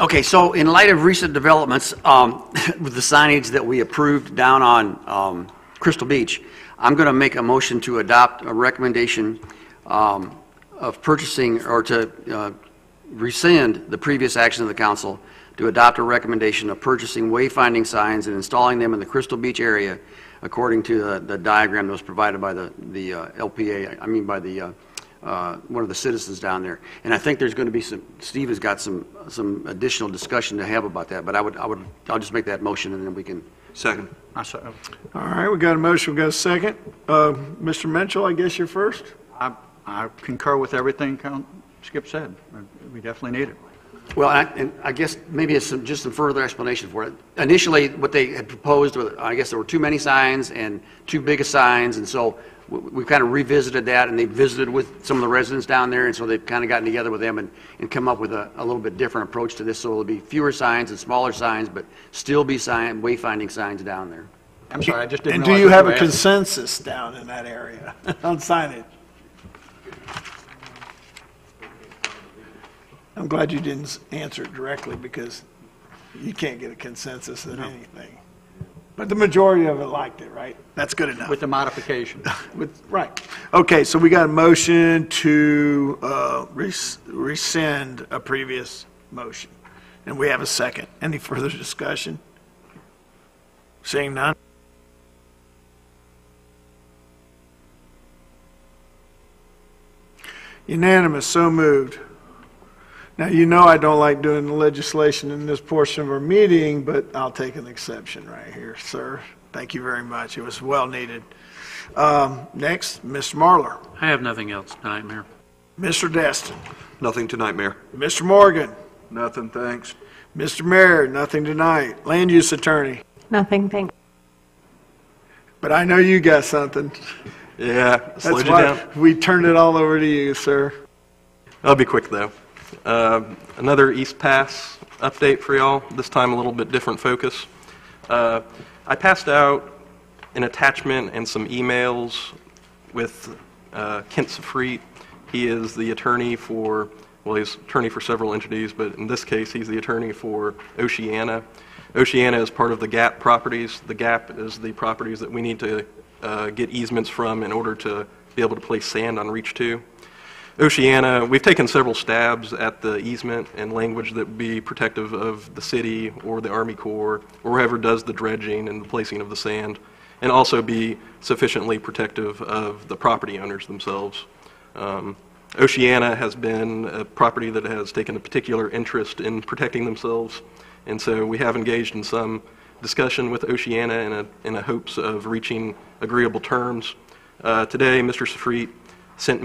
Okay, so in light of recent developments with the signage that we approved down on Crystal Beach, I'm going to make a motion to adopt a recommendation of purchasing or to rescind the previous action of the council to adopt a recommendation of purchasing wayfinding signs and installing them in the Crystal Beach area according to the diagram that was provided by the LPA, I mean by the one of the citizens down there. And I think there's going to be Steve has got some additional discussion to have about that, but I'll just make that motion and then we can. Second. All right, we got a motion, we got a second. Mr. Mitchell, I guess you're first. I concur with everything Skip said. We definitely need it. Well, and I guess maybe it's just some further explanation for it. Initially, what they had proposed, I guess there were too many signs and too big of signs, and so we kind of revisited that, and they visited with some of the residents down there, and so they've kind of gotten together with them and come up with a little bit different approach to this. So it'll be fewer signs and smaller signs, but still be wayfinding signs down there. I'm sorry, I just didn't And know. do you have a consensus down in that area on signage? I'm glad you didn't answer it directly because you can't get a consensus in anything. But the majority of it liked it, right? That's good enough. With the modification. Right. Okay, so we got a motion to rescind a previous motion. And we have a second. Any further discussion? Seeing none? Unanimous, so moved. Now, you know I don't like doing the legislation in this portion of our meeting, but I'll take an exception right here, sir. Thank you very much. It was well needed. Next, Mr. Marlar. I have nothing else tonight, Mayor. Mr. Destin. Nothing tonight, Mayor. Mr. Morgan. Nothing, thanks. Mr. Mayor, nothing tonight. Land use attorney. Nothing, thank you. But I know you got something. Yeah, slowed That's you why down. we turned it all over to you, sir. I'll be quick, though. Another East Pass update for y'all, this time a little bit different focus. I passed out an attachment and some emails with Kent Safrit. He is the attorney for, well, he's attorney for several entities, but in this case, he's the attorney for Oceana. Oceana is part of the GAP properties. The GAP is the properties that we need to get easements from in order to be able to place sand on Reach 2. Oceana, we've taken several stabs at the easement and language that would be protective of the city or the Army Corps or whoever does the dredging and the placing of the sand, and also be sufficiently protective of the property owners themselves. Oceana has been a property that has taken a particular interest in protecting themselves, and so we have engaged in some discussion with Oceana in a hopes of reaching agreeable terms. Today, Mr. Safrit sent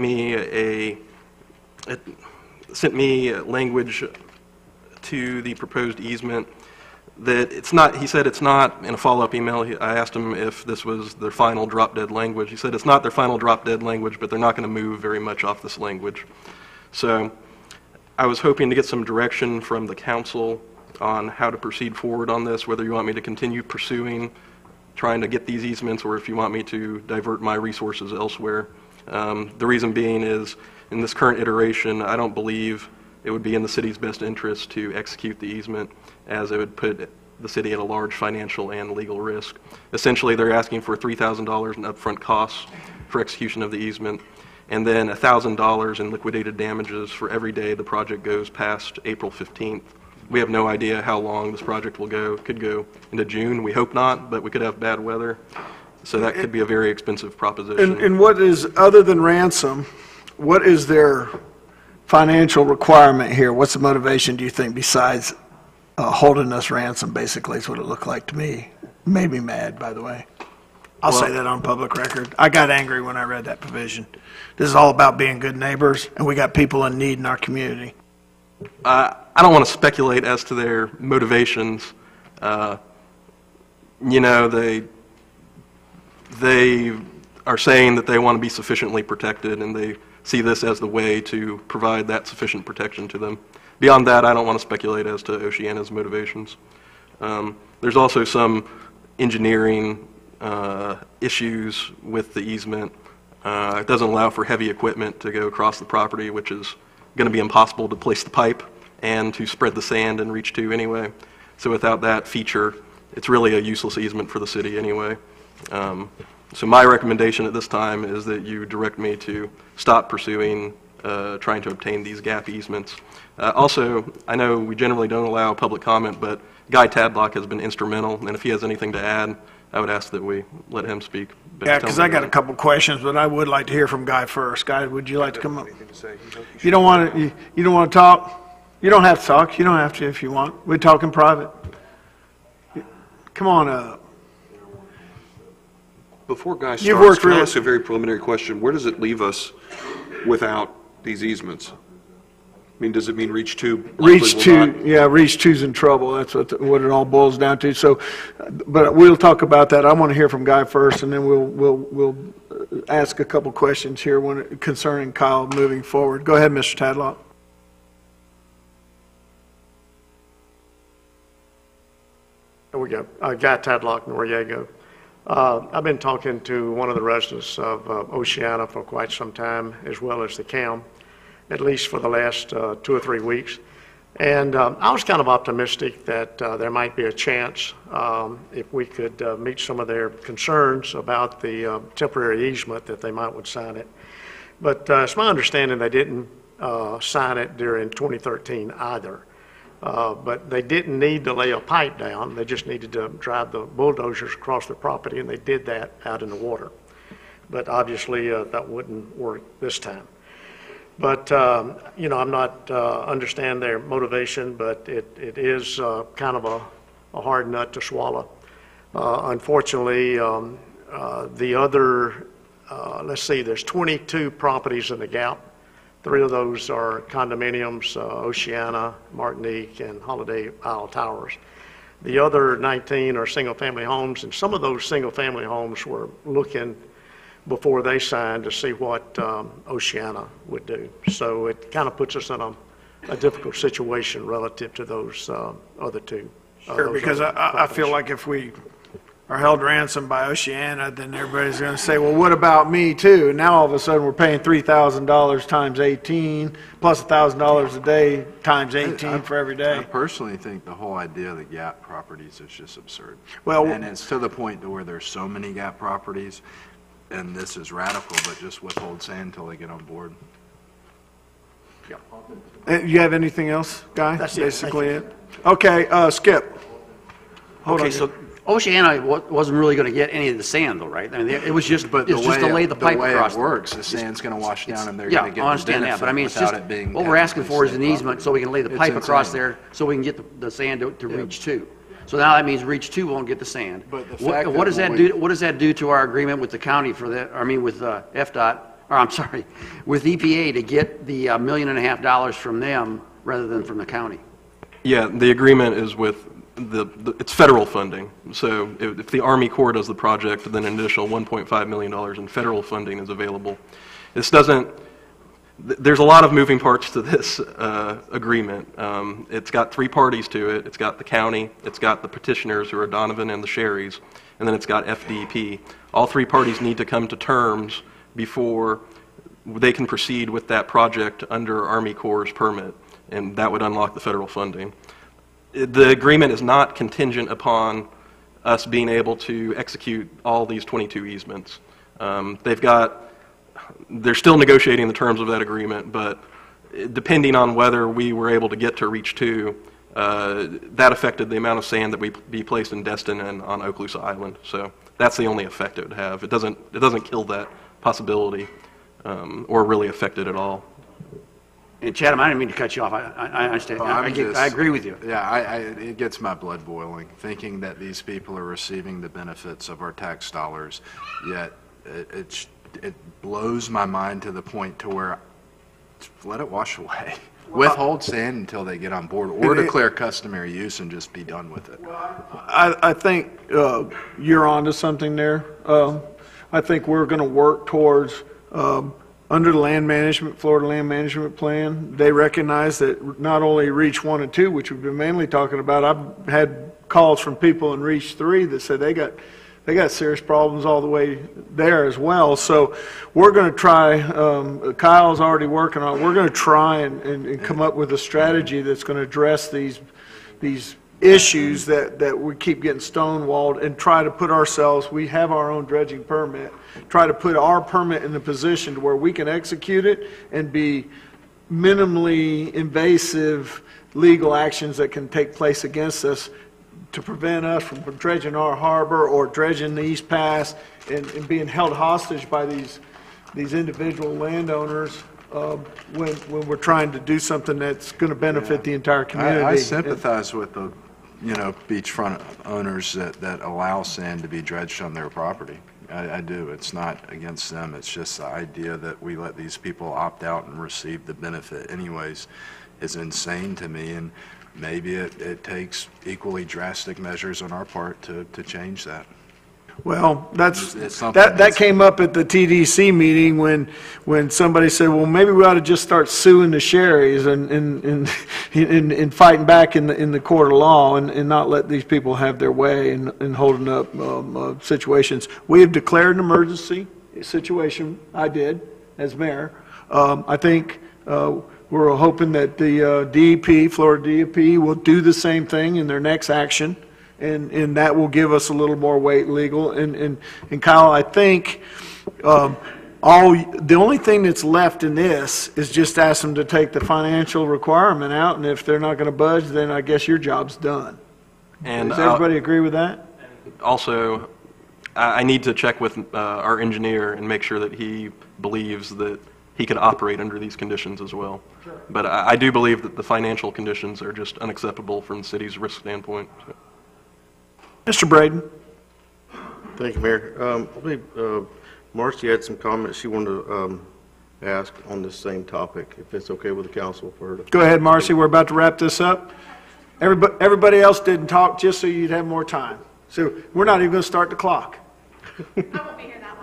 me language to the proposed easement that it's not, he said it's not, in a follow-up email, I asked him if this was their final drop-dead language. He said it's not their final drop-dead language, but they're not going to move very much off this language. So I was hoping to get some direction from the council on how to proceed forward on this, whether you want me to continue pursuing, trying to get these easements, or if you want me to divert my resources elsewhere. The reason being is, in this current iteration, I don't believe it would be in the city's best interest to execute the easement, as it would put the city at a large financial and legal risk. Essentially, they're asking for $3,000 in upfront costs for execution of the easement, and then $1,000 in liquidated damages for every day the project goes past April 15th. We have no idea how long this project will go. It could go into June. We hope not, but we could have bad weather. So that could be a very expensive proposition. And what is, other than ransom, what is their financial requirement here? What's the motivation, do you think, besides holding us ransom, basically, is what it looked like to me. Made me mad, by the way. I'll say that on public record. I got angry when I read that provision. This is all about being good neighbors, and we got people in need in our community. I don't want to speculate as to their motivations. You know, they are saying that they want to be sufficiently protected, and they see this as the way to provide that sufficient protection to them. Beyond that, I don't want to speculate as to Oceana's motivations. There's also some engineering issues with the easement. It doesn't allow for heavy equipment to go across the property, which is going to be impossible to place the pipe and to spread the sand and reach to anyway. So without that feature, it's really a useless easement for the city anyway. So my recommendation at this time is that you direct me to stop pursuing trying to obtain these gap easements. Also, I know we generally don't allow public comment, but Guy Tadlock has been instrumental, and if he has anything to add, I would ask that we let him speak. Yeah, because I got a couple questions, but I would like to hear from Guy first. Guy, would you like to come up? You don't want to. You don't want to talk. You don't have to talk. You don't have to if you want. We talk in private. Come on up. Before Guy You've starts, worked can I really- ask a very preliminary question? Where does it leave us without these easements? I mean, does it mean Reach 2 likely Reach will 2, not? yeah, Reach 2's in trouble. That's what it all boils down to. So, but we'll talk about that. I want to hear from Guy first, and then we'll ask a couple questions here concerning Kyle moving forward. Go ahead, Mr. Tadlock. There we go. Guy Tadlock, Noriego. I've been talking to one of the residents of Oceana for quite some time, as well as the CAM, at least for the last 2 or 3 weeks. And I was kind of optimistic that there might be a chance if we could meet some of their concerns about the temporary easement that they might would sign it. But it's my understanding they didn't sign it during 2013 either. But they didn't need to lay a pipe down. They just needed to drive the bulldozers across the property, and they did that out in the water. But obviously, that wouldn't work this time. But, you know, I'm not understand their motivation, but it is kind of a hard nut to swallow. Unfortunately, the other, let's see, there's 22 properties in the Gap. 3 of those are condominiums, Oceana, Martinique, and Holiday Isle Towers. The other 19 are single-family homes, and some of those single-family homes were looking before they signed to see what Oceana would do. So it kind of puts us in a difficult situation relative to those other 2. Sure, because I feel like if we are held ransom by Oceana, then everybody's going to say, well, what about me too? And now all of a sudden we're paying $3,000 times 18, plus $1,000 a day times 18 for every day. I personally think the whole idea of the gap properties is just absurd. Well, and it's to the point to where there's so many gap properties, and this is radical, but just withhold sand until they get on board. You have anything else, Guy? That's it. Basically it. Okay, Skip. Hold Okay, on. so Oceana wasn't really going to get any of the sand, though, right? I mean, it was just, But it's just to lay the pipe across. The way it works, the sand's going to wash down and they're Yeah, going to get I understand that, but I mean, it's just, what we're asking for is an easement so we can lay the It's pipe across insane. there so we can get the sand to Reach 2. So now that means Reach 2 won't get the sand. But the What fact what that does that we- do, what does that do to our agreement with the county for that, I mean, with FDOT, or I'm sorry, with EPA to get the $1.5 million from them rather than from the county? Yeah, the agreement is with it's federal funding. So if the Army Corps does the project, then an additional $1.5 million in federal funding is available. This doesn't, there's a lot of moving parts to this agreement. It's got 3 parties to it. It's got the county, it's got the petitioners who are Donovan and the Sherrys, and then it's got FDP. All 3 parties need to come to terms before they can proceed with that project under Army Corps' permit, and that would unlock the federal funding. The agreement is not contingent upon us being able to execute all these 22 easements. They're still negotiating the terms of that agreement, but depending on whether we were able to get to Reach 2, that affected the amount of sand that would be placed in Destin and on Okaloosa Island. So that's the only effect it would have. It doesn't kill that possibility or really affect it at all. And Chatham, I didn't mean to cut you off. I understand. Well, I agree with you. Yeah, it gets my blood boiling, thinking that these people are receiving the benefits of our tax dollars, yet it blows my mind to the point to where let it wash away. Withhold sand until they get on board, or declare customary use and just be done with it. I think you're onto something there. I think we're going to work towards, under the land management, Florida Land Management Plan, they recognize that not only Reach 1 and 2, which we've been mainly talking about, I've had calls from people in Reach 3 that said they they got serious problems all the way there as well. So we're going to try, Kyle's already working on it, we're going to try and come up with a strategy that's going to address these issues that we keep getting stonewalled, and try to put ourselves, we have our own dredging permit, try to put our permit in the position to where we can execute it and be minimally invasive legal actions that can take place against us to prevent us from dredging our harbor or dredging the East Pass and being held hostage by these individual landowners when we're trying to do something that's going to benefit the entire community. I sympathize with the, beachfront owners that allow sand to be dredged on their property. I do. It's not against them. It's just the idea that we let these people opt out and receive the benefit anyways is insane to me, and maybe it takes equally drastic measures on our part to change that. Well, that came up at the TDC meeting when somebody said, well, maybe we ought to just start suing the Sherrys and fighting back in the court of law and not let these people have their way and holding up situations. We have declared an emergency situation. I did as mayor. I think we're hoping that the DEP, Florida DEP, will do the same thing in their next action. And that will give us a little more weight legal. And Kyle, I think the only thing that's left in this is just ask them to take the financial requirement out, and if they're not going to budge, then I guess your job's done. And does everybody agree with that? Also, I need to check with our engineer and make sure that he believes that he can operate under these conditions as well. Sure. But I do believe that the financial conditions are just unacceptable from the city's risk standpoint. So. Mr. Braden. Thank you, Mayor. I believe Marcy had some comments she wanted to ask on this same topic, if it's okay with the council for her to. Go ahead, Marcy. We're about to wrap this up. Everybody else didn't talk just so you'd have more time. So we're not even going to start the clock. I won't be here that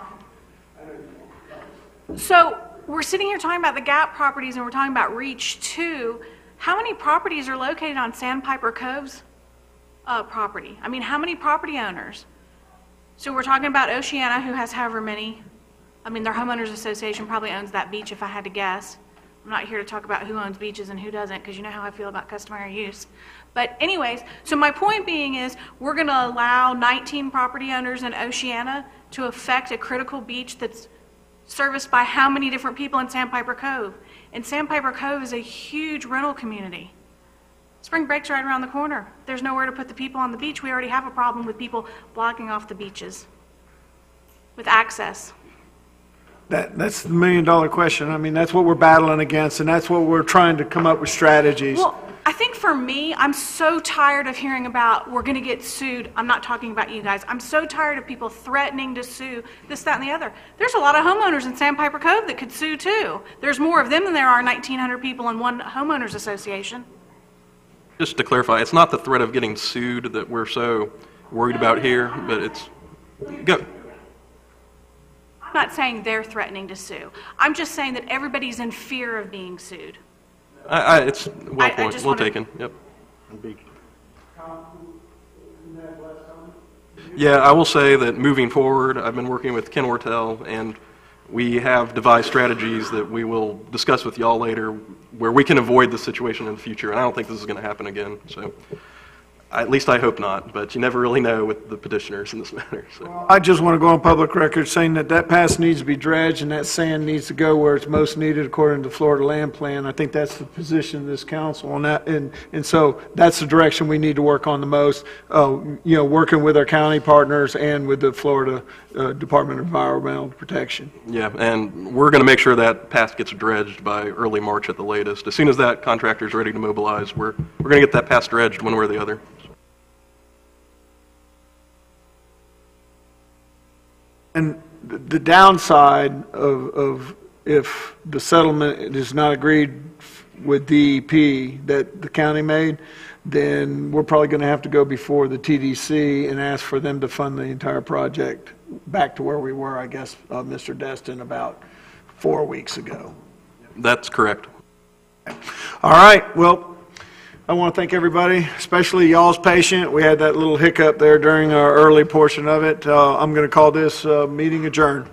long. So we're sitting here talking about the GAP properties, and we're talking about Reach 2. How many properties are located on Sandpiper Cove's property? I mean, how many property owners? So we're talking about Oceana, who has however many. I mean, their homeowners association probably owns that beach, if I had to guess. I'm not here to talk about who owns beaches and who doesn't, because you know how I feel about customary use. But anyways, so my point being is we're going to allow 19 property owners in Oceana to affect a critical beach that's serviced by how many different people in Sandpiper Cove? And Sandpiper Cove is a huge rental community. Spring break's right around the corner. There's nowhere to put the people on the beach. We already have a problem with people blocking off the beaches with access. That's the $1 million question. I mean, that's what we're battling against, and that's what we're trying to come up with strategies. Well, I think for me, I'm so tired of hearing about we're going to get sued. I'm not talking about you guys. I'm so tired of people threatening to sue this, that, and the other. There's a lot of homeowners in Sandpiper Cove that could sue too. There's more of them than there are 1,900 people in one homeowners association. Just to clarify, it's not the threat of getting sued that we're so worried about here, but it's... Go. I'm not saying they're threatening to sue. I'm just saying that everybody's in fear of being sued. It's well taken. Yep. Yeah, I will say that moving forward, I've been working with Ken Wortell, and we have devised strategies that we will discuss with y'all later where we can avoid the situation in the future, and I don't think this is going to happen again. So, at least I hope not, but you never really know with the petitioners in this matter. So. I just want to go on public record saying that pass needs to be dredged and that sand needs to go where it's most needed according to the Florida Land Plan. I think that's the position of this council on that, and so that's the direction we need to work on the most. Working with our county partners and with the Florida Department of Environmental Protection. Yeah, and we're going to make sure that pass gets dredged by early March at the latest. As soon as that contractor is ready to mobilize, we're going to get that pass dredged one way or the other. And the downside of if the settlement is not agreed with DEP that the county made, then we're probably going to have to go before the TDC and ask for them to fund the entire project back to where we were, I guess, Mr. Destin, about 4 weeks ago. That's correct. All right. Well, I want to thank everybody, especially y'all's patient. We had that little hiccup there during our early portion of it. I'm going to call this meeting adjourned.